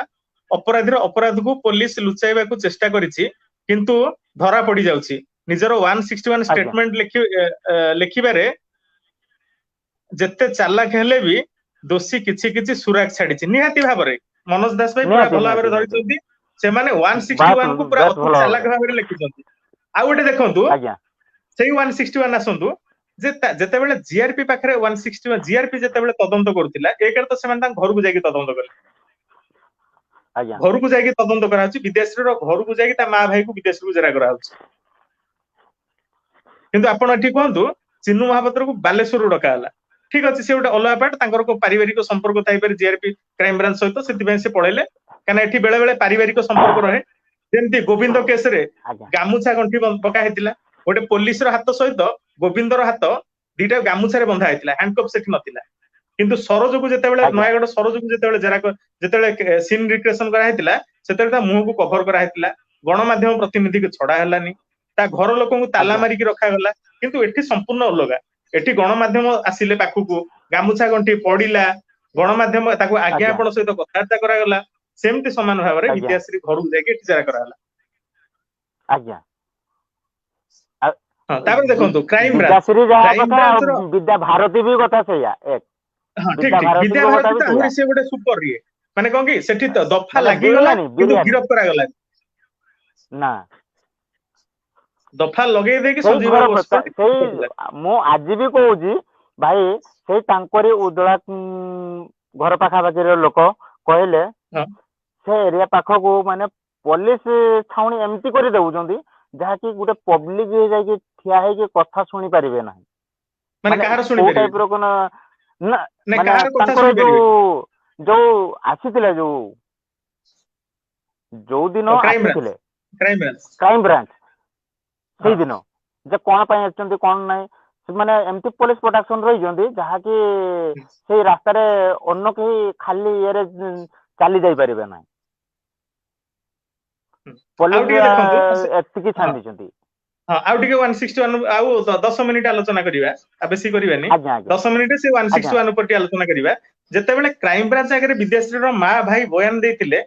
अपराधी रो अपराध को पुलिस लुचाइबा को चेष्टा करिछि किंतु धरा पड़ी जाउछि निजरो 161 स्टेटमेंट लेखिबारे जत्ते चालाक हेले भी दोषी किछि किछि सुराग छाडिछि निहाती भाबरे मनोज दास भाई पूरा भला भाबरे धरिछन्ती से माने 161 को पूरा चालाक भाबरे लिखिछन्ती ଆଉ ଗୋଟେ ଦେଖନ୍ତୁ ଆଜ୍ଞା ସେଇ 161 ଆସନ୍ତୁ ଯେ ଯେତେବେଳେ ଜିଆରପି ପାଖରେ 161 ଜିଆରପି ଯେତେବେଳେ ତଦନ୍ତ କରୁଥିଲା ଏକରେ ତ ସେମାନେ ତାଙ୍କ ଘରକୁ ଯାଇକି ତଦନ୍ତ କଲେ ଆଜ୍ଞା ଘରକୁ ଯାଇକି ତଦନ୍ତ କରାହଉଛି ବିଦେଶୀର ଘରକୁ ଯାଇକି ତା ମା ଭାଇକୁ ବିଦେଶରୁ ଜେରା କରାହଉଛି କିନ୍ତୁ ଆପଣ ଏଠି କୁହନ୍ତୁ ଚିନୁ ମହାପାତ୍ରକୁ ବାଲେଶ୍ୱରରୁ ଡକା ହେଲା ଠିକ ଅଛି ସେ ଗୋଟେ ଅଲଗା ପାର୍ଟ ତାଙ୍କର କୋଉ ପାରିବାରିକ ସମ୍ପର୍କ ଥାଇପାରେ ଜିଆରପି କ୍ରାଇମବ୍ରାଞ୍ଚ ସହିତ ସେଥିପାଇଁ ସେ ପଳେଇଲେ କାହିଁକିନା ଏଠି ବେଳେ ବେଳେ ପାରିବାରିକ ସମ୍ପର୍କ ରହେ ଯେମିତି ଗୋବିନ୍ଦ କେସରେ ଆଜ୍ଞା ଗାମୁଛା ଗଣ୍ଠି ପକା ହେଇଥିଲା ଗୋଟେ ପୋଲିସର ହାତ ସହିତ ଗୋବିନ୍ଦର ହାତ ଦିଟା ଗାମୁଛାରେ ବନ୍ଧା ହେଇଥିଲା ହ୍ୟାଣ୍ଡକପ୍ ସେଠି ନଥିଲା କିନ୍ତୁ ସରୋଜକୁ ଯେତେବେଳେ ଆଜ୍ଞା ନୟାଗଡ଼ ସରୋଜକୁ ଯେତେବେଳେ ଯେତେବେଳେ ସିନ୍ ରିକ୍ରିଏସନ କରାହେଇଥିଲା ସେତେବେଳେ ତା ମୁହଁକୁ କଭର କରାହେଇଥିଲା ଗଣମାଧ୍ୟମ ପ୍ରତିନିଧିକୁ ଛଡା ହେଲାନି ତା ଘର ଲୋକଙ୍କୁ ତାଲା ଆଜ୍ଞା ମାରିକି ରଖାଗଲା କିନ୍ତୁ ଏଠି ସମ୍ପୂର୍ଣ୍ଣ ଅଲଗା ଏଠି ଗଣମାଧ୍ୟମ ଆସିଲେ ପାଖକୁ ଗାମୁଛା ଗଣ୍ଠି ପଡିଲା ଗଣମାଧ୍ୟମ ତାକୁ ଆଜ୍ଞା ଆଜ୍ଞାପଣ ସହିତ କଥାବାର୍ତ୍ତା କରାଗଲା ସେମିତି ସମାନ ଭାବରେ ଆଜ୍ଞା ବିଦ୍ୟାଶ୍ରୀ ଘରକୁ ଯାଇକି ଏଠି ଜେରା କରାଗଲା ଆଜ୍ଞା ଆଉ ହଁ ତାପରେ ଦେଖନ୍ତୁ ବିଦ୍ୟାଶ୍ରୀ ଯାହା କ୍ରାଇମ କଥା ବ୍ରାଞ୍ଚ ଆଉ ର ବିଦ୍ୟା ଭାରତୀ ବି କଥା ସେଇଆ ଏକ ହଁ ଠିକ ବିଦ୍ୟା ଠିକ ବିଦ୍ୟା ଭାରତୀଙ୍କ କଥା ଭାରତୀ ବି ତ ସେଇଆ ଆହୁରି ସେ ଗୋଟେ ସୁପର ଇଏ ମାନେ କଣ କି ସେଠି ତ ଦଫା ମାନେ ଲାଗିଗଲା ବିରିୟାନୀ କିନ୍ତୁ ବିରିୟାନୀ ଗିରଫ କରାଗଲା ନା ଦଫା ଲଗେଇ ଦେଇକି ସେଇ ସଞ୍ଜୀବ ଘର ବସୁକୁ ସେଇ କରିଦେଲା ମୁଁ ଆଜି ବି କହୁଛି ଭାଇ ସେଇ ତାଙ୍କରି ଉଦଳା ଘର ପାଖାପାଖିର ଲୋକ କହିଲେ ହଁ ସେ ଏରିଆ ପାଖକୁ ମାନେ ପୋଲିସ ଛାଉଣି ଏମିତି କରି ଦଉଛନ୍ତି ଯାହାକି ଗୋଟେ ପବ୍ଲିକ ଯାଇକି ଠିଆ ହେଇକି କଥା ଶୁଣି ପାରିବେ ନାହିଁ ମାନେ ମାନେ କାହାର କୋଉ ଶୁଣିପାରିବେନି ଟାଇପ ର କଣ ନା ନାଇଁ ମାନେ କାହାର କଥା ତାଙ୍କର ଯୋଉ ଶୁଣିପାରିବେନି ଯୋଉ ଆସିଥିଲେ ଯୋଉ ଦିନ ଆସିଥିଲେ କ୍ରାଇମ ବ୍ରାଞ୍ଚ କ୍ରାଇମବ୍ରାଞ୍ଚ ହଁ ସେଇଦିନ ଯେ କଣ ପାଇଁ ଆସିଛନ୍ତି କଣ ନାହିଁ ସେମାନେ ଏମିତି ପୋଲିସ ପ୍ରୋଟେକ୍ସନ ରହିଛନ୍ତି ଯାହାକି ସେଇ ରାସ୍ତାରେ ଅନ୍ୟ କେହି ଖାଲି ଇଏରେ ଚାଲି ଯାଇପାରିବେ ନାହିଁ ଆଉ ପୋଲିସ ଟିକେ ଦେଖନ୍ତୁ ଏତିକି ହଁ ଛାଣି ଦେଇଛନ୍ତି ହଁ ଆଉ ଟିକେ 161 ଆଉ 10 ମିନିଟ ଆଲୋଚନା କରିବା ଆଉ ବେଶୀ କରିବାନି ଆଜ୍ଞା ଆଜ୍ଞା 10 ମିନିଟ ସେ ଆଜ୍ଞା 161 ଉପରେ ଟିକେ ଆଲୋଚନା କରିବା ଯେତେବେଳେ କ୍ରାଇମବ୍ରାଞ୍ଚ ଆଗରେ ବିଦ୍ୟାଶ୍ରୀର ମା ଭାଇ ବୟାନ ଦେଇଥିଲେ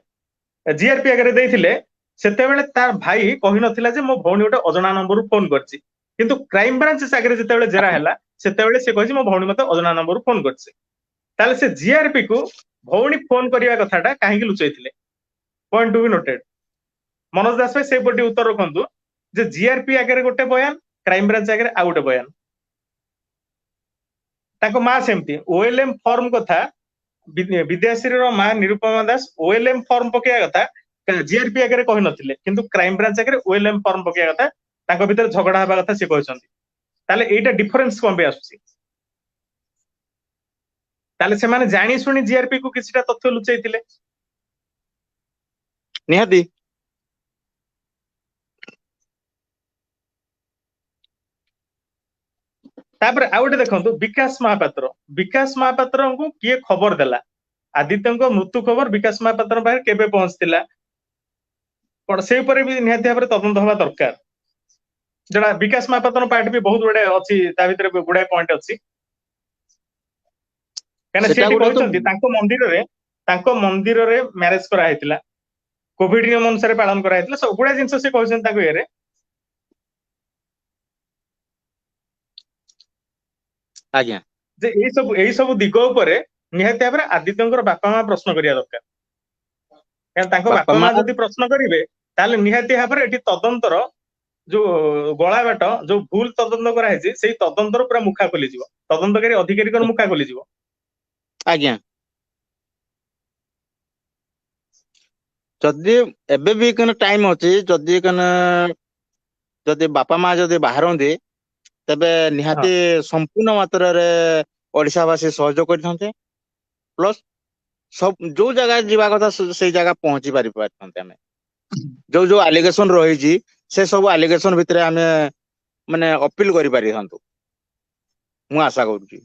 ଜିଆରପି ଆଗରେ ଦେଇଥିଲେ ସେତେବେଳେ ତା ଭାଇ କହିନଥିଲା ଯେ ମୋ ଭଉଣୀ ଗୋଟେ ଅଜଣା ନମ୍ବରରୁ ଫୋନ କରିଛି କିନ୍ତୁ କ୍ରାଇମବ୍ରାଞ୍ଚ ଆଗରେ ଯେତେବେଳେ ଜେରା ହେଲା ସେତେବେଳେ ସେ କହିଛି ମୋ ଭଉଣୀ ମତେ ଅଜଣା ନମ୍ବରରୁ ଫୋନ କରିଛି ତାହେଲେ ସେ ଜିଆରପି କୁ ଭଉଣୀ ଫୋନ କରିବା କଥାଟା କାହିଁକି ଲୁଚେଇଥିଲେ ପଏଣ୍ଟ ଟୁ ବି ନୋଟେଡ ମନୋଜ ଦାସ ଭାଇ ସେଇପଟେ ଉତ୍ତର ରଖନ୍ତୁ ଯେ ଜିଆରପି ଆଗରେ ଗୋଟେ ବୟାନ କ୍ରାଇମବ୍ରାଞ୍ଚ ଆଗରେ ଆଉ ଗୋଟେ ବୟାନ ତାଙ୍କ ମା ସେମିତି ଓଏଲଏମ ଫର୍ମ କଥା ବିଦ୍ୟାଶ୍ରୀର ମା ନିରୁପମା ଦାସ ଓଏଲଏମ ଫର୍ମ ପକେଇବା କଥା ଜିଆରପି ଆଗରେ କହିନଥିଲେ କିନ୍ତୁ କ୍ରାଇମବ୍ରାଞ୍ଚ ଆଗରେ ଓଏଲଏମ ଫର୍ମ ପକେଇବା କଥା ତାଙ୍କ ଭିତରେ ଝଗଡା ହେବା କଥା ସେ କହିଛନ୍ତି ତାହେଲେ ଏଇଟା ଡିଫରେନ୍ସ କଣ ପାଇଁ ଆସୁଛି ତାହେଲେ ସେମାନେ ଜାଣି ଶୁଣି ଜିଆରପି କୁ କିଛିଟା ତଥ୍ୟ ଲୁଚେଇଥିଲେ ନିହାତି ତାପରେ ଆଉ ଗୋଟେ ଦେଖନ୍ତୁ ବିକାଶ ମହାପାତ୍ରଙ୍କୁ କିଏ ଖବର ଦେଲା ଆଦିତ୍ୟଙ୍କ ମୃତ୍ୟୁ ଖବର ବିକାଶ ମହାପାତ୍ର ପାଖରେ କେବେ ପହଞ୍ଚିଥିଲା କଣ ସେ ଉପରେ ବି ନିହାତି ଭାବରେ ତଦନ୍ତ ହବା ଦରକାର ଯୋଉଟା ବିକାଶ ମହାପାତ୍ର ପାର୍ଟ ବି ବହୁତ ଗୁଡାଏ ଅଛି ତା ଭିତରେ ଗୁଡାଏ ପଏଣ୍ଟ ଅଛି କାହିଁକିନା ସେଟା ସେଠି ଗୋଟେ ତ କହିଛନ୍ତି ତାଙ୍କ ମନ୍ଦିରରେ ମ୍ୟାରେଜ କରାହେଇଥିଲା କୋଭିଡ ନିୟମ ଅନୁସାରେ ପାଳନ କରାହେଇଥିଲା ସବୁ ଗୁଡାଏ ଜିନିଷ ସେ କହିଛନ୍ତି ତାଙ୍କ ଇଏରେ ଆଜ୍ଞା ଯେ ଏଇ ସବୁ ଦିଗ ଉପରେ ନିହାତି ଭାବରେ ଆଦିତ୍ୟଙ୍କର ବାପା ମା ପ୍ରଶ୍ନ କରିବା ଦରକାର କାରଣ ତାଙ୍କ ବାପା ମା ଯଦି ପ୍ରଶ୍ନ କରିବେ ତାହେଲେ ନିହାତି ଭାବରେ ଏଠି ତଦନ୍ତର ଯୋଉ ଗଳା ବାଟ ଯୋଉ ଭୁଲ ତଦନ୍ତ କରାହେଇଛି ସେଇ ତଦନ୍ତର ପୁରା ମୁଖା ଖୋଲିଯିବ ତଦନ୍ତକାରୀ ଅଧିକାରୀଙ୍କର ମୁଖା ଖୋଲିଯିବ ଆଜ୍ଞା ଯଦି ଏବେ ବି କେନ ଟାଇମ ଅଛି ଯଦି ବାପା ମା ଯଦି ବାହାରନ୍ତି ତେବେ ହଁ ନିହାତି ସମ୍ପୂର୍ଣ୍ଣ ମାତ୍ରାରେ ଓଡିଶାବାସୀ ସହଯୋଗ କରିଥାନ୍ତେ ପ୍ଲସ ଯୋଉ ଜାଗା ଯିବା କଥା ସେଇ ଜାଗା ପହଞ୍ଚି ପାରିଥାନ୍ତେ ଆମେ ଯୋଉ ଆଲିଗେସନ ରହିଛି ସେ ସବୁ ଆଲିଗେସନ ଭିତରେ ଆମେ ମାନେ ଅପିଲ କରିପାରିଥାନ୍ତୁ ମୁଁ ଆଶା କରୁଛି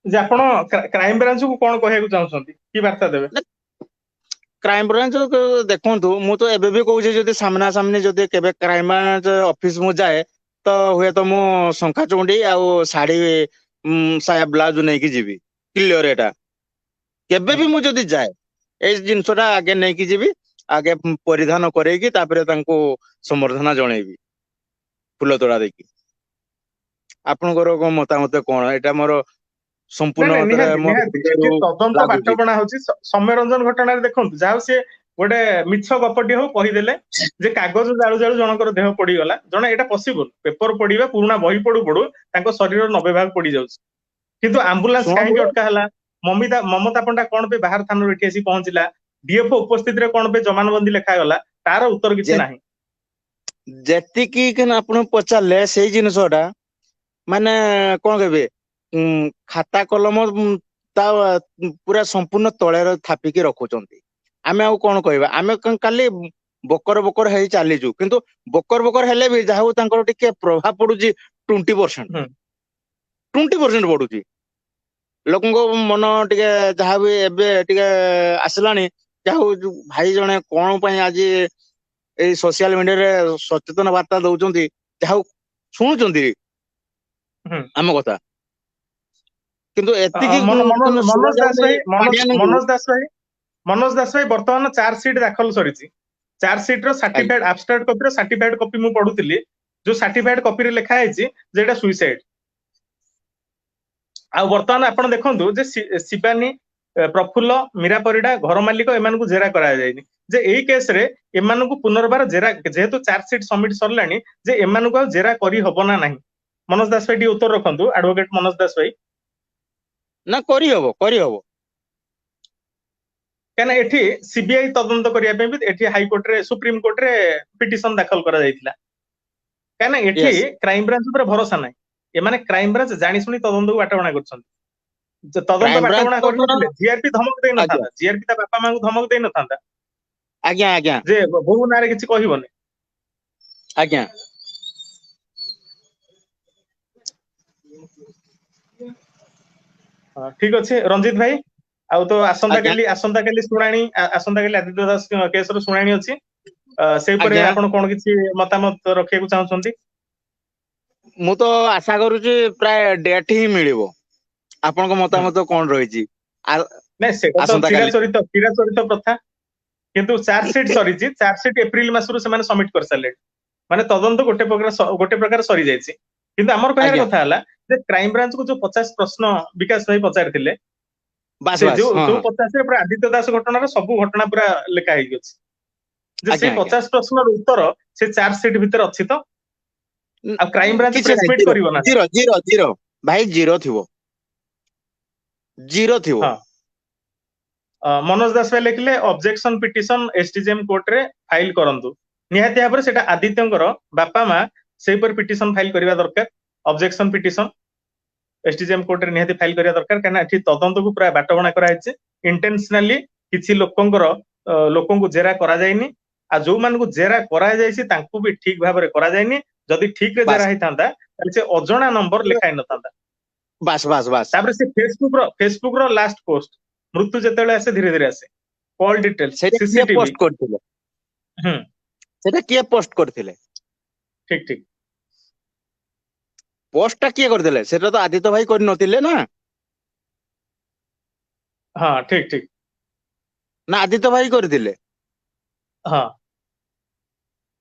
ଯେ ଆପଣ କ୍ରାଇମବ୍ରାଞ୍ଚକୁ କଣ କହିବାକୁ ଚାହୁଁଛନ୍ତି କି ବାର୍ତ୍ତା ଦେବେ କ୍ରାଇମବ୍ରାଞ୍ଚ ଦେଖନ୍ତୁ ମୁଁ ତ ଏବେ ବି କହୁଛି ଯଦି ସାମ୍ନା ସାମ୍ନି ଯଦି କେବେ କ୍ରାଇମବ୍ରାଞ୍ଚ ଅଫିସ ମୁଁ ଯାଏ ତ ହୁଏତ ମୁଁ ଶଙ୍ଖା ଚୁଣ୍ଡି ଆଉ ଶାଢୀ ସାୟା ବ୍ଲାଉଜ ନେଇକି ଯିବି କ୍ଲିୟର ଏଟା କେବେ ବି ମୁଁ ଯଦି ଯାଏ ଏଇ ଜିନିଷଟା ଆଗେ ନେଇକି ଯିବି ଆଗେ ପରିଧାନ କରେଇକି ତାପରେ ତାଙ୍କୁ ସମ୍ବର୍ଦ୍ଧନା ଜଣେଇବି ଫୁଲ ତୋଳା ଦେଇକି ଆପଣଙ୍କର କଣ ମତାମତ କଣ ଏଇଟା ମୋର ସମ୍ପୂର୍ଣ୍ଣ ନାଇଁ ମାତ୍ରାରେ ନିହାତି ମୋ ନିହାତି ଏଠି ହୃଦୟରୁ ତଦନ୍ତ ଲାଗୁଛି ବାଟବଣା ହଉଛି ସୌମ୍ୟରଞ୍ଜନ ଘଟଣାରେ ଦେଖନ୍ତୁ ଯାହା ସିଏ ଗୋଟେ ମିଛ ଗପଟି ହଉ କହିଦେଲେ ଯେ କାଗଜ ଜାଳୁ ଜାଳୁ ଜଣଙ୍କର ଦେହ ପୋଡିଗଲା, ଜଣେ ଏଇଟା ପସିବଲ, ପେପର ପୋଡିବା, ପୁରୁଣା ବହି ପଢୁ ପଢୁ ତାଙ୍କ ଶରୀରର 90 ଭାଗ ପୋଡି ଯାଉଛି, କିନ୍ତୁ ଆମ୍ବୁଲାନ୍ସ ଶୁଣନ୍ତୁ କାହିଁକି ଅଟକା ହେଲା? ମମତା ପଣ୍ଡା କଣ ପାଇଁ ବାହାର ଥାନାରୁ ଏଠି ଆସି ପହଞ୍ଚିଲା? ଡିଏଫଓ ଉପସ୍ଥିତିରେ କଣ ପାଇଁ ଜମାନବନ୍ଦୀ ଲେଖାଗଲା? ତାର ଉତ୍ତର କିଛି ଯେ- ନାହିଁ। ଯେତିକି ଆପଣ ପଚାରିଲେ ସେଇ ଜିନିଷଟା ମାନେ କଣ କହିବେ, ଖାତା କଲମ ତା ପୁରା ସମ୍ପୂର୍ଣ୍ଣ ତଳେ ଥାପିକି ରଖୁଛନ୍ତି। ଆମେ ଆଉ କଣ କହିବା? ଆମେ କାଲି ବକର ବକର ହେଇ ଚାଲିଛୁ, କିନ୍ତୁ ବକର ବକର ହେଲେ ବି ଯାହା ହଉ ତାଙ୍କର ଟିକେ ପ୍ରଭାବ ପଡୁଛି 20%। ହୁଁ 20% ପଡୁଛି। ଲୋକଙ୍କ ମନ ଟିକେ ଯାହା ବି ଏବେ ଟିକେ ଆସିଲାଣି, ଯାହା ହଉ ଭାଇ ଜଣେ କଣ ପାଇଁ ଆଜି ଏଇ ସୋସିଆଲ ମିଡିଆରେ ସଚେତନ ବାର୍ତ୍ତା ଦଉଛନ୍ତି, ଯାହା ହଉ ଶୁଣୁଛନ୍ତି ହୁଁ। ଆମ କଥା। କିନ୍ତୁ ଏତିକି ମନୋଜ ଦାସ ଭାଇ, ପାଣ୍ଡିଆନଙ୍କୁ ମନୋଜ ଦାସ ଭାଇ ବର୍ତ୍ତମାନ ଚାର୍ଜ ସିଟ୍ ଦାଖଲ ସରିଛି। ଚାର୍ଜ ସିଟ୍ ର ସାର୍ଟିଫାଇଡ ଆବଷ୍ଟ୍ରାକ୍ଟ କପିର ସାର୍ଟିଫାଇଡ କପି ମୁଁ ପଢୁଥିଲି, ଯୋଉ ସାର୍ଟିଫାଇଡ କପିରେ ଲେଖା ହେଇଛି ଯେ ଏଟା ସୁଇସାଇଡ। ଆଉ ବର୍ତ୍ତମାନ ଆପଣ ଦେଖନ୍ତୁ ଯେ ଶିବାନୀ, ପ୍ରଫୁଲ୍ଲ, ମୀରା ପରିଡା, ଘର ମାଲିକ ଏମାନଙ୍କୁ ଜେରା କରାଯାଇନି, ଯେ ଏଇ କେସରେ ଏମାନଙ୍କୁ ପୁନର୍ବାର ଜେରା, ଯେହେତୁ ଚାର୍ଜ ସିଟ୍ ସବମିଟ ସରିଲାଣି, ଯେ ଏମାନଙ୍କୁ ଆଉ ଜେରା କରି ହବ ନା ନାହିଁ? ମନୋଜ ଦାସ ଭାଇ ଟିକେ ଉତ୍ତର ରଖନ୍ତୁ, ଆଡଭୋକେଟ ମନୋଜ ଦାସ ଭାଇ। ନା କରିହବ। କାହିଁକିନା ଏଠି ସିବିଆଇ ତଦନ୍ତ କରିବା ପାଇଁ ବି ଏଠି ହାଇକୋର୍ଟରେ, ସୁପ୍ରିମକୋର୍ଟରେ ପିଟିସନ ଦାଖଲ କରାଯାଇଥିଲା। କାହିଁକିନା ଏଠି Yes. କ୍ରାଇମବ୍ରାଞ୍ଚ ଉପରେ ଭରସା ନାହିଁ। ଏମାନେ କ୍ରାଇମବ୍ରାଞ୍ଚ ଜାଣି ଶୁଣି ତଦନ୍ତକୁ ବାଟବଣା କରୁଛନ୍ତି। ତଦନ୍ତ କ୍ରାଇମବ୍ରାଞ୍ଚ ବାଟବଣା କରିନଥିଲେ ଜିଆରପି ଧମକ ଆଜ୍ଞା ଦେଇନଥାନ୍ତା? ଜିଆରପି ତା ବାପା ମାଙ୍କୁ ଧମକ ଦେଇନଥାନ୍ତା ଆଜ୍ଞା ଯେ ବୋହୁ ନାଁରେ କିଛି କହିବନି? ଆଜ୍ଞା। ଠିକ ଅଛି ରଞ୍ଜିତ ଭାଇ, ଆଉ ତ ଆଜ୍ଞା ଆସନ୍ତାକାଲି ଶୁଣାଣି, ଆସନ୍ତାକାଲି ଆଦିତ୍ୟ ଦାସ କେସର ଶୁଣାଣି ଅଛି। ସେଇ ଉପରେ ଆଜ୍ଞା। ଆପଣ କଣ କିଛି ମତାମତ ରଖିବାକୁ ଚାହୁଁଛନ୍ତି? ମୁଁ ତ ଆଶା କରୁଛି ପ୍ରାୟ ଡେଟ୍ ହିଁ ମିଳିବ। ଆପଣଙ୍କ ମତାମତ କଣ ରହିଛି? ନାଇଁ ସେଟା ତ ଆସନ୍ତାକାଲି ଚିରାଚରିତ ପ୍ରଥା, କିନ୍ତୁ ଚାର୍ଜ ସିଟ୍ ସରିଛି। ଚାର୍ଜ ସିଟ୍ ଏପ୍ରିଲ ମାସରୁ ସେମାନେ ସବମିଟ କରିସାରିଲେଣି, ମାନେ ତଦନ୍ତ ଗୋଟେ ପ୍ରକାର ସରିଯାଇଛି। କିନ୍ତୁ ଆମର କହିବାର ଆଜ୍ଞା କଥା ହେଲା ଯେ କ୍ରାଇମବ୍ରାଞ୍ଚକୁ ଯୋଉ 50 ପ୍ରଶ୍ନ ବିକାଶ ଭାଇ ପଚାରିଥିଲେ, ବାସ୍ ସେ ବାସ୍ ଯୋଉ ହଁ ଯୋଉ ହଁ 50 ପୁରା ଆଦିତ୍ୟ ଦାସ ଘଟଣାର ସବୁ ଘଟଣା ପୁରା ଲେଖା ହେଇକି ଅଛି, ଯେ ଆଜ୍ଞା ସେଇ ଆଜ୍ଞା 50 ପ୍ରଶ୍ନର ଉତ୍ତର ସେ ଚାର୍ଜ ସିଟ୍ ଭିତରେ ଅଛି ତ? ଆଉ କ୍ରାଇମବ୍ରାଞ୍ଚ କିଛି ପ୍ରେସ ନାହିଁ, ମିଟ୍ ଜିରୋ କରିବ ନା? ଜିରୋ ଜିରୋ ଜିରୋ ଭାଇ, ଜିରୋ ଥିବ। ହଁ। ମନୋଜ ଦାସ ଭାଇ ଲେଖିଲେ ଅବଜେକ୍ସନ ପିଟିସନ ଏସଡିଜିଏମ କୋର୍ଟରେ ଫାଇଲ କରନ୍ତୁ। ନିହାତି ଭାବରେ ସେଟା ଆଦିତ୍ୟଙ୍କର ବାପା ମା ସେଇପରି ପିଟିସନ ଫାଇଲ କରିବା ଦରକାର। ଅବଜେକ୍ସନ ପିଟିସନ ଏସଡିଜିଏମ କୋର୍ଟରେ ନିହାତି ଫାଇଲ କରିବା ଦରକାର, କାହିଁକିନା ଏଠି ତଦନ୍ତକୁ ପ୍ରାୟ ବାଟବଣା କରାଯାଇଛି। ଇଣ୍ଟେନସନାଲି କିଛି ଲୋକଙ୍କୁ ଜେରା କରାଯାଇନି, ଆଉ ଯୋଉମାନଙ୍କୁ ଜେରା କରାଯାଇଛି ତାଙ୍କୁ ବି ଠିକ ଭାବରେ କରାଯାଇନି। ଯଦି ଠିକରେ ଜେରା ବାସ୍ ହେଇଥାନ୍ତା ତାହେଲେ ସେ ଅଜଣା ନମ୍ବର ଲେଖା ହେଇନଥାନ୍ତା। ବାସ୍ ବାସ୍ ବାସ୍। ତାପରେ ସେ ଫେସବୁକ ର ଲାଷ୍ଟ ପୋଷ୍ଟ, ମୃତ୍ୟୁ ଯେତେବେଳେ ଆସେ ଧୀରେ ଧୀରେ ଆସେ, କଲ୍ ଡିଟେଲ୍ସ, ସେଇଟା କିଏ ସିସିଟିଭି। ପୋଷ୍ଟ କରିଥିଲେ? ହୁଁ ସେଇଟା କିଏ ପୋଷ୍ଟ କରିଥିଲେ? ଠିକ ଠିକ। ପୋଷ୍ଟ ଟା କିଏ କରିଥିଲେ? ସେଟା ତ ଆଦିତ୍ୟ ଭାଇ କରିନଥିଲେ ନା? ହଁ ଠିକ ଠିକ। ନା ଆଦିତ୍ୟ ଭାଇ କରିଥିଲେ? ହଁ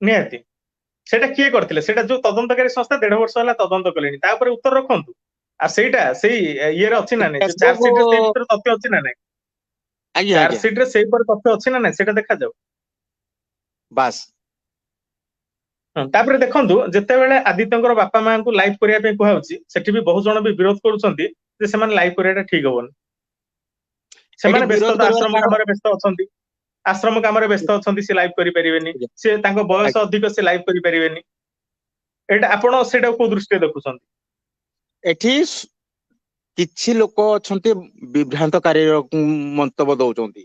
ନିହାତି। ସେଇଟା କିଏ କରିଥିଲେ? ସେଇଟା ଯୋଉ ତଦନ୍ତକାରୀ ସଂସ୍ଥା 1.5 ବର୍ଷ ହେଲା ତଦନ୍ତ କଲେଣି, ତା ଉପରେ ଉତ୍ତର ରଖନ୍ତୁ। ଆଉ ସେଇଟା ସେଇ ଇଏରେ ଅଛି ନା ନାଇଁ, ଯୋଉ ଚାର୍ଜ ଫେସବୁକ୍ ସିଟ୍ ରେ ସେଇ ଭିତରେ ତଥ୍ୟ ଅଛି ନା ନାଇଁ? ଆଜ୍ଞା ଚାର୍ଜ ଆଜ୍ଞା ସିଟ୍ ରେ ସେଇ ପରେ ତଥ୍ୟ ଅଛି ନା ନାଇଁ ସେଇଟା ଦେଖାଯାଉ। ବାସ୍। ତାପରେ ଦେଖନ୍ତୁ, ଯେତେବେଳେ ଆଦିତ୍ୟଙ୍କର ବାପା ମାଙ୍କୁ ଲାଇଭ କରିବା ପାଇଁ କୁହାଯାଉଛି, ସେଠି ବି ବହୁ ଜଣ ବି ବିରୋଧ କରୁଛନ୍ତି ଯେ ସେମାନେ ଲାଇଭ କରିବାଟା ଠିକ ହବନି। ଏଠି ସେମାନେ ବିରୋଧ ବ୍ୟସ୍ତ, କରିବାର ଆଶ୍ରମ କାରଣ କାମରେ ବ୍ୟସ୍ତ ଅଛନ୍ତି। ଆଶ୍ରମ କାମରେ ବ୍ୟସ୍ତ ଅଛନ୍ତି, ସେ ଲାଇଭ କରିପାରିବେନି। ସେ ତାଙ୍କ ବୟସ ଆଜ୍ଞା। ଅଧିକ, ସେ ଲାଇଭ କରିପାରିବେନି। ଏଇଟା ଆପଣ ସେଇଟା କୋଉ ଦୃଷ୍ଟିରେ ଦେଖୁଛନ୍ତି? ଏଠି କିଛି ଲୋକ ଅଛନ୍ତି ବିଭ୍ରାନ୍ତକାରୀ ମନ୍ତବ୍ୟ ଦଉଛନ୍ତି,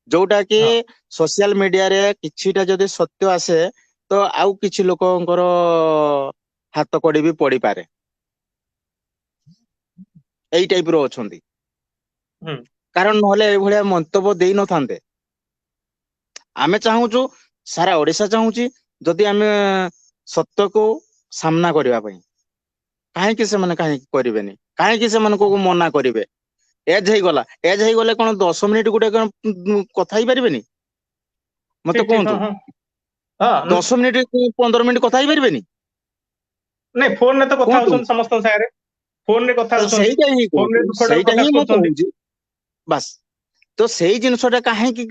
ଯୋଉଟା କି ହଁ ସୋସିଆଲ ମିଡିଆରେ କିଛିଟା ଯଦି ସତ୍ୟ ଆସେ ତ ଆଉ କିଛି ଲୋକଙ୍କର ହାତ କଡ଼ି ବି ପଡିପାରେ। ଏଇ ଟାଇପ ର ଅଛନ୍ତି, ହୁଁ କାରଣ ନହେଲେ ଏଇଭଳିଆ ମନ୍ତବ୍ୟ ଦେଇନଥାନ୍ତେ। ଆମେ ଚାହୁଁଛୁ, ସାରା ଓଡିଶା ଚାହୁଁଛି, ଯଦି ଆମେ ସତ୍ୟକୁ ସାମ୍ନା କରିବା ପାଇଁ, କାହିଁକି ସେମାନେ କରିବେନି? କାହିଁକି ସେମାନଙ୍କୁ ମନା କରିବେ? ଏଜ ହେଇଗଲା, ଏଜ ହେଇଗଲେ କଣ 10 ମିନିଟ ଗୋଟେ କଣ କଥା ହେଇପାରିବେନି? ମତେ ଠିକ ଠିକ। କୁହନ୍ତୁ, ହଁ ହଁ ହଁ 10 ମିନିଟ 15 ମିନିଟ କଥା ହେଇପାରିବେନି? ନାଇଁ, ଫୋନରେ ତ କଥା କୁହନ୍ତୁ। ହଉଛନ୍ତି ସମସ୍ତଙ୍କ ସାଙ୍ଗରେ, ଫୋନରେ କଥା ତ ହଉଛନ୍ତି, ସେଇଟା ହିଁ ଫୋନରେ କହୁଛି, ଦୁଃଖଟାକୁ ସେଇଟା ହିଁ ପ୍ରକାଶ ମୁଁ କରୁଛନ୍ତି। କହୁଛି। ବାସ୍। ତ ସେଇ ଜିନିଷ ଟା କାହିଁକି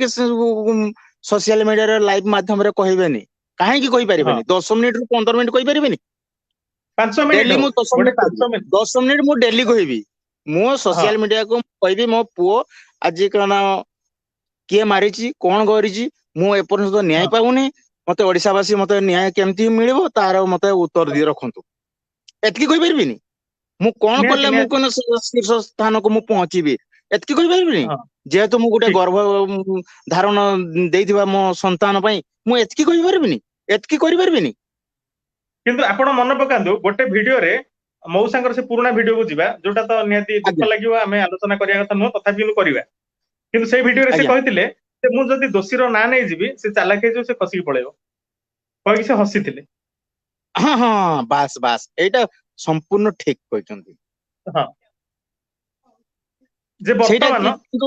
सोशल मीडिया रे लाइव माध्यम रे कहबेनी काहे कहि परिबेनी 10 मिनिट रु 15 मिनिट कहि परिबेनी 5 मिनिट डेली मु 10 गोटे मिनिट 5 मिनिट 10 मिनिट मु डेली कहबी मो सोशल मीडिया को कहबी मो पुओ आज कना किए मारिची कोन गरिची मु एपर्यंत न्याय पाउनी मते ओडिसावासी मते न्याय केमती मिलिबो तार मते उत्तर दि रखंतु एतकी कहि परिबिनी मु कोन निहाती, करले मु निहाती। कोन शीर्ष स्थान को मु पहुंचीबी एतकी कहि परिबिनी हाँ। जेहेतु मु गुटे ठीक। गर्भ धारण देइथिबा मो संतान पई मु एतकी कहि परिबिनी एतकी करि परिबिनी किंतु आपण मन पकांदु गोटे वीडियो रे मौसांकर से पुराना वीडियो को जिबा जोटा तो निहाती दुख आज्ञा। लागियो आमे आलोचना करिया कथा नुह तथापि किंतु करिवा किंतु से वीडियो रे से आज्ञा। कहिथिले से मु जदी दोषी रो ना नै जिबी से चालाक हे जो से खसी पळेबो कहि से हसिथिले हाँ हाँ बास बास एटा संपूर्ण ठीक कहचंती हां जे सेटा वर्तमान किंतु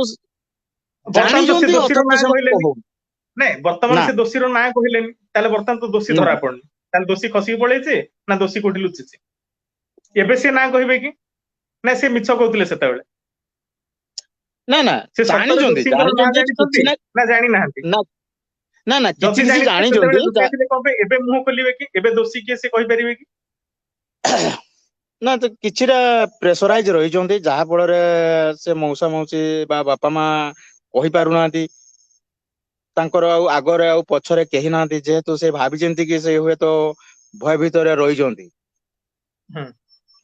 वर्तमान तो से जानिचंती दोषी रो ना अथवा से कहिलेनी कहू नै वर्तमान ना से दोषी रो ना कहिलेनी ताले वर्तमान तो दोषी ना धरा पड़नी ताले दोषी खसी पळेছে ना दोषी कोठी लुचिছে एबे से ना कहिबे कि ना से मिछ कहउतले सेतेबेले ना ना से सत्तर जानिचंती दोषीଙ୍କର ନାଁ जानिचंती ଜାଣିଛନ୍ତି किछि ना ନା ଜାଣି ନାହାନ୍ତି ना ना ना ଯଦି किछि किछि ଜାଣିଛନ୍ତି ସେତେବେଳେ जानिचंती ଲୁଚେଇଥିଲେ କଣ ପାଇଁ ଏବେ ମୁହଁ ଖୋଲିବେ କି ଏବେ ଦୋଷୀ କିଏ ସେ କହିପାରିବେ କି ନା ତ କିଛିଟା ପ୍ରେସରାଇଜ ରହିଛନ୍ତି ଯାହା ଫଳରେ ସେ ମଉସା ମଉସୀ ବା ବାପା ମା କହି ପାରୁନାହାନ୍ତି ତାଙ୍କର ଆଉ ଆଗରେ ଆଉ ପଛରେ କେହି ନାହାନ୍ତି ଯେହେତୁ ସେ ଭାବିଛନ୍ତି କି ସେ ହୁଏତ ଭୟ ଭିତରେ ରହିଛନ୍ତି ହୁଁ।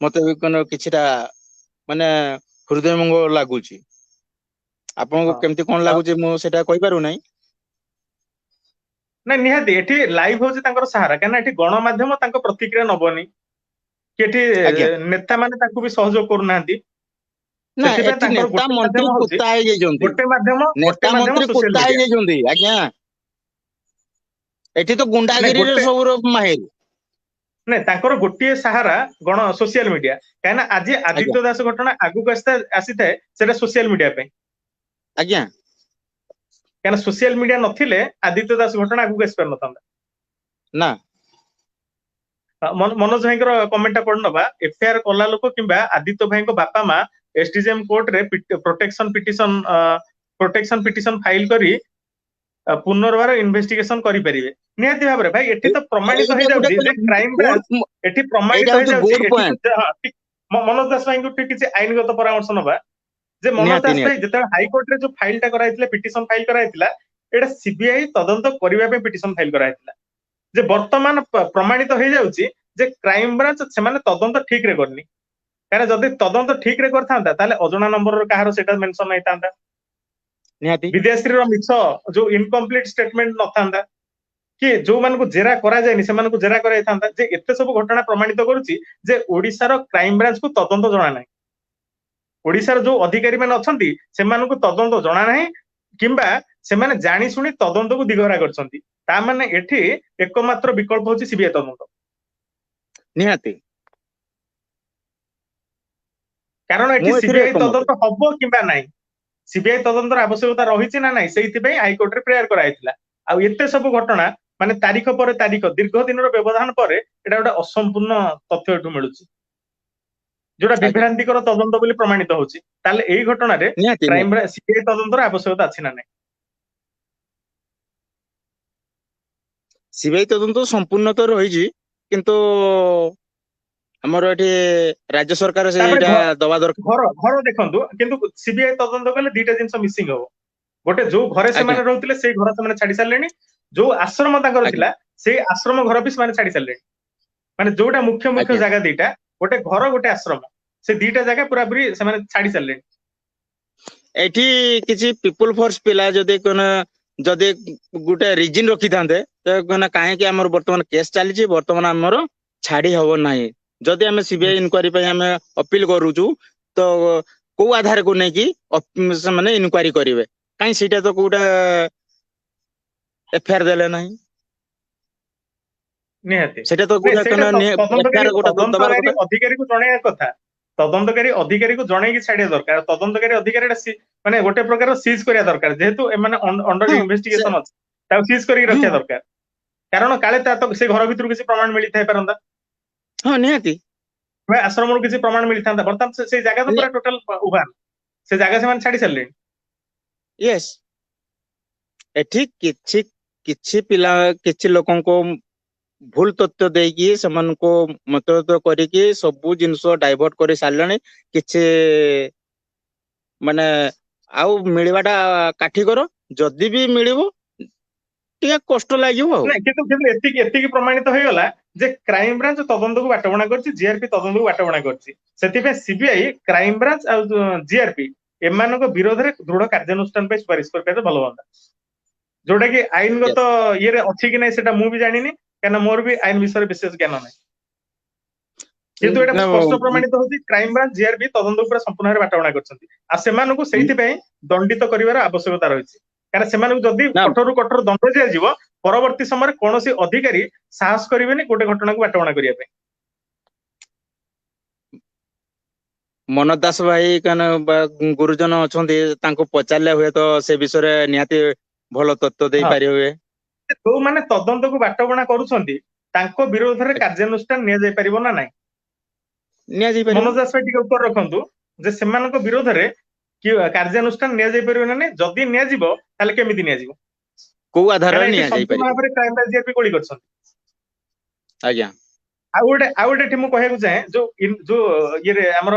ମତେ ବି କିଛିଟା ମାନେ ହୃଦୟଙ୍ଗମ ଲାଗୁଛି ଆପଣଙ୍କୁ ହଁ। କେମିତି କଣ ଲାଗୁଛି ମୁଁ ସେଟା କହିପାରୁ ନାହିଁ ନାଇଁ ନିହାତି ଏଠି ଲାଇଭ ହଉଛି ତାଙ୍କର ସାହାରା କାହିଁକିନା ଏଠି ଗଣମାଧ୍ୟମ ତାଙ୍କ ପ୍ରତିକ୍ରିୟା ନବନି କି ଏଠି ଆଜ୍ଞା ନେତା ମାନେ ତାଙ୍କୁ ବି ସହଯୋଗ କରୁନାହାନ୍ତି ନା ସେଥିପାଇଁ ଏଠି ତାଙ୍କର ନେତା ଗୋଟେ ମନ୍ତ୍ରୀ ମାଧ୍ୟମ ହଉଛି କୁତ୍ତା ହେଇଯାଇଛନ୍ତି ଗୋଟେ ନେତା ମାଧ୍ୟମ ମନ୍ତ୍ରୀ ସୋସିଆଲ କୁତ୍ତା ମିଡିଆ ହେଇଯାଇଛନ୍ତି ଆଜ୍ଞା ଏଠି ତ ନାଇଁ ଗୁଣ୍ଡାଗିରିରେ ଗୋଟେ ସବୁ ମାହିର ନାଇଁ ତାଙ୍କର ଗୋଟିଏ ସାହାରା ଗଣ ସୋସିଆଲ ମିଡିଆ କାହିଁକିନା ଆଜି ଆଜ୍ଞା ଆଦିତ୍ୟ ଦାସ ଘଟଣା ଆଗକୁ ଆସିଥାଏ ସେଟା ସୋସିଆଲ ମିଡିଆ ପାଇଁ ଆଜ୍ଞା କାହିଁକିନା ସୋସିଆଲ ମିଡିଆ ନଥିଲେ ଆଦିତ୍ୟ ଦାସ ଘଟଣା ଆଗକୁ ଆସିପାରିନଥାନ୍ତା ନା ମନୋଜ ଭାଇଙ୍କର କମେଣ୍ଟ ଟା ପଢିନବା ଏଫଆଇଆର କଲା ଲୋକ କିମ୍ବା ଆଦିତ୍ୟ ଭାଇଙ୍କ ବାପା ମା ଏସଡିଜିଏମ କୋର୍ଟରେ ପ୍ରୋଟେକ୍ସନ ପିଟିସନ ଫାଇଲ କରି ପୁନର୍ବାର ଇନଭେଷ୍ଟିଗେସନ କରିପାରିବେ ନିହାତି ଭାବରେ ଭାଇ ଏଠି ତ ପ୍ରମାଣିତ ଏଇଟା ଗୋଟେ ହେଇଯାଉଛି ଯେ କ୍ରାଇମ ବ୍ରାଞ୍ଚ ଗୁଡ ଏଠି ପ୍ରମାଣିତ ଏଇଟା ହଉଛି ହେଇଯାଉଛି ଗୁଡ ଏଠି ପଏଣ୍ଟ ମନୋଜ ଦାସ ଭାଇଙ୍କୁ ଟିକେ କିଛି ଆଇନଗତ ପରାମର୍ଶ ନବା ଯେ ମନୋଜ ନିହାତି ଦାସ ଭାଇ ନିହାତି ଯେତେବେଳେ ହାଇକୋର୍ଟରେ ଯୋଉ ଫାଇଲଟା କରାଯାଇଥିଲା ପିଟିସନ ଫାଇଲ କରାଯାଇଥିଲା ଏଇଟା ସିବିଆଇ ତଦନ୍ତ କରିବା ପାଇଁ ପିଟିସନ ଫାଇଲ କରାଯାଇଥିଲା ଯେ ବର୍ତ୍ତମାନ ପ୍ରମାଣିତ ହେଇଯାଉଛି ଯେ କ୍ରାଇମ ବ୍ରାଞ୍ଚ ସେମାନେ ତଦନ୍ତ ଠିକ ରେ କରିନି କାହିଁକିନା ଯଦି ତଦନ୍ତ ଠିକ ରେ କରିଥାନ୍ତା ତାହେଲେ ଅଜଣା ନମ୍ବରର କାହାର ସେଇଟା ମେନସନ ହେଇଥାନ୍ତା ନିହାତି ବିଦେଶୀର ମିଛ ଯୋଉ ଇନକମ୍ପ୍ଲିଟ ଷ୍ଟେଟମେଣ୍ଟ ନଥାନ୍ତା କି ଯୋଉମାନଙ୍କୁ ଜେରା କରାଯାଏନି ସେମାନଙ୍କୁ ଜେରା କରାଯାଇଥାନ୍ତା ଯେ ଏତେ ସବୁ ଘଟଣା ପ୍ରମାଣିତ କରୁଛି ଯେ ଓଡିଶାର କ୍ରାଇମ ବ୍ରାଞ୍ଚକୁ ତଦନ୍ତ ଜଣା ନାହିଁ ଓଡିଶାର ଯୋଉ ଅଧିକାରୀ ମାନେ ଅଛନ୍ତି ସେମାନଙ୍କୁ ତଦନ୍ତ ଜଣା ନାହିଁ କିମ୍ବା ସେମାନେ ଜାଣି ଶୁଣି ତଦନ୍ତକୁ ଦିଗହରା କରିଛନ୍ତି ତା ମାନେ ଏଠି ଏକମାତ୍ର ବିକଳ୍ପ ହଉଛି ସିବିଆଇ ତଦନ୍ତ ନିହାତି କାରଣ ଏଠି ମୁଁ ଏଥିରେ ସିବିଆଇ ଏକମତ ତଦନ୍ତ ହବ କିମ୍ବା ନାହିଁ ସିବିଆଇ ତଦନ୍ତର ଆବଶ୍ୟକତା ରହିଛି ନା ନାହିଁ ସେଇଥିପାଇଁ ହାଇକୋର୍ଟରେ ପ୍ରେୟାର କରାଯାଇଥିଲା ଆଉ ଏତେ ସବୁ ଘଟଣା ମାନେ ତାରିଖ ପରେ ତାରିଖ ଦୀର୍ଘ ଦିନର ବ୍ୟବଧାନ ପରେ ଏଟା ଗୋଟେ ଅସମ୍ପୂର୍ଣ୍ଣ ତଥ୍ୟ ଏଠୁ ମିଳୁଛି ଯୋଉଟା ଆଜ୍ଞା ବିଭ୍ରାନ୍ତିକର ତଦନ୍ତ ବୋଲି ପ୍ରମାଣିତ ହଉଛି ତାହେଲେ ଏଇ ଘଟଣାରେ ନିହାତି କ୍ରାଇମ ନିହାତି ସିବିଆଇ ତଦନ୍ତର ଆବଶ୍ୟକତା ଅଛି ନା ନାହିଁ ସିବିଆଇ ତଦନ୍ତ ସମ୍ପୂର୍ଣ୍ଣ ତ ରହିଛି କିନ୍ତୁ ଆମର ଏଠି ରାଜ୍ୟ ସରକାର ତାପରେ ସେଇଟା ଦବା ଦରକାର ଘର ଦେଖନ୍ତୁ କିନ୍ତୁ ସିବିଆଇ ତଦନ୍ତ କଲେ ଦିଟା ଜିନିଷ ମିସିଂ ହବ ଗୋଟେ ଯୋଉ ଘରେ ଆଜ୍ଞା ସେମାନେ ରହୁଥିଲେ ସେଇ ଘର ସେମାନେ ଛାଡି ସାରିଲେଣି ଯୋଉ ଆଶ୍ରମ ତାଙ୍କର ଆଜ୍ଞା ଥିଲା ସେଇ ଆଶ୍ରମ ଘର ବି ସେମାନେ ଛାଡି ସାରିଲେଣି ମାନେ ଯୋଉଟା ମୁଖ୍ୟ ମୁଖ୍ୟ ଆଜ୍ଞା ଜାଗା ଦିଟା ଗୋଟେ ଘର ଗୋଟେ ଆଶ୍ରମ ସେ ଦିଟା ଜାଗା ପୁରାପୁରି ସେମାନେ ଛାଡି ସାରିଲେଣି ଏଠି କିଛି ପିପୁଲ ଫୋର୍ସ ପିଲା ଯଦି ଯଦି ଗୋଟେ ରିଜିନ ରଖିଥାନ୍ତେ କାହିଁକି ଆମର ବର୍ତ୍ତମାନ କେସ୍ ଚାଲିଛି ବର୍ତ୍ତମାନ ଆମର ଛାଡି ହବ ନାହିଁ ଯଦି ଆମେ ସିବିଆଇ ଇନକ୍ୱାରି ପାଇଁ ଆମେ ଅପିଲ କରୁଛୁ ତ କୋଉ ଆଧାରକୁ ନେଇକି ସେମାନେ ଇନକ୍ୱାରି କରିବେ କାହିଁ ସେଇଟା ତ କୋଉଟା ଏଫଆଇଆର ଦେଲେ ନାହିଁ ନିହାତି ସେଇଟା ତ ନାଇଁ ଗୋଟେ ସେଇଟା ଏଫଆଇଆର ଗୋଟେ ଦବାର ତଦନ୍ତକାରୀ କଥା ଅଧିକାରୀକୁ ଜଣେଇବା କଥା ତଦନ୍ତକାରୀ ଅଧିକାରୀକୁ ଜଣେଇକି ଛାଡିବା ଦରକାର ତଦନ୍ତକାରୀ ଅଧିକାରୀଟା ମାନେ ଗୋଟେ ପ୍ରକାର ସିଜ୍ କରିବା ଦରକାର ଯେହେତୁ ଏମାନେ ଅଣ୍ଡର ହଁ ଇନଭେଷ୍ଟିଗେସନ ଅଛି ତାକୁ ସିଜ୍ କରିକି ହଁ ରଖିବା ଦରକାର କାରଣ କାଳେ ତା ତ ସେ ଘର ଭିତରୁ କିଛି ପ୍ରମାଣ ମିଳିଥାଇ ପାରନ୍ତା ହଁ ନିହାତି ଆଶ୍ରମରୁ କିଛି ପ୍ରମାଣ ମିଳିଥାନ୍ତା ବର୍ତ୍ତମାନ ସେଇ ଜାଗା ତ ପୁରା ଟୋଟାଲ ଉଭାନ ସେ ଜାଗା ସେମାନେ ଛାଡି ସାରିଲେଣି ୟେସ୍ ଏଠି କିଛି କିଛି ପିଲା କିଛି ଲୋକଙ୍କୁ ଭୁଲ ତଥ୍ୟ ଦେଇକି ସେମାନଙ୍କୁ ମତଭେଦ କରିକି ସବୁ ଜିନିଷ ଡାଇଭର୍ଟ କରି ସାରିଲାଣି। କିଛି ମାନେ ଆଉ ମିଳିବାଟା କାଠିକର, ଯଦି ବି ମିଳିବ ଟିକେ କଷ୍ଟ ଲାଗିବ ଆଉ। ନାଇଁ କିନ୍ତୁ କିନ୍ତୁ ଏତିକି ଏତିକି ପ୍ରମାଣିତ ହେଇଗଲା ଯେ କ୍ରାଇମ ବ୍ରାଞ୍ଚ ତଦନ୍ତକୁ ବାଟବଣା କରିଛି, ଜିଆରପି ତଦନ୍ତକୁ ବାଟବଣା କରିଛି। ସେଥିପାଇଁ ସିବିଆଇ, କ୍ରାଇମ ବ୍ରାଞ୍ଚ ଆଉ ଜିଆରପି ଏମାନଙ୍କ ବିରୋଧରେ ଦୃଢ କାର୍ଯ୍ୟାନୁଷ୍ଠାନ ପାଇଁ ସୁପାରିଶ କରିପାରିଲେ ଭଲ ହୁଅନ୍ତା। ଯୋଉଟା କି ଆଇନଗତ ଇଏରେ ଅଛି କି ନାହିଁ ସେଟା ମୁଁ ବି ଜାଣିନି, କାହିଁକିନା ମୋର ବି ଆଇନ ବିଷୟରେ ବିଶେଷ ଜ୍ଞାନ ନାହିଁ। କିନ୍ତୁ ଏଇଟା ସ୍ପଷ୍ଟ ପ୍ରମାଣିତ ହଉଛି କ୍ରାଇମ ବ୍ରାଞ୍ଚ, ଜିଆରପି ତଦନ୍ତକୁ ପୁରା ସମ୍ପୂର୍ଣ୍ଣ ଭାବରେ ବାଟବଣା କରିଛନ୍ତି। ଆଉ ସେମାନଙ୍କୁ ସେଇଥିପାଇଁ ଦଣ୍ଡିତ କରିବାର ଆବଶ୍ୟକତା ରହିଛି। କାରଣ ସେମାନଙ୍କୁ ଯଦି ନା କଠୋରରୁ କଠୋର ଦଣ୍ଡ ଦିଆଯିବ, ପରବର୍ତ୍ତୀ ସମୟରେ କୌଣସି ଅଧିକାରୀ ସାହସ କରିବେନି ଗୋଟେ ଘଟଣାକୁ ବାଟବଣା କରିବା ପାଇଁ। ମନୋଜ ଦାସ ଭାଇ ଗୁରୁଜନ ଅଛନ୍ତି, ତାଙ୍କୁ ପଚାରିଲେ ହୁଏତ ସେ ବିଷୟରେ ନିହାତି ଭଲ ତଥ୍ୟ ହଁ, ଦେଇପାରିବେ। ଯୋଉମାନେ ତଦନ୍ତକୁ ବାଟବଣା କରୁଛନ୍ତି ତାଙ୍କ ବିରୋଧରେ କାର୍ଯ୍ୟାନୁଷ୍ଠାନ ନିଆଯାଇ ପାରିବ ନା ନାହିଁ? ନିଆଯାଇପାରିବ। ମନୋଜ ଦାସ ଭାଇ ଟିକେ ଉତ୍ତର ରଖନ୍ତୁ ଯେ ସେମାନଙ୍କ ବିରୋଧରେ କାର୍ଯ୍ୟାନୁଷ୍ଠାନ ନିଆଯାଇ ପାରିବ ନା ନାହିଁ? ଯଦି ନିଆଯିବ ତାହେଲେ କେମିତି ନିଆଯିବ? କୋଉ କାରଣ ଆଧାରରେ ଏଠି ନିଆଯାଇ ସମ୍ପୂର୍ଣ୍ଣ ପାରିବ? ଭାବରେ କ୍ରାଇମ ବ୍ରାଞ୍ଚ, ଜିଆରପି ଗୋଳି କରିଛନ୍ତି। ଆଜ୍ଞା। ଆଉ ଗୋଟେ ଏଠି ମୁଁ କହିବାକୁ ଚାହେଁ, ଯୋଉ ଇଏରେ ଆମର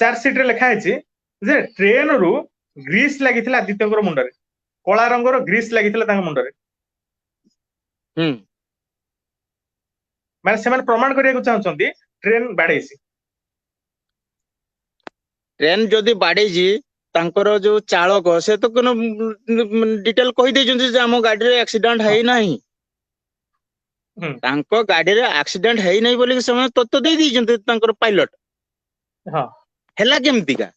ଚାର୍ଜସିଟ ରେ ଲେଖା ହେଇଛି ଯେ ଟ୍ରେନରୁ ଗ୍ରୀସ ଲାଗିଥିଲା ଆଦିତ୍ୟଙ୍କର ମୁଣ୍ଡରେ, କଳା ରଙ୍ଗର ଗ୍ରୀସ ଲାଗିଥିଲା ତାଙ୍କ ମୁଣ୍ଡରେ। ହୁଁ। ମାନେ ସେମାନେ ପ୍ରମାଣ କରିବାକୁ ଚାହୁଁଛନ୍ତି ଟ୍ରେନ ବାଡେଇଛି। ଟ୍ରେନ ଯଦି ବାଡେଇଛି, ତାଙ୍କର ଯୋଉ ଚାଳକ ସେ ତ কোনো ଡିଟେଲ କହିଦେଇଛନ୍ତି ଯେ ଆମ ଗାଡିରେ ଆକ୍ସିଡେଣ୍ଟ ହଁ, ହେଇନାହିଁ। ହୁଁ, ତାଙ୍କ ଗାଡିରେ ଆକ୍ସିଡେଣ୍ଟ ହେଇନାହିଁ ବୋଲି ସେମାନେ ତଥ୍ୟ ଦେଇ ଦେଇଛନ୍ତି ତାଙ୍କର ପାଇଲଟ। ହଁ। ହେଲା କେମିତିକା?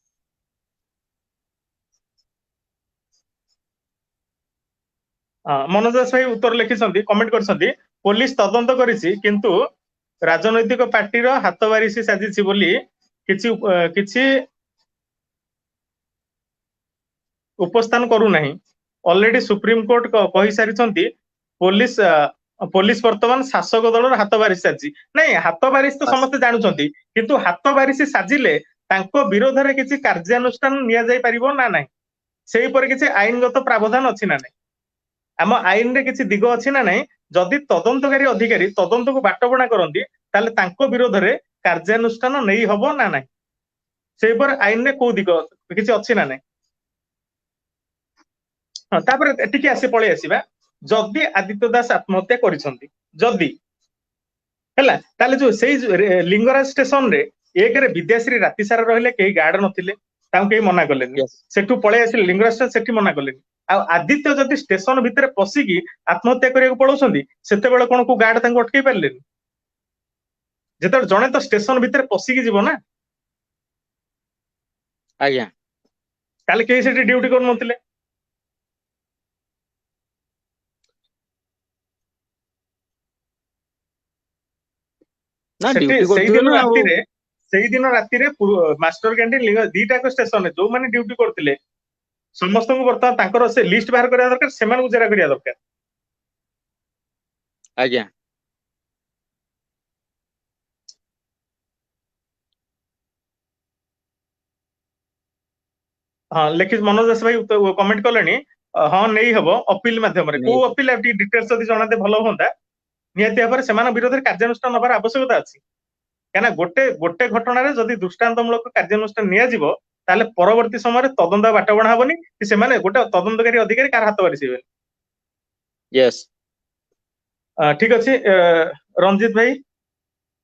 ମନୋଜ ଦାସ ଭାଇ ଉତ୍ତର ଲେଖିଛନ୍ତି, କମେଣ୍ଟ କରିଛନ୍ତି, ପୋଲିସ ତଦନ୍ତ କରିଛି କିନ୍ତୁ ରାଜନୈତିକ ପାର୍ଟିର ହାତ ବାରିସି ସାଜିଛି ବୋଲି କିଛି ଉପସ୍ଥାନ କରୁନାହିଁ। ଅଲରେଡି ସୁପ୍ରିମକୋର୍ଟ କହିସାରିଛନ୍ତି ପୋଲିସ ବର୍ତ୍ତମାନ ଶାସକ ଦଳର ହାତ ବାରିସି ସାଜିଛି। ନାଇଁ, ହାତ ବାରିସି ତ ସମସ୍ତେ ଜାଣୁଛନ୍ତି, କିନ୍ତୁ ହାତ ବାରିସି ସାଜିଲେ ତାଙ୍କ ବିରୋଧରେ କିଛି କାର୍ଯ୍ୟାନୁଷ୍ଠାନ ନିଆଯାଇ ପାରିବ ନା ନାହିଁ, ସେଇପରି କିଛି ଆଇନଗତ ପ୍ରାବଧାନ ଅଛି ନା ନାହିଁ? ଆମ ଆଇନରେ କିଛି ଦିଗ ଅଛି ନା ନାହିଁ? ଯଦି ତଦନ୍ତକାରୀ ଅଧିକାରୀ ତଦନ୍ତକୁ ବାଟବଣା କରନ୍ତି ତାହେଲେ ତାଙ୍କ ବିରୋଧରେ କାର୍ଯ୍ୟାନୁଷ୍ଠାନ ନେଇ ହବ ନା ନାହିଁ? ସେଇପରି ଆଇନରେ କୋଉ ଦିଗ କିଛି ଅଛି ନା ନାହିଁ? ହଁ, ତାପରେ ଟିକେ ପଳେଇ ଆସିବା, ଯଦି ଆଦିତ୍ୟ ଦାସ ଆତ୍ମହତ୍ୟା କରିଛନ୍ତି, ଯଦି ହେଲା, ତାହେଲେ ସେଇ ଲିଙ୍ଗରାଜ ଷ୍ଟେସନରେ ଏକରେ ବିଦ୍ୟାଶ୍ରୀ ରାତି ସାରା ରହିଲେ, କେହି ଗାର୍ଡ ନଥିଲେ, ତାଙ୍କୁ କେହି ମନା କଲେନି। Yes. ସେଠୁ ପଳେଇ ଆସିଲେ ଲିଙ୍ଗରାଜ ଷ୍ଟେସନ, ସେଠି ମନା କଲେନି। ଆଉ ଆଦିତ୍ୟ ଯଦି ଷ୍ଟେସନ ଭିତରେ ପଶିକି ଆତ୍ମହତ୍ୟା କରିବାକୁ ପଳାଉଛନ୍ତି, ସେତେବେଳେ କଣ କୋଉ ଗାର୍ଡ ତାଙ୍କୁ ଅଟକେଇ ପାରିଲେନି? ଯେତେବେଳେ ଜଣେ ତ ଷ୍ଟେସନ ଭିତରେ ପଶିକି ଯିବ ନା, ଆଜ୍ଞା। ତାହେଲେ କେହି ସେଠି ଡ୍ୟୁଟି କରୁନଥିଲେ। ନା ସେଠି ଡ୍ୟୁଟି କରୁଥିବେ ନା ଆଉ। ସେଇଦିନ ରାତିରେ ମାଷ୍ଟର କ୍ୟାଣ୍ଟିନ ଦିଟାକ ଷ୍ଟେସନରେ ଯୋଉମାନେ ଡ୍ୟୁଟି କରୁଥିଲେ ସମସ୍ତଙ୍କୁ ବର୍ତ୍ତମାନ ତାଙ୍କର ସେ ଲିଷ୍ଟ ବାହାର କରିବା ଦରକାର, ସେମାନଙ୍କୁ ଜେରା କରିବା ଦରକାର। ଆଜ୍ଞା। ହଁ, ମନୋଜ ଦାସ ଭାଇ କମେଣ୍ଟ କଲେଣି, ହଁ ନେଇ ହବ ଅପିଲ ମାଧ୍ୟମରେ। କୋଉ ଅପିଲ ଟିକେ ଡିଟେଲ୍ସ ଯଦି ଜଣାତେ ଭଲ ହୁଅନ୍ତା। ନିହାତି ଭାବରେ ସେମାନଙ୍କ ବିରୋଧରେ କାର୍ଯ୍ୟାନୁଷ୍ଠାନ ନେବାର ଆବଶ୍ୟକତା ଅଛି। କାହିଁକିନା ଗୋଟେ ଘଟଣାରେ ଯଦି ଦୃଷ୍ଟାନ୍ତମୂଳକ କାର୍ଯ୍ୟାନୁଷ୍ଠାନ ନିଆଯିବ, ତାହେଲେ ପରବର୍ତ୍ତୀ ସମୟରେ ତଦନ୍ତ ବାଟବଣା ହବନି, କି ସେମାନେ ଗୋଟେ ତଦନ୍ତକାରୀ ଅଧିକାରୀ କାହାର ହାତ ବାରିସିବେନି। ୟେସ୍। ଠିକ ଅଛି, ରଞ୍ଜିତ ଭାଇ,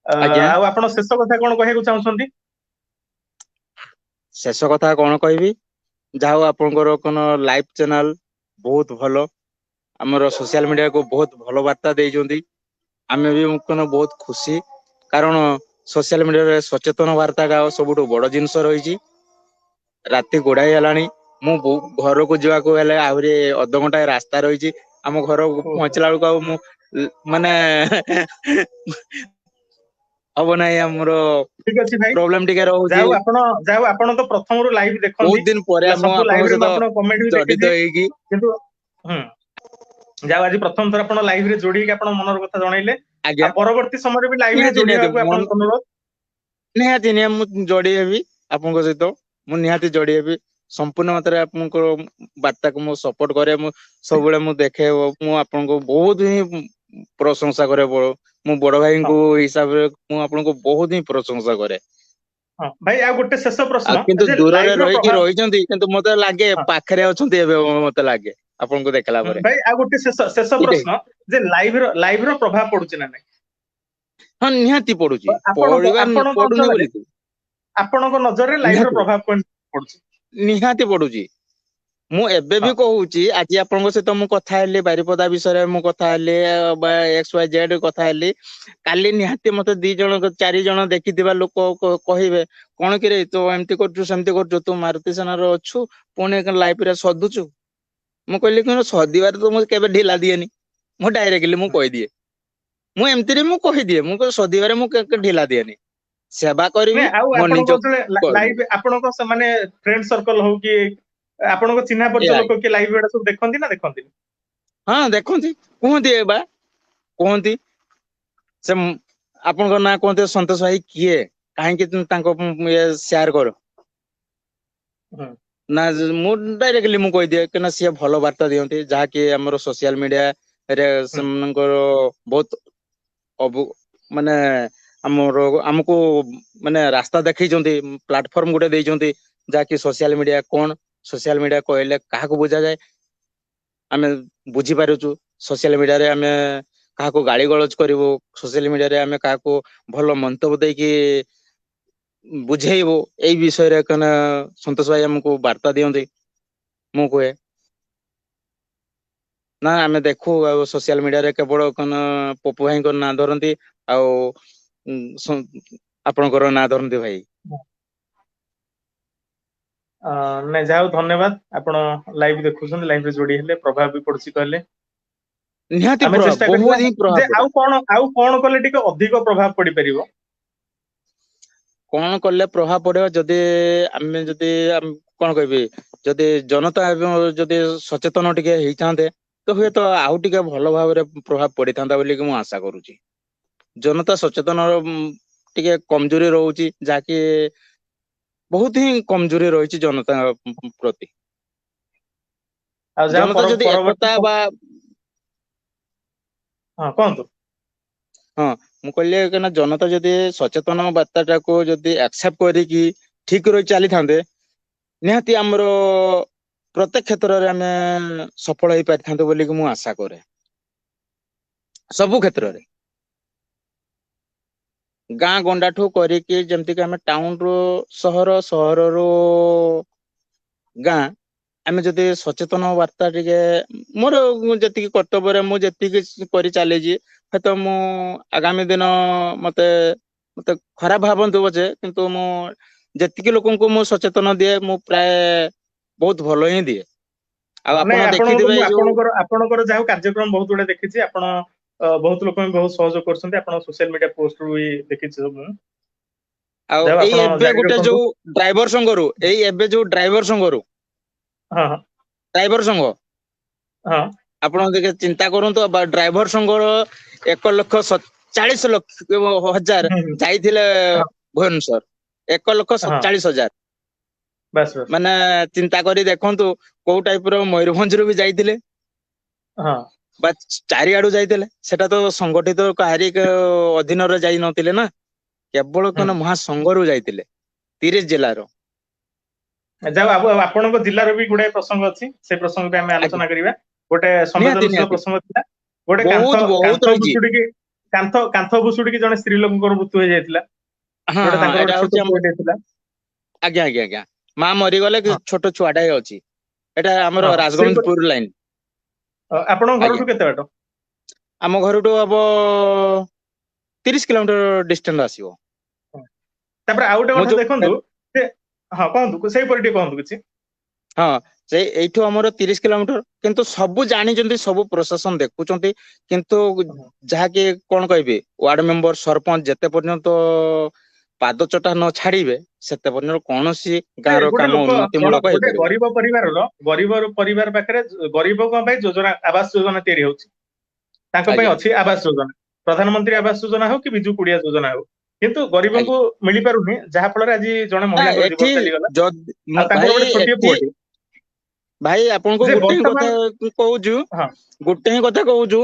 ଆଜ୍ଞା। ଆଉ ଆପଣ ଶେଷ କଥା କଣ କହିବାକୁ ଚାହୁଁଛନ୍ତି? ଶେଷ କଥା କଣ କହିବି, ଯାହା ହଉ ଆପଣଙ୍କର ଲାଇଭ ଚ୍ୟାନେଲ ବହୁତ ଭଲ, ଆମର ସୋସିଆଲ ମିଡିଆକୁ ବହୁତ ଭଲ ବାର୍ତ୍ତା ଦେଇଛନ୍ତି। ଆମେ ବି ବହୁତ ଖୁସି, କାରଣ ସୋସିଆଲ ମିଡିଆରେ ସଚେତନ ବାର୍ତ୍ତା ସବୁଠୁ ବଡ ଜିନିଷ ରହିଛି। ରାତି ଗୋଡାଇ ହେଲାଣି, ମୁଁ ଘରକୁ ଯିବାକୁ ହେଲେ ଆହୁରି ଅଧଘଣ୍ଟାଏ ରାସ୍ତା ରହିଛି। ଆମ ଘରକୁ ଓହୋ। ପହଞ୍ଚିଲା ବେଳକୁ ଆଉ ମୁଁ ମାନେ ହବ ନାହିଁ, ଆମର ଠିକ ଅଛି ଭାଇ, ପ୍ରୋବ୍ଲେମ ଟିକେ ରହୁଛି। ଯାଉ ଆପଣ ତ ପ୍ରଥମରୁ ଲାଇଭ ଦେଖନ୍ତି, ବହୁତ ଦିନ ପରେ ହେଲା ମୁଁ ସବୁ ଆପଣଙ୍କ ଲାଇଭରେ ମୁଁ ସହିତ ଆପଣଙ୍କ କମେଣ୍ଟ ବି ଜଡିତ ଦେଖିଛି, ହେଇକି କିନ୍ତୁ ଯାଉ ଆଜି ପ୍ରଥମ ଥର ଆପଣ ଲାଇଭରେ ଯୋଡିକି ଆପଣ ମନର କଥା ଜଣେଇଲେ। ଆଜ୍ଞା। ଆଉ ପରବର୍ତ୍ତୀ ସମୟରେ ବି ଲାଇଭରେ ନିହାତି ନିହାତି ଯୋଡିବାକୁ ଆପଣଙ୍କୁ ଅନୁରୋଧ। ନିହାତି ମୁଁ ଯୋଡି ହେବି ଆପଣଙ୍କ ସହିତ, ମୁଁ ନିହାତି ଯୋଡି ହେବି। संपूर्ण मात्रा आपनको बार्ता को मु सपोर्ट करे मु सब बेले मु देखे मु आपनको बहुत ही प्रशंसा करे मु बड़ भाई ହଁ को हिसाब रे मु आपनको बहुत ही प्रशंसा करे ହଁ ଭାଇ ଆଉ ଗୋଟେ ଶେଷ आ ପ୍ରଶ୍ନ किंतु ଯେ दूर रे ଲାଇଭ ର रही ପ୍ରଭାବ रही किंतु मते लागे ହଁ पाखरे अछंती एबे मते लागे आपनको देखला परे ଭାଇ ଆଉ ଗୋଟେ ଶେଷ ठीक है ପ୍ରଶ୍ନ ଯେ ଲାଇଭ ର ପ୍ରଭାବ ପଡୁଛି ନା ନାଇଁ हाँ निहाती पड़ुची ଆପଣଙ୍କ पड़िबा ଆପଣଙ୍କ पड़ुनी ଅଞ୍ଚଳରେ बोली कि ଆପଣଙ୍କ ନଜରରେ ଲାଇଭ ର निहाती ପ୍ରଭାବ କେମିତି ପଡୁଛି निहाती पड़ुची ମୁଁ ଏବେ ବି ହଁ କହୁଛି ଆଜି ଆପଣଙ୍କ ସହିତ ମୁଁ କଥା ହେଲି ବାରିପଦା ବିଷୟରେ ମୁଁ କଥା ହେଲି ବା XYZ କଥା ହେଲି କାଲି ନିହାତି ମତେ 2 ଜଣ 4 ଜଣ ଦେଖିଥିବା ଲୋକ କହିବେ କଣ କିରେ ତୁ ଏମିତି କରୁଛୁ ସେମିତି କରୁଛୁ ତୁ ମାରୁତି ସେନାର ଅଛୁ ପୁଣି ଲାଇଫ ରେ ସଧୁଛୁ ମୁଁ କହିଲି କଣ ସଧିବାରେ ତ ମୁଁ କେବେ ଢିଲା ଦିଏନି ମୁଁ ଡାଇରେକ୍ଟଲି ମୁଁ କହିଦିଏ ମୁଁ ଏମିତିରେ ମୁଁ କହିଦିଏ ମୁଁ ସଧିବାରେ ମୁଁ ଢିଲା ଦିଏନି ସେବା କରିବି ନାଇଁ ଆଉ ମୋ ଆପଣଙ୍କ ନିଜକୁ ଅଞ୍ଚଳରେ କରିବି ଲାଇଭ ଆପଣଙ୍କ ସେମାନେ ଫ୍ରେଣ୍ଡ ସର୍କଲ ହଉ କି ଆପଣଙ୍କ ଚିହ୍ନା ପରିଚୟ ଏଇଆ ଲୋକ କି ଲାଇଭ ଏଡା ସବୁ ଦେଖନ୍ତି ନା ଦେଖନ୍ତିନି ହଁ ଦେଖନ୍ତି କୁହନ୍ତି ଏ ବା କୁହନ୍ତି ସେ ଆପଣଙ୍କ ନାଁ କୁହନ୍ତି ସନ୍ତୋଷ ଭାଇ କିଏ କାହିଁକି ତାଙ୍କ ଇଏ ସେୟାର କର ହୁଁ ନା ମୁଁ ଡାଇରେକ୍ଟଲି ମୁଁ କହିଦିଏ କାହିଁକିନା ସିଏ ଭଲ ବାର୍ତ୍ତା ଦିଅନ୍ତି ଯାହାକି ଆମର ସୋସିଆଲ ମିଡିଆ ରେ ହୁଁ ସେମାନଙ୍କର ବହୁତ ମାନେ ଆମର ଆମକୁ ମାନେ ରାସ୍ତା ଦେଖେଇଛନ୍ତି ପ୍ଲାଟଫର୍ମ ଗୋଟେ ଦେଇଛନ୍ତି ଯାହାକି ସୋସିଆଲ ମିଡିଆ କଣ ସୋସିଆଲ ମିଡିଆ କହିଲେ କାହାକୁ ବୁଝାଯାଏ ଆମେ ବୁଝିପାରୁଛୁ ସୋସିଆଲ ମିଡିଆରେ ଆମେ କାହାକୁ ଗାଳି ଗଳଜ କରିବୁ ସୋସିଆଲ ମିଡିଆରେ ଆମେ କାହାକୁ ଭଲ ମନ୍ତବ୍ୟ ଦେଇକି ବୁଝେଇବୁ ଏଇ ବିଷୟରେ କାନା ସନ୍ତୋଷ ଭାଇ ଆମକୁ ବାର୍ତ୍ତା ଦିଅନ୍ତି ମୁଁ କୁହେ ନା ଆମେ ଦେଖୁ ଆଉ ସୋସିଆଲ ମିଡିଆରେ କେବଳ କଣ ପପୁ ଭାଇଙ୍କ ନାଁ ଧରନ୍ତି ଆଉ ଆପଣଙ୍କର ନାଁ ଧରନ୍ତି ଭାଇ ନାଇଁ ଯାହା ହଉ ଧନ୍ୟବାଦ ଆପଣ ଲାଇଭ ଦେଖୁଛନ୍ତି ଲାଇଭରେ ଯୋଡି ହେଲେ ପ୍ରଭାବ ବି ପଡୁଛି କହିଲେ ନିହାତି ଆମେ ଚେଷ୍ଟା କରିବା ବହୁତ ହିଁ ପ୍ରଭାବ ଯେ ପଡେ ଆଉ କଣ କଲେ ଟିକେ ଅଧିକ ପ୍ରଭାବ ପଡିପାରିବ କଣ କଲେ ପ୍ରଭାବ ପଡିବ ଯଦି ଆମେ ଯଦି କଣ କହିବି ଯଦି ଜନତା ଏବଂ ଯଦି ସଚେତନ ଟିକେ ହେଇଥାନ୍ତେ ତ ହୁଏତ ଆଉ ଟିକେ ଭଲ ଭାବରେ ପ୍ରଭାବ ପଡିଥାନ୍ତା ବୋଲି ମୁଁ ଆଶା କରୁଛି ଜନତା ସଚେତନ ଟିକେ କମଜୋରି ରହୁଛି ଯାହାକି ବହୁତ ହିଁ କମଜୋରି ରହିଛି ଜନତା ପ୍ରତି ଆଉ ଯାହା ଜନତା ଯଦି ପରବର୍ତ୍ତୀ ଏକତା ବା ହଁ କୁହନ୍ତୁ ହଁ ମୁଁ କହିଲି କାହିଁକିନା ଜନତା ଯଦି ସଚେତନ ବାର୍ତ୍ତା ଟାକୁ ଯଦି ଆକ୍ସେପ୍ଟ କରିକି ଠିକ ରହି ଚାଲିଥାନ୍ତେ ନିହାତି ଆମର ପ୍ରତ୍ୟେକ କ୍ଷେତ୍ରରେ ଆମେ ସଫଳ ହେଇପାରିଥାନ୍ତେ ବୋଲିକି ମୁଁ ଆଶା କରେ ସବୁ କ୍ଷେତ୍ରରେ ଗାଁ ଗଣ୍ଡାଠୁ କରିକି ଯେମିତିକି ଆମେ ଟାଉନ ରୁ ସହରରୁ ଗାଁ ଆମେ ଯଦି ସଚେତନ ବାର୍ତ୍ତା ଟିକେ ମୋର ଯେତିକି କର୍ତ୍ତବ୍ୟରେ ମୁଁ ଯେତିକି କରି ଚାଲିଛି ହୁଏତ ମୁଁ ଆଗାମୀ ଦିନ ମତେ ଖରାପ ଭାବନ୍ତୁ ପଛେ କିନ୍ତୁ ମୁଁ ଯେତିକି ଲୋକଙ୍କୁ ମୁଁ ସଚେତନ ଦିଏ ମୁଁ ପ୍ରାୟ ବହୁତ ଭଲ ହିଁ ଦିଏ ଆଉ ନାଇଁ ଆପଣ ଆପଣଙ୍କୁ ଦେଖିଥିବେ ମୁଁ ଏଇ ଯୋଉ ଆପଣଙ୍କର ଯାହା ହଉ କାର୍ଯ୍ୟକ୍ରମ ବହୁତ ଗୁଡେ ଦେଖିଛି ଆପଣ ବହୁତ ଲୋକଙ୍କୁ ବହୁତ ସହଯୋଗ କରୁଛନ୍ତି ଆପଣ ସୋସିଆଲ ମିଡିଆ ପୋଷ୍ଟରୁ ବି ଦେଖିଛି ସବୁ ମୁଁ ଆଉ ଯାହା ହଉ ଏଇ ଆପଣ ଏବେ ଜାରି ଗୋଟେ ରଖନ୍ତୁ ଯୋଉ ଡ୍ରାଇଭର ସଂଘରୁ ଏଇ ଏବେ ଯୋଉ ଡ୍ରାଇଭର ସଂଘରୁ ହଁ ହଁ ଡ୍ରାଇଭର ସଂଘ ହଁ ଆପଣ ଟିକେ ଚିନ୍ତା କରନ୍ତୁ ବା ଡ୍ରାଇଭର ସଂଘର 1,40,40,000 ହୁଁ, ହୁଁ, ଯାଇଥିଲେ ହଁ ଭୁବନେଶ୍ଵର ହଁ 1,47,000 ବାସ୍ ବାସ୍ ମାନେ ଚିନ୍ତା କରି ଦେଖନ୍ତୁ କୋଉ ଟାଇପ ର ମୟୂରଭଞ୍ଜରୁ ବି ଯାଇଥିଲେ ହଁ ବା ଚାରିଆଡୁ ଯାଇଥିଲେ ସେଟା ତ ସଂଗଠିତ କାହାରି ଅଧୀନରେ ଯାଇ ନଥିଲେ ନା କେବଳ ହୁଁ। ମହାସଂଘରୁ ଯାଇଥିଲେ 30 ଜିଲ୍ଲାର ଯାଉ ଆପଣଙ୍କ ଜିଲ୍ଲାର ବି ଗୁଡାଏ ପ୍ରସଙ୍ଗ ଅଛି ସେ ପ୍ରସଙ୍ଗ ବି ଆମେ ଆଜ୍ଞା ଆଲୋଚନା କରିବା ଗୋଟେ ନିହାତି ସମ୍ବେଦନଶୀଳ ନିହାତି ପ୍ରସଙ୍ଗ ଥିଲା ଗୋଟେ ବହୁତ କାନ୍ଥ ବହୁତ କାନ୍ଥ ରହିଛି ଭୁଷୁଡିକି କାନ୍ଥ ଭୁଷୁଡିକି ଜଣେ ସ୍ତ୍ରୀ ଲୋକଙ୍କର ମୃତ୍ୟୁ ହେଇଯାଇଥିଲା ହଁ ଯୋଉଟା ହଁ ତାଙ୍କର ଏଇଟା ଗୋଟେ ହଉଛି ଛୋଟ ଆମ ପୁଅଟେ ଥିଲା ଆଜ୍ଞା ଆଜ୍ଞା ଆଜ୍ଞା ମା ମରିଗଲେ ହଁ ଛୋଟ ଛୁଆଟା ଅଛି ଏଇଟା ଆମର ହଁ ସେଇପରି ରାଜଗୋବିନ୍ଦପୁର ଲାଇନ ଆପଣଙ୍କ ଆଜ୍ଞା ଘରଠୁ କେତେ ବାଟ ଆମ ଘରଠୁ ହବ 30 କିଲୋମିଟର ଡିଷ୍ଟାନ୍ସ ଆସିବ ତାପରେ ଆଉ ଗୋଟେ ମୁଁ କଥା ଯୋଉ ଦେଖନ୍ତୁ ଯେ ହଁ କୁହନ୍ତୁ ସେଇପରି ଟିକେ କୁହନ୍ତୁ କିଛି ହଁ ସେଇ ଏଇଠୁ ଆମର 30 କିଲୋମିଟର କିନ୍ତୁ ସବୁ ଜାଣିଛନ୍ତି ସବୁ ପ୍ରଶାସନ ଦେଖୁଛନ୍ତି କିନ୍ତୁ ଯାହାକି କଣ କହିବି ୱାର୍ଡ ମେମ୍ବର ସରପଞ୍ଚ ଯେତେ ପର୍ଯ୍ୟନ୍ତ ପାଦ ଚଟା ନ ଛାଡିବେ ସେତେ ପର୍ଯ୍ୟନ୍ତ କୌଣସି ଗାଁ ର ଗୋଟେ କାମ ଲୋକ ଉନ୍ନତି ଜଣ ମୂଳକ ଗୋଟେ ହେଇପାରିବନି ଗରିବ ପରିବାର ପାଖରେ ଗରିବଙ୍କ ପାଇଁ ଯୋଜନା ଆବାସ ଯୋଜନା ତିଆରି ହଉଛି ତାଙ୍କ ପାଇଁ ଆଜ୍ଞା ଅଛି ଆବାସ ଯୋଜନା ପ୍ରଧାନମନ୍ତ୍ରୀ ଆବାସ ଯୋଜନା ହଉ କି ବିଜୁ କୁଡିଆ ଯୋଜନା ହଉ କିନ୍ତୁ ଗରିବଙ୍କୁ ମିଳି ପାରୁନି, ଯାହା ଫଳରେ ଆଜି ଜଣେ ମହିଳାଙ୍କର ଜୀବନ ଏଠି ଚାଲିଗଲା ଯଦି ଆଉ ତାଙ୍କର ଭାଇ ଗୋଟେ ଛୋଟିଆ ଏଠି ପୁଅଟେ। ଭାଇ ଆପଣଙ୍କୁ ଯେ ଗୋଟେ ହିଁ କଥା ବର୍ତ୍ତମାନ କହୁଛୁ, ହଁ ଗୋଟେ ହିଁ କଥା କହୁଛୁ,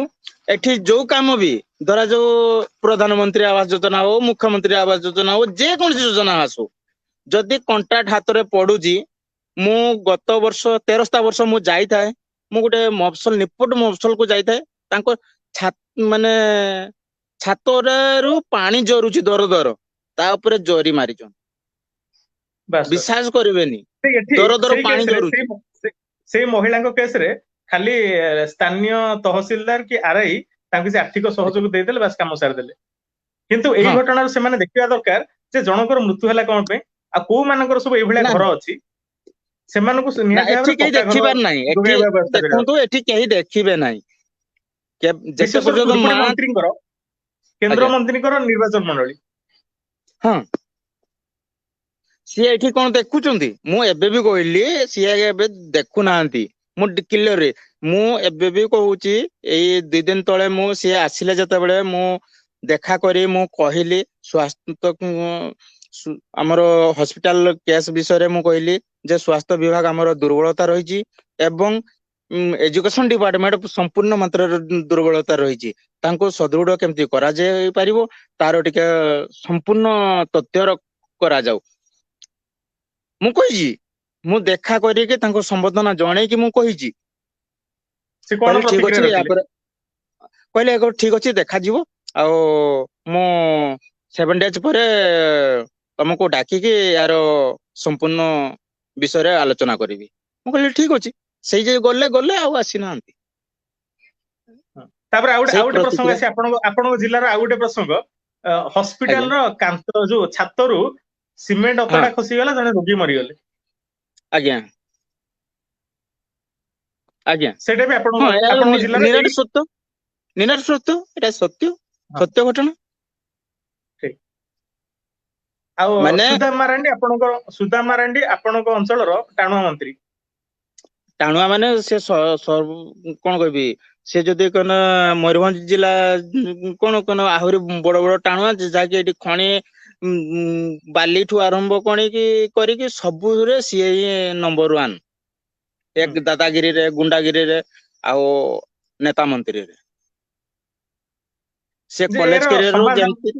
ଏଠି ଯୋଉ କାମ ବି ଧରା ଯୋଉ ପ୍ରଧାନମନ୍ତ୍ରୀ ଆବାସ ଯୋଜନା ହଉ, ମୁଖ୍ୟମନ୍ତ୍ରୀ ଆବାସ ଯୋଜନା ହଉ, ଯେକୌଣସି ଯୋଜନା ଆସୁ, ଯଦି କଣ୍ଟ୍ରାକ୍ଟ ହାତରେ ପଡୁଛି, ମୁଁ ଗତ ବର୍ଷ 13ଟା ବର୍ଷ ମୁଁ ଯାଇଥାଏ, ମୁଁ ଗୋଟେ ମଫସଲ ନିପଟ ମଫସଲକୁ ଯାଇଥାଏ, ତାଙ୍କ ମାନେ ଛାତରୁ ପାଣି ଜରୁଛି ଦର ଦର, ତା ଉପରେ ଜରି ମାରିଛନ୍ତି, ବାସ୍ ବାସ୍। ବିଶ୍ୱାସ କରିବେନି, ଏଠି ଦର ଦର ସେଇ ପାଣି କେସରେ ଜରୁଛି। ସେଇ ମହିଳାଙ୍କ କେସରେ ଖାଲି ସ୍ଥାନୀୟ ତହସିଲଦାର କି ଆର୍ଆଇ ତାଙ୍କୁ ସେ ଆର୍ଥିକ ସହଯୋଗ ଦେଇଦେଲେ, ବାସ୍ କାମ ସାରିଦେଲେ। କିନ୍ତୁ ଏଇ ହଁ ଘଟଣାରୁ ସେମାନେ ଦେଖିବା ଦରକାର ଯେ ଜଣଙ୍କର ମୃତ୍ୟୁ ହେଲା କଣ ପାଇଁ, ଆଉ କୋଉ ମାନଙ୍କର ସବୁ ଏଇଭଳିଆ ନା ଘର ଅଛି, ସେମାନଙ୍କୁ ନା ନିହାତି ଏଠି ଭାବରେ କେହି ପକ୍କା ଘର ଦେଖିବାର ନାହିଁ, ଏଠି ଯୋଗାଇବା ବ୍ୟବସ୍ଥା କରିବା ଦେଖନ୍ତୁ ଏଠି କେହି ଦେଖିବେ ନାହିଁ, ଯେତେ ବିଶେଷତଃ ପର୍ଯ୍ୟନ୍ତ ପୁଡୁପୁଡି ମା ମନ୍ତ୍ରୀଙ୍କର, କେନ୍ଦ୍ର ଆଜ୍ଞା ମନ୍ତ୍ରୀଙ୍କର ନିର୍ବାଚନ ମଣ୍ଡଳୀ। ହଁ ସିଏ ଏଠି କଣ ଦେଖୁଛନ୍ତି, ମୁଁ ଏବେ ବି କହିଲି ସିଏ ଏବେ ଦେଖୁନାହାନ୍ତି, ମୁଁ କ୍ଲିୟରରେ ମୁଁ ଏବେ ବି କହୁଛି, ଏଇ 2 ଦିନ ତଳେ ମୁଁ ସିଏ ଆସିଲେ ଯେତେବେଳେ ମୁଁ ଦେଖା କରି ମୁଁ କହିଲି ସ୍ୱାସ୍ଥ୍ୟ ଆମର ହସ୍ପିଟାଲ କେସ୍ ବିଷୟରେ ମୁଁ କହିଲି ଯେ ସ୍ୱାସ୍ଥ୍ୟ ବିଭାଗ ଆମର ଦୁର୍ବଳତା ରହିଛି ଏବଂ ଏଜୁକେସନ ଡିପାର୍ଟମେଣ୍ଟ ସମ୍ପୂର୍ଣ୍ଣ ମାତ୍ରାରେ ଦୁର୍ବଳତା ରହିଛି, ତାଙ୍କୁ ସଦୃଢ କେମିତି କରାଯାଇ ପାରିବ ତାର ଟିକେ ସମ୍ପୂର୍ଣ୍ଣ ତଥ୍ୟ କରାଯାଉ। ମୁଁ କହିଛି, ମୁଁ ଦେଖା କରିକି ତାଙ୍କୁ ସମ୍ବର୍ଦ୍ଧନା ଜଣେଇକି ମୁଁ କହିଛି, ସେ କଣ କହିଲେ ଠିକ ପ୍ରତିକ୍ରିୟା ଅଛି, ରଖିଲେ? ୟାପରେ କହିଲେ ଠିକ ଅଛି ଦେଖାଯିବ, ଆଉ ମୁଁ 7 days ପରେ ତମକୁ ଡାକିକି ୟାର ସମ୍ପୂର୍ଣ୍ଣ ବିଷୟରେ ଆଲୋଚନା କରିବି। ମୁଁ କହିଲି ଠିକ ଅଛି, ସେଇ ଯେ ଗଲେ ଗଲେ ଆଉ ଆସିନାହାନ୍ତି। ତାପରେ ଆଉ ସେଇ ଗୋଟେ ପ୍ରସଙ୍ଗ ପ୍ରତିକ୍ରିୟା ଅଛି, ଆପଣଙ୍କ ଜିଲ୍ଲାର ଆଉ ଗୋଟେ ପ୍ରସଙ୍ଗ, ଆଜ୍ଞା ହସ୍ପିଟାଲର କାନ୍ଥ ଯୋଉ ଛାତରୁ ସିମେଣ୍ଟ ହଁ ଅତଡା ଖସିଗଲା, ଜଣେ ରୋଗୀ ମରିଗଲେ। ଆଜ୍ଞା ଆଜ୍ଞା ସେଇଟା ବି ହଁ, ଆପଣଙ୍କ ଜିଲ୍ଲାର ନିରାଟ ଏଇ ସତ୍ୟ, ନିରାଟ ସତ୍ୟ, ଏଇଟା ସତ୍ୟ, ହଁ ସତ୍ୟ ଘଟଣା। ଠିକ। ଆଉ ମାନେ ସୁଦାମ ମାରାଣ୍ଡି ଆପଣଙ୍କ ଅଞ୍ଚଳର ଟାଣୁଆ ମନ୍ତ୍ରୀ। ଟାଣୁଆ ମାନେ ସେ କଣ କହିବି, ସେ ଯଦି କଣ ମୟୂରଭଞ୍ଜ ଜିଲ୍ଲା କଣ କଣ ଆହୁରି ବଡ ବଡ ଟାଣୁଆ, ଯାହାକି ଏଠି ଖଣି ବାଲିଠୁ ଆରମ୍ଭ କରିକି ସବୁରେ ସିଏ ହିଁ ନମ୍ବର 1, ହୁଁ। ଏକ ଦାଦାଗିରିରେ, ଗୁଣ୍ଡାଗିରିରେ ଆଉ ନେତା ମନ୍ତ୍ରୀରେ। ସେ ଯେ କଲେଜ ଏହାର କ୍ୟାରିୟରରୁ ସମାଧାନ ଯେମିତି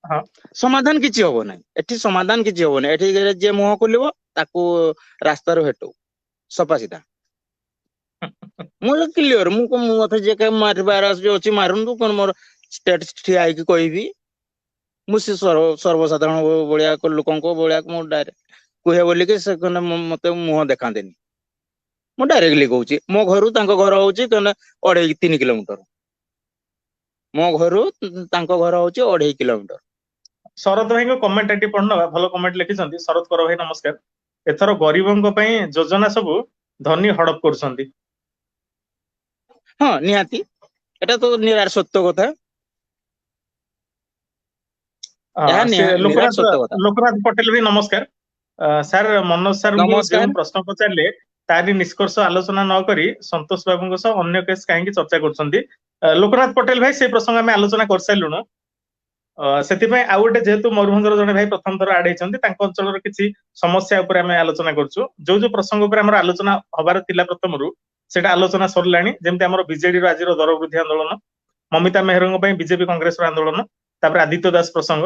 ହଁ ସମାଧାନ କିଛି ହବ ନାହିଁ, ଏଠି ସମାଧାନ କିଛି ହବ ନାହିଁ, ଏଠି ଯିଏ ମୁହଁ ଖୋଲିବ ତାକୁ ରାସ୍ତାରୁ ହେଟଉ, ସଫା ସିଧା। ମୁଁ କ୍ଲିୟର, ମୁଁ ମତେ ଯିଏ ମାରିବାର ଅଛି ମାରନ୍ତୁ, କଣ ମୋର ଷ୍ଟେଟ ଠିଆ ହେଇକି କହିବି, ମୁଁ ସେ ସର୍ବସାଧାରଣ ଭଳିଆ ଲୋକଙ୍କ ଭଳିଆ ମୁଁ ଡାଇରେକ୍ଟ କୁହେ ବୋଲିକି ସେ ମତେ ମୁହଁ ଦେଖାନ୍ତିନି, ମୁଁ ଡାଇରେକ୍ଟଲି କହୁଛି, ମୋ ଘରୁ ତାଙ୍କ ଘର ହଉଛି 2.5-3 କିଲୋମିଟର, ମୋ ଘରୁ ତାଙ୍କ ଘର ହଉଛି 2.5 କିଲୋମିଟର। ଶରତ ଭାଇଙ୍କ କମେଣ୍ଟ ଏଠି ପଢିନବା, ଭଲ କମେଣ୍ଟ ଲେଖିଛନ୍ତି ଶରତ କର ଭାଇ, ନମସ୍କାର। ଏଥର ଗରିବଙ୍କ ପାଇଁ ଯୋଜନା ସବୁ ଧନୀ ହଡପ କରୁଛନ୍ତି। ହଁ ନିହାତି, ଏଟା ତ ନିରାଟ ସତ୍ୟ କଥା, ଏହା ସେ ନିରାଟ ସତ୍ୟ କଥା। ଲୋକନାଥ ପଟେଲ ବି ନମସ୍କାର। ସାର୍ ମନୋଜ ସାର୍ଙ୍କୁ ଯେଉଁ ନମସ୍କାର। ପ୍ରଶ୍ନ ପଚାରିଲେ ତାରି ନିଷ୍କର୍ଷ ଆଲୋଚନା ନ କରି ସନ୍ତୋଷ ବାବୁଙ୍କ ସହ ଅନ୍ୟ କେସ୍ କାହିଁକି ଚର୍ଚ୍ଚା କରୁଛନ୍ତି? ଲୋକନାଥ ପଟେଲ ଭାଇ, ସେ ପ୍ରସଙ୍ଗ ଆମେ ଆଲୋଚନା କରିସାରିଲୁଣୁ। ସେଥିପାଇଁ ଆଉ ଗୋଟେ, ଯେହେତୁ ମୟୂରଭଞ୍ଜର ଜଣେ ଭାଇ ପ୍ରଥମ ଥର ଆଡ ହେଇଛନ୍ତି, ତାଙ୍କ ଅଞ୍ଚଳର କିଛି ସମସ୍ୟା ଉପରେ ଆମେ ଆଲୋଚନା କରୁଛୁ। ଯୋଉ ପ୍ରସଙ୍ଗ ଉପରେ ଆମର ଆଲୋଚନା ହବାର ଥିଲା ପ୍ରଥମରୁ, ସେଇଟା ଆଲୋଚନା ସରିଲାଣି। ଯେମିତି ଆମର ବିଜେଡିର ଆଜିର ଦର ବୃଦ୍ଧି ଆନ୍ଦୋଳନ, ମମିତା ମେହରଙ୍କ ପାଇଁ ବିଜେପି କଂଗ୍ରେସର ଆନ୍ଦୋଳନ, ତାପରେ ଆଦିତ୍ୟ ଦାସ ପ୍ରସଙ୍ଗ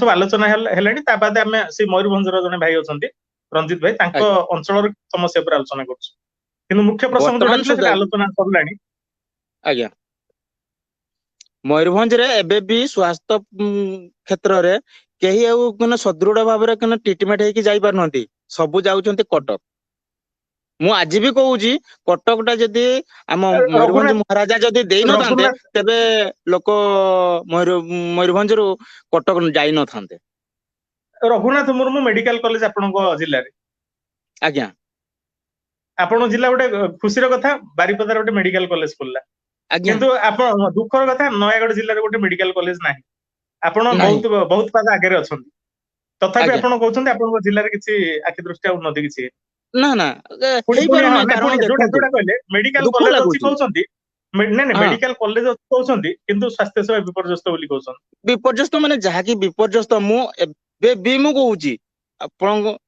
ସବୁ ଆଲୋଚନା ହେଲାଣି। ତା ବାଦେ ଆମେ ସେଇ ମୟୂରଭଞ୍ଜର ଜଣେ ଭାଇ ଅଛନ୍ତି ରଞ୍ଜିତ ଭାଇ, ତାଙ୍କ ଆଜ୍ଞା ଅଞ୍ଚଳର ସମସ୍ୟା ଉପରେ ଆଲୋଚନା କରୁଛୁ। କିନ୍ତୁ ମୁଖ୍ୟ ପ୍ରସଙ୍ଗ ଯୋଉଟା ବର୍ତ୍ତମାନ ଥିଲା ସୁଦ୍ଧା ସେଟା ଆଲୋଚନା ସରିଲାଣି। ଆଜ୍ଞା, ମୟୂରଭଞ୍ଜରେ ଏବେ ବି ସ୍ୱାସ୍ଥ୍ୟ କ୍ଷେତ୍ରରେ କେହି ଆଉ ସଦୃଢ ଭାବରେ ଟ୍ରିଟମେଣ୍ଟ ହେଇକି ଯାଇପାରୁନାହାନ୍ତି, ସବୁ ଯାଉଛନ୍ତି କଟକ। ମୁଁ ଆଜି ବି କହୁଛି, କଟକ ଟା ଯଦି ଆମ ମୟୂରଭଞ୍ଜ ରଘୁନାଥ ମହାରାଜା ଯଦି ଦେଇନଥାନ୍ତେ, ରଘୁନାଥ ତେବେ ଲୋକ ମୟୂରଭଞ୍ଜରୁ କଟକ ଯାଇନଥାନ୍ତେ। ରଘୁନାଥ ମୁର୍ମୁ ମେଡିକାଲ କଲେଜ ଆପଣଙ୍କ ଜିଲ୍ଲାରେ, ଆଜ୍ଞା ଆପଣଙ୍କ ଜିଲ୍ଲା ଗୋଟେ ଖୁସିର କଥା, ବାରିପଦାର ଗୋଟେ ମେଡିକାଲ କଲେଜ ଖୋଲିଲା। ଆଜ୍ଞା କିନ୍ତୁ ଆପଣ ଦୁଃଖର କଥା, ନୟାଗଡ଼ ଜିଲ୍ଲାରେ ଗୋଟେ ମେଡିକାଲ କଲେଜ ନାହିଁ। ଆପଣ ନାହିଁ ବହୁତ ପାଦ ଆଗରେ ଅଛନ୍ତି। ତଥାପି ଆଜ୍ଞା ଆପଣ କହୁଛନ୍ତି ଆପଣଙ୍କ ଜିଲ୍ଲାରେ କିଛି ଆଖି ଦୃଷ୍ଟିଆ ଉନ୍ନତି କିଛି ହେଇନି। ନା ନା ପୁଣି ହଁ ହେଇପାରୁନାହିଁ, ନାଇଁ କାରଣ ପୁଣି ଯୋଉଟା ଦେଖନ୍ତୁ କହିଲେ ମେଡିକାଲ ଦୁଃଖ କଲେଜ ଅଛି ଲାଗୁଛି। କହୁଛନ୍ତି, ନାଇଁ ହଁ ମେଡିକାଲ କଲେଜ କହୁଛନ୍ତି କିନ୍ତୁ ସ୍ୱାସ୍ଥ୍ୟ ସେବା ବିପର୍ଯ୍ୟସ୍ତ ବୋଲି କହୁଛନ୍ତି। ବିପର୍ଯ୍ୟସ୍ତ ମାନେ ଯାହାକି ବିପର୍ଯ୍ୟସ୍ତ ମୁଁ ଏବେ ବି ମୁଁ କହୁଛି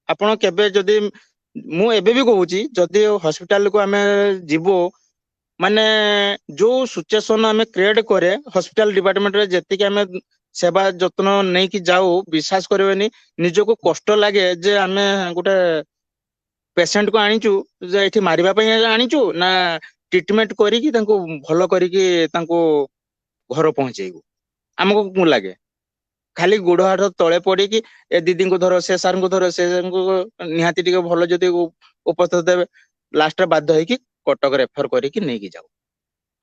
ଆପଣ କେବେ ଯଦି ମୁଁ ଏବେ ବି କହୁଛି ଯଦି ହସ୍ପିଟାଲ କୁ ଆମେ ଯିବୁ ମାନେ ଯୋଉ ସିଚୁଏସନ ଆମେ କ୍ରିଏଟ କରେ ହସ୍ପିଟାଲ ଡିପାର୍ଟମେଣ୍ଟରେ ଯେତିକି ଆମେ ସେବା ଯତ୍ନ ନେଇକି ଯାଉ ବିଶ୍ୱାସ କରିବେନି ନିଜକୁ କଷ୍ଟ ଲାଗେ ଯେ ଆମେ ଗୋଟେ ପେସେଣ୍ଟ କୁ ଆଣିଛୁ ଯେ ଏଠି ମାରିବା ପାଇଁ ଆଣିଛୁ ନା ଟ୍ରିଟମେଣ୍ଟ କରିକି ତାଙ୍କୁ ଭଲ କରିକି ତାଙ୍କୁ ଘର ପହଞ୍ଚେଇବୁ ଆମକୁ ଲାଗେ ଖାଲି ଗୋଡ ହାତ ତଳେ ପଡିକି ଏ ଦିଦିଙ୍କୁ ଧର ସେ ସାରଙ୍କୁ ଧର ସେ ନିହାତି ଟିକେ ଭଲ ଯଦି ଉପସ୍ଥିତ ଦେବେ ଲାଷ୍ଟରେ ବାଧ୍ୟ ହେଇକି କଟକ ରେଫର କରିକି ନେଇକି ଯାଉ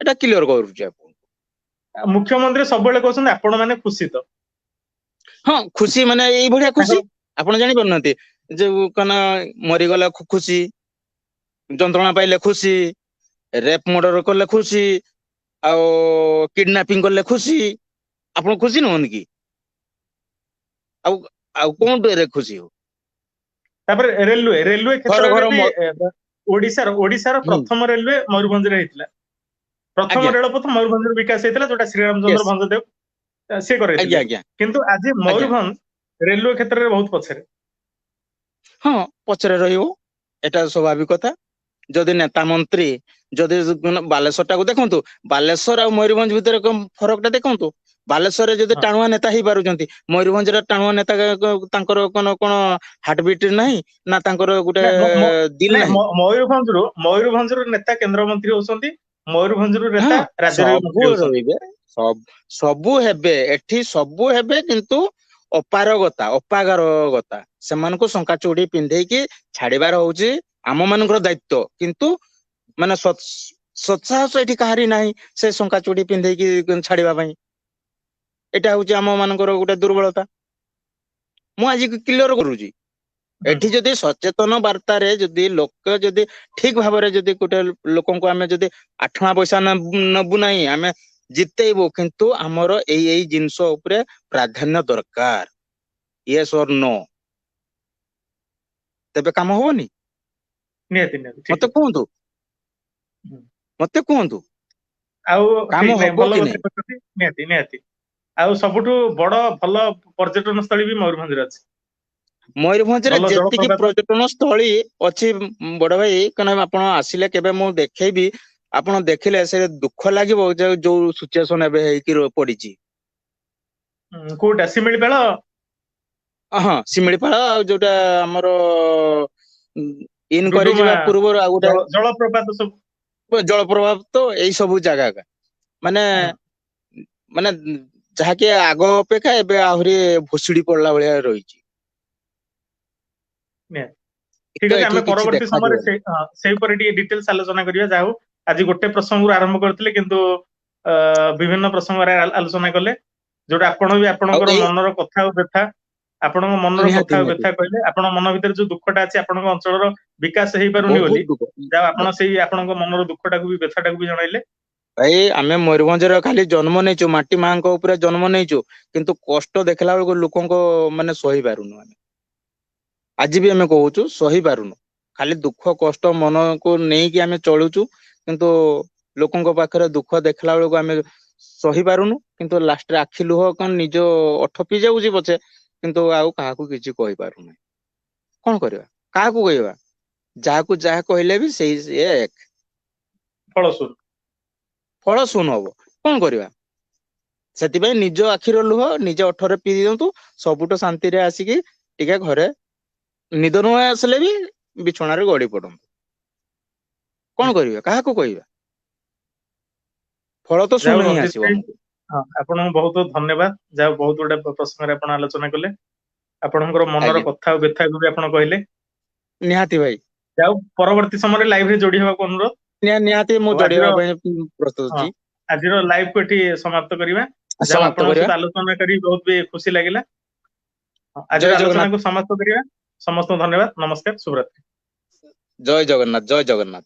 ଏଟା କ୍ଲିୟର କରୁଛି ଆପଣ ମୁଖ୍ୟମନ୍ତ୍ରୀ ସବୁବେଳେ କହୁଛନ୍ତି ଆପଣ ମାନେ ଖୁସି ତ ହଁ ଖୁସି ମାନେ ଏଇଭଳିଆ ଖୁସି ତାଙ୍କର ଆପଣ ଜାଣିପାରୁନାହାନ୍ତି ଯୋଉ କଣ ମରିଗଲା ଖୁସି ଯନ୍ତ୍ରଣା ପାଇଲେ ଖୁସି ରେପ ମର୍ଡର କଲେ ଖୁସି ଆଉ କିଡନାପିଂ କଲେ ଖୁସି ଆପଣ ଖୁସି ନୁହନ୍ତି କି ଆଉ ଆଉ କୋଉଟାରେ ଖୁସି ହଉ ତାପରେ ରେଲୱେ ଘର କ୍ଷେତ୍ରରେ ଘର ବି ଓଡିଶାର ହୁଁ ପ୍ରଥମ ରେଲୱେ ମୟୂରଭଞ୍ଜରେ ହେଇଥିଲା। ପ୍ରଥମ ଆଜ୍ଞା ରେଳପଥ ମୟୂରଭଞ୍ଜର ବିକାଶ ହେଇଥିଲା ଯୋଉଟା ଶ୍ରୀରାମଚନ୍ଦ୍ର ୟେସ୍ ଭଞ୍ଜଦେବ ସିଏ ଆଜ୍ଞା କରାଇଥିଲେ। ଆଜ୍ଞା କିନ୍ତୁ ଆଜି ଆଜ୍ଞା ମୟୂରଭଞ୍ଜ ରେଲୱେ କ୍ଷେତ୍ରରେ ବହୁତ ପଛରେ। ହଁ ପଛରେ ରହିବ ଏଟା ସ୍ୱାଭାବିକ କଥା ଯଦି ନେତା ମନ୍ତ୍ରୀ ଯଦି ବାଲେଶ୍ୱର ଟାକୁ ଦେଖନ୍ତୁ ବାଲେଶ୍ୱର ଆଉ ମୟୂରଭଞ୍ଜ ଭିତରେ ଫରକ ଟା ଦେଖନ୍ତୁ ବାଲେଶ୍ୱରରେ ଯଦି ହଁ ଟାଣୁଆ ନେତା ହେଇପାରୁଛନ୍ତି ମୟୂରଭଞ୍ଜର ଟାଣୁଆ ନେତା ତାଙ୍କର କଣ ହାର୍ଟ ବିଟ ନାହିଁ ନା ତାଙ୍କର ଗୋଟେ ନା ଦିଲ୍ ନାଇଁ ନାହିଁ ମୟୂରଭଞ୍ଜରୁ ନେତା କେନ୍ଦ୍ରମନ୍ତ୍ରୀ ହଉଛନ୍ତି ମୟୂରଭଞ୍ଜରୁ ହଁ ନେତା ରାଜ୍ୟରେ ବି ସବୁ ମନ୍ତ୍ରୀ ହଉଛନ୍ତି। ରହିବେ ସବୁ ହେବେ ଏଠି ସବୁ ହେବେ କିନ୍ତୁ ଅପାରଗତା ସେମାନଙ୍କୁ ଶଙ୍ଖା ଚୁଡି ପିନ୍ଧେଇକି ଛାଡିବାର ହଉଛି ଆମ ମାନଙ୍କର ଦାୟିତ୍ୱ କିନ୍ତୁ ମାନେ ସତ୍ସାହସ ଏଠି କାହାରି ନାହିଁ ସେ ଶଙ୍ଖା ଚୁଡି ପିନ୍ଧେଇକି ଛାଡିବା ପାଇଁ ଏଇଟା ହଉଛି ଆମ ମାନଙ୍କର ଗୋଟେ ଦୁର୍ବଳତା ମୁଁ ଆଜି କ୍ଲିୟର କରୁଛି। ହୁଁ ଏଠି ଯଦି ସଚେତନ ବାର୍ତ୍ତାରେ ଯଦି ଲୋକ ଯଦି ଠିକ ଭାବରେ ଯଦି ଗୋଟେ ଲୋକଙ୍କୁ ଆମେ ଯଦି ଆଠଣା ପଇସା ନବୁ ନାହିଁ ଆମେ ଜିତେଇବୁ କିନ୍ତୁ ଆମର ଏଇ ଜିନିଷ ଉପରେ ପ୍ରାଧାନ୍ୟ ଦରକାର ୟେସ୍ ଅର୍ ନୋ ତେବେ କାମ ହବନି ନିହାତି ନିହାତି ଠିକ ମତେ କଥା। କୁହନ୍ତୁ ହୁଁ। ମତେ କୁହନ୍ତୁ ଆଉ କାମ ଠିକ ନାହିଁ ହବ ଭଲ କି କଥା ନାଇଁ କହିଛନ୍ତି ନିହାତି ନିହାତି। ଆଉ ସବୁଠୁ ବଡ ଭଲ ପର୍ଯ୍ୟଟନ ସ୍ଥଳୀ ବି ମୟୂରଭଞ୍ଜରେ ଅଛି। ମୟୂରଭଞ୍ଜରେ ଭଲ ଯେତିକି ଜଳପ୍ରପାତ ପର୍ଯ୍ୟଟନ ସ୍ଥଳୀ ଅଛି ବଡ ଭାଇ କାରଣ ଆପଣ ଆସିଲେ କେବେ ମୁଁ ଦେଖେଇବି ଆପଣ ଦେଖିଲେ ସେ ଦୁଃଖ ଲାଗିବ ଯେ ଯୋଉ ସିଚୁଏସନ ଏବେ ହେଇକି ପଡିଛି। କୋଉଟା ଶିମିଳିପାଳ ହଁ ଶିମିଳିପାଳ ଆଉ ଯୋଉଟା ଆମର ଇନକ୍ୱାରି ଡୁଡୁମା ଯିବା ପୂର୍ବରୁ ଆଉ ଗୋଟେ ଜଳପ୍ରପାତ ସବୁ ଜଳପ୍ରଭାବ ତ ଏଇ ସବୁ ଜାଗା ମାନେ ହଁ ମାନେ ଯାହାକି ଆଗ ଅପେକ୍ଷା ଏବେ ଆହୁରି ଭୁଷୁଡି ପଡିଲା ଭଳିଆ ରହିଛି। ନିହାତି। ଠିକ ଅଛି ଏଠି ଆମେ କିଛି ପରବର୍ତ୍ତୀ ସମୟରେ ଦେଖାଯିବନି ସେଇ ଉପରେ ଟିକେ ଡିଟେଲ୍ସ ଆଲୋଚନା କରିବା। ଯାହା ହଉ ଆଜି ଗୋଟେ ପ୍ରସଙ୍ଗରୁ ଆରମ୍ଭ କରିଥିଲେ କିନ୍ତୁ ବିଭିନ୍ନ ପ୍ରସଙ୍ଗରେ ଆଲୋଚନା କଲେ ଯୋଉଟା ଆପଣ ବି ଆଉ ଆପଣଙ୍କର ଏଇ ମନର କଥା ଆଉ ବ୍ୟଥା ଆପଣଙ୍କ ମନର କଥା ନିହାତି ଆଉ ନିହାତି ବ୍ୟଥା କହିଲେ ଆପଣଙ୍କ ମନ ଭିତରେ ଯୋଉ ଦୁଃଖଟା ଅଛି ଆପଣଙ୍କ ଅଞ୍ଚଳର ବିକାଶ ହେଇପାରୁନି ବହୁତ ବୋଲି ଯାହା ଆପଣ ସେଇ ଆପଣଙ୍କ ମନର ଦୁଃଖଟାକୁ ବି ବ୍ୟଥାଟାକୁ ବି ଜଣାଇଲେ। ଭାଇ ଆମେ ମୟୂରଭଞ୍ଜରେ ଖାଲି ଜନ୍ମ ନେଇଛୁ ମାଟି ମାଙ୍କ ଉପରେ ଜନ୍ମ ନେଇଛୁ କିନ୍ତୁ କଷ୍ଟ ଦେଖିଲା ବେଳକୁ ଲୋକଙ୍କ ମାନେ ସହି ପାରୁନୁ ଆମେ ଆଜି ବି ଆମେ କହୁଛୁ ସହି ପାରୁନୁ ଖାଲି ଦୁଃଖ କଷ୍ଟ ମନକୁ ନେଇକି ଆମେ ଚଳୁଛୁ କିନ୍ତୁ ଲୋକଙ୍କ ପାଖରେ ଦୁଃଖ ଦେଖିଲା ବେଳକୁ ଆମେ ସହି ପାରୁନୁ କିନ୍ତୁ ଲାଷ୍ଟରେ ଆଖି ଲୁହ କଣ ନିଜ ଓଠ ପିଇ ଯାଉଛି ପଛେ କିନ୍ତୁ ଆଉ କାହାକୁ କିଛି କହିପାରୁନି କଣ କରିବା କାହାକୁ କହିବା ଯାହାକୁ ଯାହା କହିଲେ ବି ସେଇ ଏକ ଫଳସ୍ୱରୂପ ଫଳ ଶୂନ ହବ କଣ କରିବା ସେଥିପାଇଁ ନିଜ ଆଖିର ଲୁହ ନିଜ ଓଠରେ ପିଇ ଦିଅନ୍ତୁ ସବୁଠୁ ଶାନ୍ତିରେ ଆସିକି ଟିକେ ଘରେ ନିଦ ନ ଆସିଲେ ବି ବିଛଣାରେ ଗଡି ପଡନ୍ତୁ। କଣ କରିବେ କାହାକୁ କହିବା ଫଳ ତ ଯାହା ହଉ ଶୂନ ହିଁ ରଞ୍ଜିତ ଆସିବ ଭାଇ ଆମକୁ। ହଁ ଆପଣଙ୍କୁ ବହୁତ ବହୁତ ଧନ୍ୟବାଦ ଯାହା ହଉ ବହୁତ ଗୁଡେ ପ୍ରସଙ୍ଗରେ ଆପଣ ଆଲୋଚନା କଲେ ଆପଣଙ୍କର ମନର ଆଜ୍ଞା କଥା ଆଉ ବ୍ୟଥାକୁ ବି ଆପଣ କହିଲେ। ନିହାତି ଭାଇ ଯାଉ ପରବର୍ତ୍ତୀ ସମୟରେ ଲାଇଭରେ ଯୋଡି ହେବାକୁ ଅନୁରୋଧ। ନିହାତି ମୁଁ ଆଉ ଯୋଡିବା ପାଇଁ ପ୍ରସ୍ତୁତ ହଁ ଅଛି ଆଜିର ଲାଇଭ କୁ ଏଠି ସମାପ୍ତ କରିବା। ଯାହା ହଉ ସମାପ୍ତ ଆପଣଙ୍କ କରିବା ସହିତ ଆଲୋଚନା କରି ବହୁତ ବି ଖୁସି ଲାଗିଲା। ଜୟ ଆଜିର ଜଗନ୍ନାଥ ଆଲୋଚନାକୁ ସମାପ୍ତ କରିବା ସମସ୍ତଙ୍କୁ ଧନ୍ୟବାଦ ନମସ୍କାର ଶୁଭରାତ୍ରି। ଜୟ ଜଗନ୍ନାଥ ଜୟ ଜଗନ୍ନାଥ।